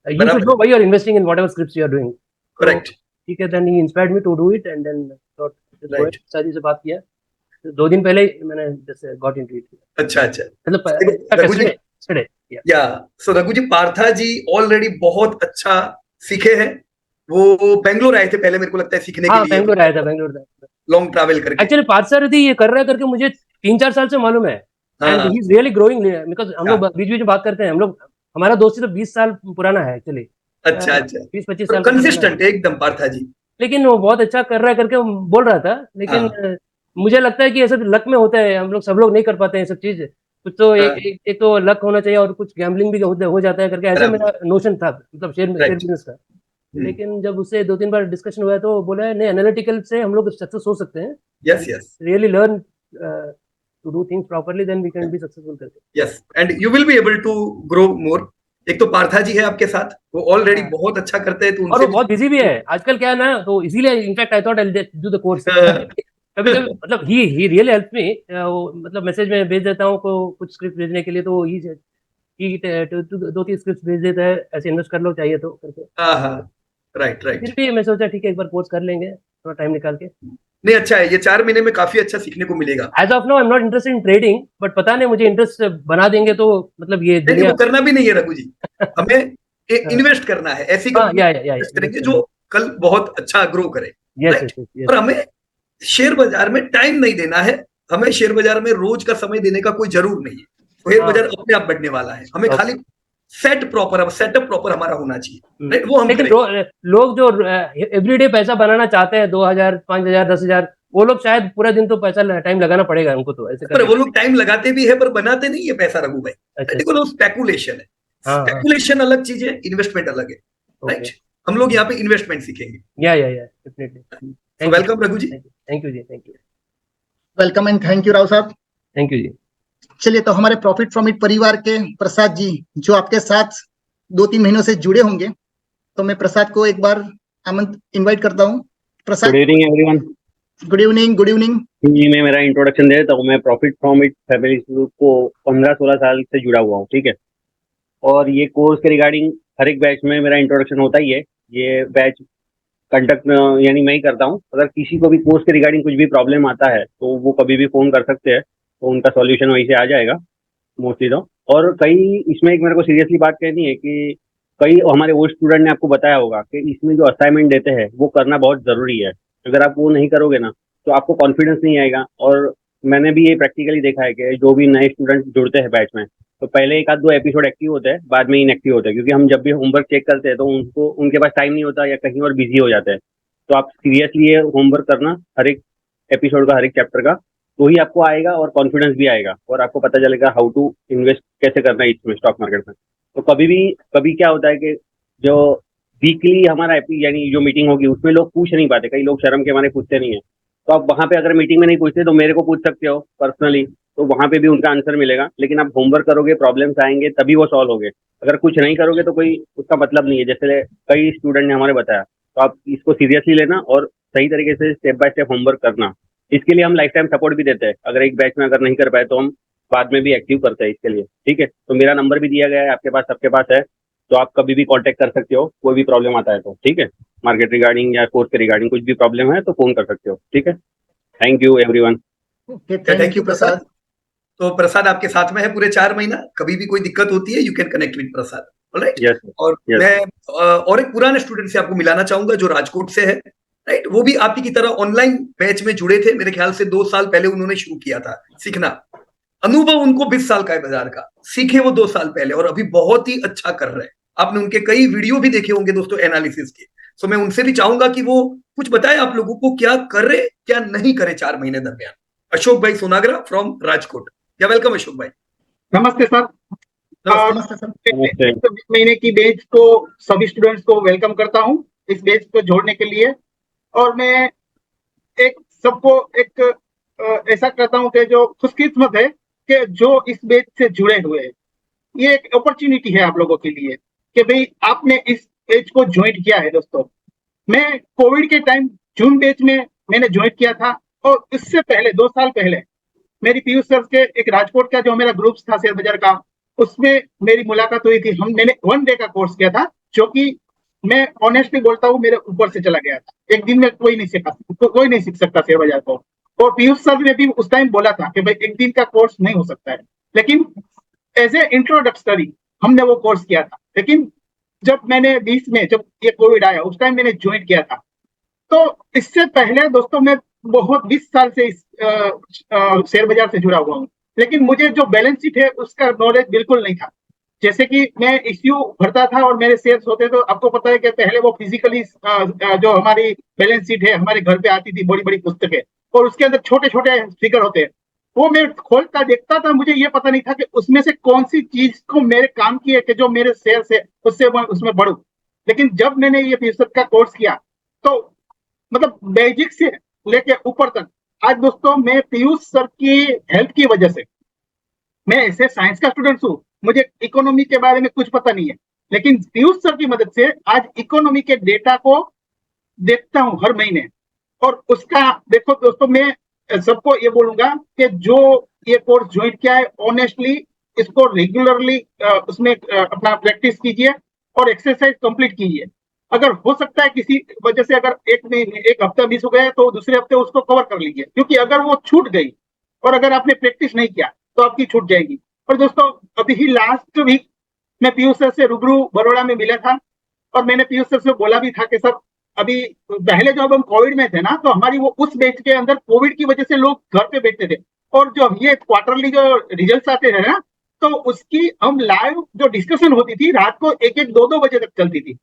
U: you should know why you are investing in whatever scripts you are doing.
B: Correct.
U: ठीक है, then he inspired me to do it and then thought शादी से बात किया, 2 दिन पहले मैंने जैसे गॉट इनटू इट।
B: अच्छा
U: मतलब
B: या सो रघु जी, पार्था जी ऑलरेडी बहुत अच्छा सीखे हैं। वो बेंगलोर आए थे पहले मेरे को लगता है सीखने के लिए।
U: बेंगलोर आया था, बेंगलोर
B: लॉन्ग ट्रैवल करके।
U: एक्चुअली पार्थ सर ये कर रहा है करके मुझे 3-4 साल से मालूम है, and he is really growing, because हम लोग बीच बीच में बात करते हैं, हम लोग हमारा दोस्ती तो 20 साल पुराना है एक्चुअली।
B: अच्छा
U: 20-25 साल
B: कंसिस्टेंट एकदम पार्था जी।
U: लेकिन वो बहुत अच्छा कर रहा है करके बोल रहा था, लेकिन मुझे लगता है कि ऐसा लक में होता है, हम लोग सब लोग नहीं कर पाते हैं सब चीज, कुछ तो एक तो लक होना चाहिए और कुछ गैम्बलिंग भी हो जाता है करके, ऐसा मेरा नोशन था, मतलब शेयर बिजनेस का। लेकिन जब उससे 2-3 बार डिस्कशन हुआ तो बोला है नहीं, एनालिटिकल से हम लोग सक्सेस हो सकते हैं।
B: Yes
U: really learn to do things properly, then we can be successful करके।
B: Yes and you will be able to grow more. एक तो पार्था जी है आपके साथ, वो ऑलरेडी बहुत अच्छा करते हैं, तो
U: और वो बहुत बिजी भी है आजकल, क्या है ना, तो इसीलिए in fact I thought I will do the course. कभी मतलब ही रियली हेल्प मी, मतलब मैसेज में भेज देता हूँ को कुछ स्क्रिप्ट भेजने के लिए, तो ही 2-3 स्क्रिप्ट भेज देता है, ऐसे इन्वेस्ट कर लो चाहिए तो करके।
B: राइट।
U: फिर भी मैं सोचा ठीक है एक बार कोर्स कर लेंगे थोड़ा टाइम निकाल के।
B: नहीं अच्छा है, ये 4 महीने में काफी अच्छा सीखने को मिलेगा।
U: As of now I am not interested in trading, but पता नहीं मुझे इंटरेस्ट बना देंगे तो मतलब ये
B: दुनिया वो करना भी नहीं है रघु जी, हमें इन्वेस्ट करना है ऐसी करेंगे जो कल बहुत अच्छा ग्रो करे। और हमें शेयर बाजार में टाइम नहीं देना है, हमें शेयर बाजार में रोज का समय देने का कोई जरूर नहीं है, शेयर बाजार अपने आप बढ़ने वाला है, हमें खाली सेटअप प्रॉपर हमारा होना चाहिए। वो हम
U: लोग जो एवरीडे पैसा बनाना चाहते हैं 2000, 5000, 10,000, वो लोग शायद पूरा दिन तो पैसा टाइम लगाना पड़ेगा उनको, तो ऐसे
B: पर वो लोग टाइम लगाते भी है पर बनाते नहीं है पैसा रघु भाई। देखो वो स्पेकुलेशन है, स्पेकुलेशन अलग चीज है, इन्वेस्टमेंट अलग है। राइट, हम लोग यहाँ पे इन्वेस्टमेंट सीखेंगे।
U: या definitely.
B: Welcome Raghu ji.
U: Thank you जी, thank you.
A: Welcome and thank you Rao साहब।
U: थैंक यू जी।
A: चलिए, तो हमारे प्रॉफिट फ्रॉम इट परिवार के प्रसाद जी जो आपके साथ 2-3 महीनों से जुड़े होंगे, तो मैं प्रसाद को एक बार इनवाइट करता हूँ। Prasad,
D: good evening everyone.
A: Good evening. Good evening
D: ji, मैं मेरा इंट्रोडक्शन दे देता हूँ। मैं प्रॉफिट फ्रॉम इट फैमिली को 15-16 साल से जुड़ा हुआ हूँ, ठीक है। और ये कोर्स के रिगार्डिंग हर एक बैच में मेरा इंट्रोडक्शन होता ही है। ये बैच कंडक्ट यानी मैं ही करता हूँ। अगर किसी को भी कोर्स के रिगार्डिंग कुछ भी प्रॉब्लम आता है तो वो कभी भी फ़ोन कर सकते हैं, तो उनका सॉल्यूशन वहीं से आ जाएगा मोस्टली तो। और कई इसमें एक मेरे को सीरियसली बात कहनी है कि कई हमारे ओल्ड स्टूडेंट ने आपको बताया होगा कि इसमें जो असाइनमेंट देते हैं वो करना बहुत ज़रूरी है। अगर आप वो नहीं करोगे ना तो आपको कॉन्फिडेंस नहीं आएगा। और मैंने भी ये प्रैक्टिकली देखा है कि जो भी नए स्टूडेंट जुड़ते हैं बैच में, तो पहले 1-2 एपिसोड एक्टिव होते हैं, बाद में इनएक्टिव होते हैं, क्योंकि हम जब भी होमवर्क चेक करते हैं तो उनको उनके पास टाइम नहीं होता या कहीं और बिजी हो जाते हैं। तो आप सीरियसली ये होमवर्क करना हर एक एपिसोड का, हर एक चैप्टर का, तो ही आपको आएगा और कॉन्फिडेंस भी आएगा और आपको पता चलेगा हाउ टू इन्वेस्ट कैसे करना है इसमें, स्टॉक मार्केट में। तो कभी क्या होता है कि जो वीकली हमारा यानी जो मीटिंग होगी उसमें लोग पूछ नहीं पाते, कई लोग शर्म के मारे पूछते नहीं है। तो आप वहाँ पे अगर मीटिंग में नहीं पूछते तो मेरे को पूछ सकते हो पर्सनली, तो वहां पे भी उनका आंसर मिलेगा। लेकिन आप होमवर्क करोगे, प्रॉब्लम्स आएंगे, तभी वो सॉल्व होंगे। अगर कुछ नहीं करोगे तो कोई उसका मतलब नहीं है। जैसे कई स्टूडेंट ने हमारे बताया, तो आप इसको सीरियसली लेना और सही तरीके से स्टेप बाय स्टेप होमवर्क करना। इसके लिए हम लाइफ टाइम सपोर्ट भी देते हैं। अगर एक बैच में अगर नहीं कर पाए तो हम बाद में भी एक्टिव करते हैं इसके लिए, ठीक है। तो मेरा नंबर भी दिया गया है, आपके पास, सबके पास है, तो आप कभी भी कांटेक्ट कर सकते हो, कोई भी प्रॉब्लम आता है तो, ठीक है। मार्केट रिगार्डिंग या कोर्स के रिगार्डिंग कुछ भी प्रॉब्लम है तो फोन कर सकते हो, ठीक है। Thank you everyone.
A: Thank you Prasad.
B: तो प्रसाद आपके साथ में है पूरे 4 महीना, कभी भी कोई दिक्कत होती है you can connect with Prasad, alright.
D: Yes,
B: और
D: yes.
B: मैं और एक पुराने स्टूडेंट से आपको मिलाना चाहूंगा जो राजकोट से है, राइट। वो भी आपकी की तरह ऑनलाइन बैच में जुड़े थे, मेरे ख्याल से 2 साल पहले उन्होंने शुरू किया था सीखना। अनुभव उनको 20 साल का है बाजार का, सीखे वो 2 साल पहले और अभी बहुत ही अच्छा कर रहे हैं। आपने उनके कई वीडियो भी देखे होंगे दोस्तों एनालिसिस के। सो मैं उनसे भी चाहूंगा कि वो कुछ बताए आप लोगों को क्या करे क्या नहीं करे 4 महीने दरमियान। अशोक भाई सोनागरा फ्रॉम राजकोट, या वेलकम अशोक भाई।
E: नमस्ते सर।
A: नमस्ते सर।
E: इस महीने की बैच को सभी स्टूडेंट्स को वेलकम करता हूं इस बैच को जोड़ने के लिए। और मैं एक सबको एक ऐसा कहता हूं कि जो खुशकिस्मत है कि जो इस बैच से जुड़े हुए हैं, ये एक अपॉर्चुनिटी है आप लोगों के लिए कि भाई आपने इस बैच को ज्वाइन किया है। दोस्तों, मैं कोविड के टाइम जून बैच में मैंने ज्वाइन किया था और इससे पहले 2 साल पहले मेरी पीयूष सर के एक राजकोट का जो मेरा ग्रुप था शेयर बाजार का, उसमें मेरी मुलाकात हुई थी। मैंने 1 डे का कोर्स किया था, जो कि मैं ऑनेस्टली बोलता हूँ मेरे ऊपर से चला गया था। एक दिन में कोई नहीं सीख सकता शेयर बाजार को। और पीयूष सर ने भी उस टाइम बोला था कि भाई एक दिन का कोर्स नहीं हो सकता है, लेकिन एज ए इंट्रोडक्टरी हमने वो कोर्स किया था। लेकिन जब मैंने 20 में जब ये कोविड आया उस टाइम मैंने ज्वाइन किया था। तो इससे पहले दोस्तों मैं बहुत 20 साल से इस शेयर बाजार से जुड़ा हुआ हूँ, लेकिन मुझे जो बैलेंस शीट है उसका नॉलेज बिल्कुल नहीं था। जैसे कि मैं इश्यू भरता था और मेरे शेयर्स होते, तो आपको पता है कि पहले वो फिजिकली जो हमारी बैलेंस शीट है हमारे घर पे आती थी, बड़ी बड़ी पुस्तकें, और उसके अंदर छोटे छोटे फिगर होते हैं। वो मैं खोलता देखता था, मुझे ये पता नहीं था कि उसमें से कौन सी चीज को मेरे काम की है कि जो मेरे शेयर से उससे उसमें बढ़ूं। लेकिन जब मैंने ये पीयूष का कोर्स किया तो मतलब बेसिक से लेके ऊपर तक, आज दोस्तों मैं पीयूष सर की हेल्प की वजह से, मैं ऐसे साइंस का स्टूडेंट हूँ, मुझे इकोनॉमी के बारे में कुछ पता नहीं है, लेकिन पीयूष सर की मदद से आज इकोनॉमी के डेटा को देखता हूँ हर महीने। और उसका देखो दोस्तों, मैं सबको ये बोलूंगा कि जो ये कोर्स ज्वाइन किया है ऑनेस्टली इसको रेगुलरली उसमें अपना प्रैक्टिस कीजिए और एक्सरसाइज कंप्लीट कीजिए। अगर हो सकता है किसी वजह से अगर एक हफ्ता मिस हो गया तो दूसरे हफ्ते उसको कवर कर लीजिए, क्योंकि अगर वो छूट गई और अगर आपने प्रैक्टिस नहीं किया तो आपकी छूट जाएगी। और दोस्तों अभी ही लास्ट वीक मैं पीयूष सर से रूबरू बड़ौदा में मिला था और मैंने पीयूष सर से बोला भी था कि सर अभी पहले जब हम कोविड में थे ना, तो हमारी वो उस बैच के अंदर कोविड की वजह से लोग घर पे बैठते थे, और जो ये क्वार्टरली जो रिजल्ट्स आते थे ना, तो उसकी हम लाइव जो डिस्कशन होती थी रात को 1-1, 2-2 बजे तक चलती थी।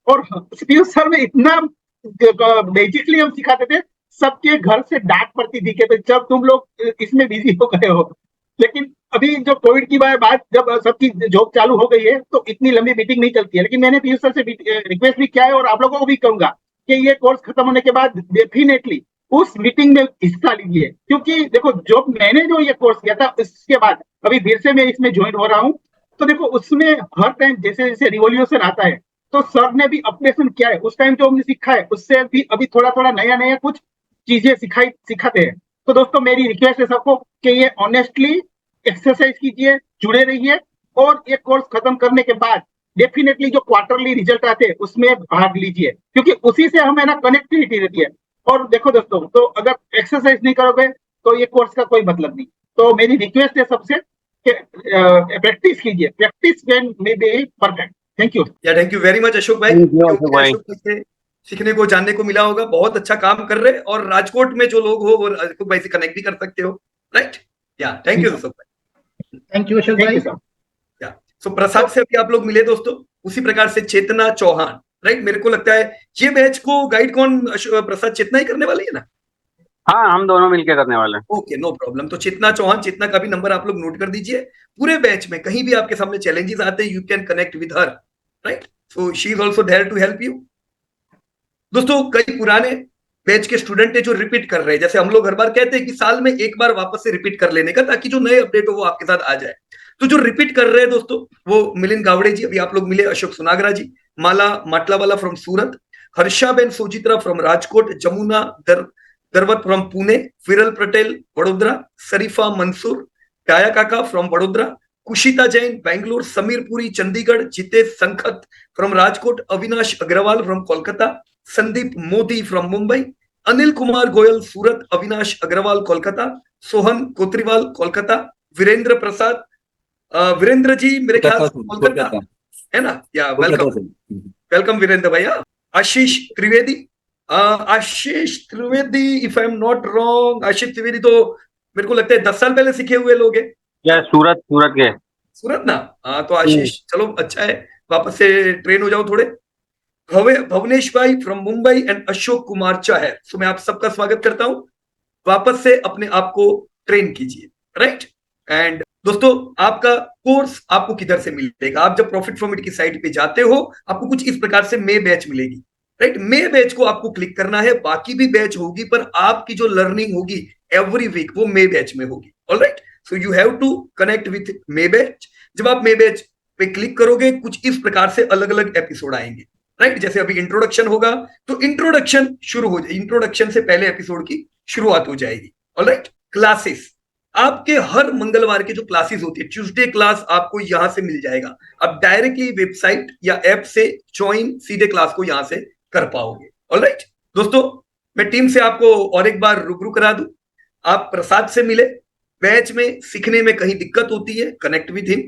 E: और पीयूष सर में इतना बेसिकली हम सिखाते थे, सबके घर से डांट पड़ती थी कि जब तुम लोग इसमें बिजी हो गए हो। लेकिन अभी जो कोविड की बात जब सबकी जॉब चालू हो गई है तो इतनी लंबी मीटिंग नहीं चलती है। लेकिन मैंने पीयूष सर से रिक्वेस्ट भी किया है और आप लोगों को भी कहूंगा कि ये कोर्स खत्म होने के बाद डेफिनेटली उस मीटिंग में हिस्सा लीजिए, क्योंकि देखो जो मैंने जो ये कोर्स किया था इसके बाद अभी फिर से मैं इसमें ज्वाइन हो रहा हूँ, तो देखो उसमें हर टाइम जैसे जैसे रिवॉल्यूशन आता है तो सर ने भी अपडेशन किया है। उस टाइम जो हमने सीखा है उससे भी अभी थोड़ा थोड़ा नया कुछ चीजें सिखाते हैं। तो दोस्तों मेरी रिक्वेस्ट है सबको कि ये ऑनेस्टली एक्सरसाइज कीजिए, जुड़े रहिए और ये कोर्स खत्म करने के बाद डेफिनेटली जो क्वार्टरली रिजल्ट आते हैं उसमें भाग लीजिए, क्योंकि उसी से हमें ना कनेक्टिविटी रहती है। और देखो दोस्तों, तो अगर एक्सरसाइज नहीं करोगे तो ये कोर्स का कोई मतलब नहीं। तो मेरी रिक्वेस्ट है सबसे कि प्रैक्टिस कीजिए, practice can may be perfect. Thank you.
B: Thank you very much Ashok भाई। अशोक से सीखने को जानने को मिला होगा, बहुत अच्छा काम कर रहे हैं और राजकोट में जो लोग हो वो अशोक भाई से कनेक्ट भी कर सकते हो, राइट। या थैंक यू अशोक भाई।
A: थैंक यू अशोक भाई।
B: सो प्रसाद से अभी आप लोग मिले दोस्तों, उसी प्रकार से चेतना चौहान, राइट। मेरे को लगता है ये बैच को गाइड कौन प्रसाद, चेतना ही करने वाली है ना?
D: हाँ, हम दोनों मिलकर करने वाले हैं।
B: Okay, no problem. तो चेतना चौहान, चेतना का भी नंबर आप लोग नोट कर दीजिए। पूरे बैच में कहीं भी आपके सामने चैलेंजेस आते हैं, you can connect with her, right. So she is also there to help you. दोस्तों कई पुराने बैच के स्टूडेंट है जो रिपीट कर रहे हैं। जैसे हम लोग हर बार कहते हैं कि साल में एक बार वापस से रिपीट कर लेने का, ताकि जो नए अपडेट हो वो आपके साथ आ जाए। तो जो रिपीट कर रहे हैं दोस्तों, वो मिलिंद गावड़े जी, अभी आप लोग मिले, Ashok Sunagra ji, Mala Matlawala from Surat, Harshaben Sojitra from Rajkot, Jamuna Darvat from Pune, Viral Patel Vadodara, Sharifa Mansoor, Taya Kaka from Vadodara, Kushita Jain Bangalore, Sameer Puri Chandigarh, Jitesh Sankhat from Rajkot, Avinash Agarwal from Kolkata, Sandeep Modi from Mumbai, Anil Kumar Goyal Surat, Avinash Agarwal Kolkata, Sohan Kotriwal Kolkata, Virendra Prasad, Virendra ji मेरे ख्याल से कोलकाता है ना, या वेलकम वेलकम वीरेंद्र भैया। Ashish Trivedi, if I am not wrong, Ashish Trivedi तो मेरे को लगता है 10 साल पहले सीखे हुए लोग हैं।
D: सूरत के
B: सूरत ना, हाँ तो आशीष चलो अच्छा है, वापस से ट्रेन हो जाओ थोड़े। भवनेश भाई फ्रॉम मुंबई एंड अशोक कुमार चाहर, सो मैं आप सबका स्वागत करता हूं। वापस से अपने आप को ट्रेन कीजिए, राइट। एंड दोस्तों, आपका कोर्स आपको किधर से मिलेगा? आप जब प्रॉफिट फ्रॉम इट की साइट पे जाते हो, आपको कुछ इस प्रकार से मे बैच मिलेगी, राइट। मे बैच को आपको क्लिक करना है, बाकी भी बैच होगी, पर आपकी जो लर्निंग होगी एवरी वीक वो मे बैच में होगी, alright. So you have to connect with May batch. जब आप मे बैच पे क्लिक करोगे, कुछ इस प्रकार से अलग अलग एपिसोड आएंगे, राइट। जैसे अभी इंट्रोडक्शन होगा तो इंट्रोडक्शन शुरू हो जाए, इंट्रोडक्शन से पहले एपिसोड की शुरुआत हो जाएगी, ऑलराइट। क्लासेस, आपके हर मंगलवार के जो क्लासेस होती है, ट्यूसडे क्लास आपको यहां से मिल जाएगा। आप डायरेक्टली वेबसाइट या ऐप से ज्वाइन सीधे क्लास को यहां से कर पाओगे, ऑलराइट। दोस्तों, मैं टीम से आपको और एक बार रूबरू करा दूं। आप प्रसाद से मिले, बैच में सीखने में कहीं दिक्कत होती है, कनेक्ट विद हिम।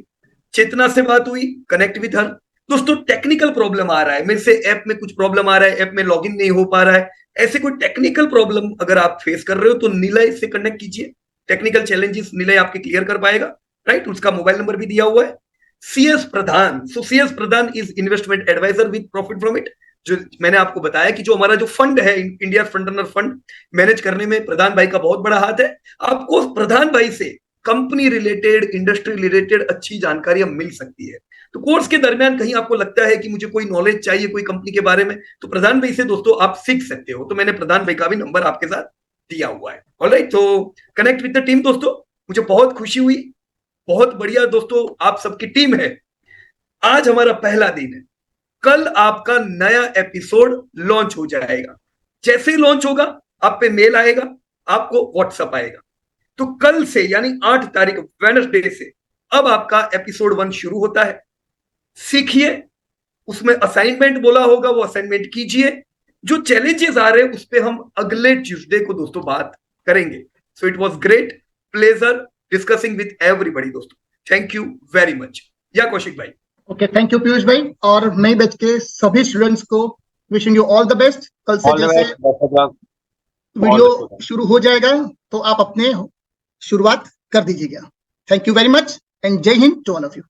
B: चेतना से बात हुई, कनेक्ट विद हर। दोस्तों, टेक्निकल प्रॉब्लम आ रहा है, मेरे से ऐप में कुछ प्रॉब्लम आ रहा है, ऐप में लॉगिन नहीं हो पा रहा है, ऐसे कोई टेक्निकल प्रॉब्लम अगर आप फेस कर रहे हो तो निलय से कनेक्ट कीजिए। टेक्निकल चैलेंजेस निलय आपके क्लियर कर पाएगा, राइट। उसका मोबाइल नंबर भी दिया हुआ है। CS Pradhan, so CS Pradhan is investment adviser with profit from it. जो मैंने आपको बताया कि जो हमारा जो फंड है, India fund runner fund, manage करने में प्रधान भाई का बहुत बड़ा हाथ है। आपको प्रधान भाई से कंपनी रिलेटेड, इंडस्ट्री रिलेटेड अच्छी जानकारियां मिल सकती है। तो कोर्स के दरमियान कहीं आपको लगता है कि मुझे कोई नॉलेज चाहिए कोई कंपनी के बारे में, तो प्रधान भाई से दोस्तों आप सीख सकते हो। तो मैंने प्रधान भाई का भी नंबर आपके साथ दिया हुआ है, ऑलराइट। तो कनेक्ट विद द टीम दोस्तों, मुझे बहुत खुशी हुई, बहुत बढ़िया दोस्तों आप सबकी टीम है। आज हमारा पहला दिन है, कल आपका नया एपिसोड लॉन्च हो जाएगा। जैसे ही लॉन्च होगा आप पे मेल आएगा, आपको व्हाट्सएप आएगा। तो कल से यानी 8 तारीख वेडनेसडे से अब आपका एपिसोड 1 शुरू होता है। सीखिए, उसमें असाइनमेंट बोला होगा, वो असाइनमेंट कीजिए। जो चैलेंजेस आ रहे हैं उस पे हम अगले ट्यूसडे को दोस्तों बात करेंगे। So it was great pleasure discussing with everybody दोस्तों। Thank you very much. Yeah Kaushik भाई।
A: ओके, थैंक यू पीयूष भाई, और नई बैच के सभी स्टूडेंट्स को wishing you all the best. कल से जैसे वीडियो शुरू हो जाएगा तो आप अपने शुरुआत कर दीजिएगा। Thank you very much and Jai Hind to all of you.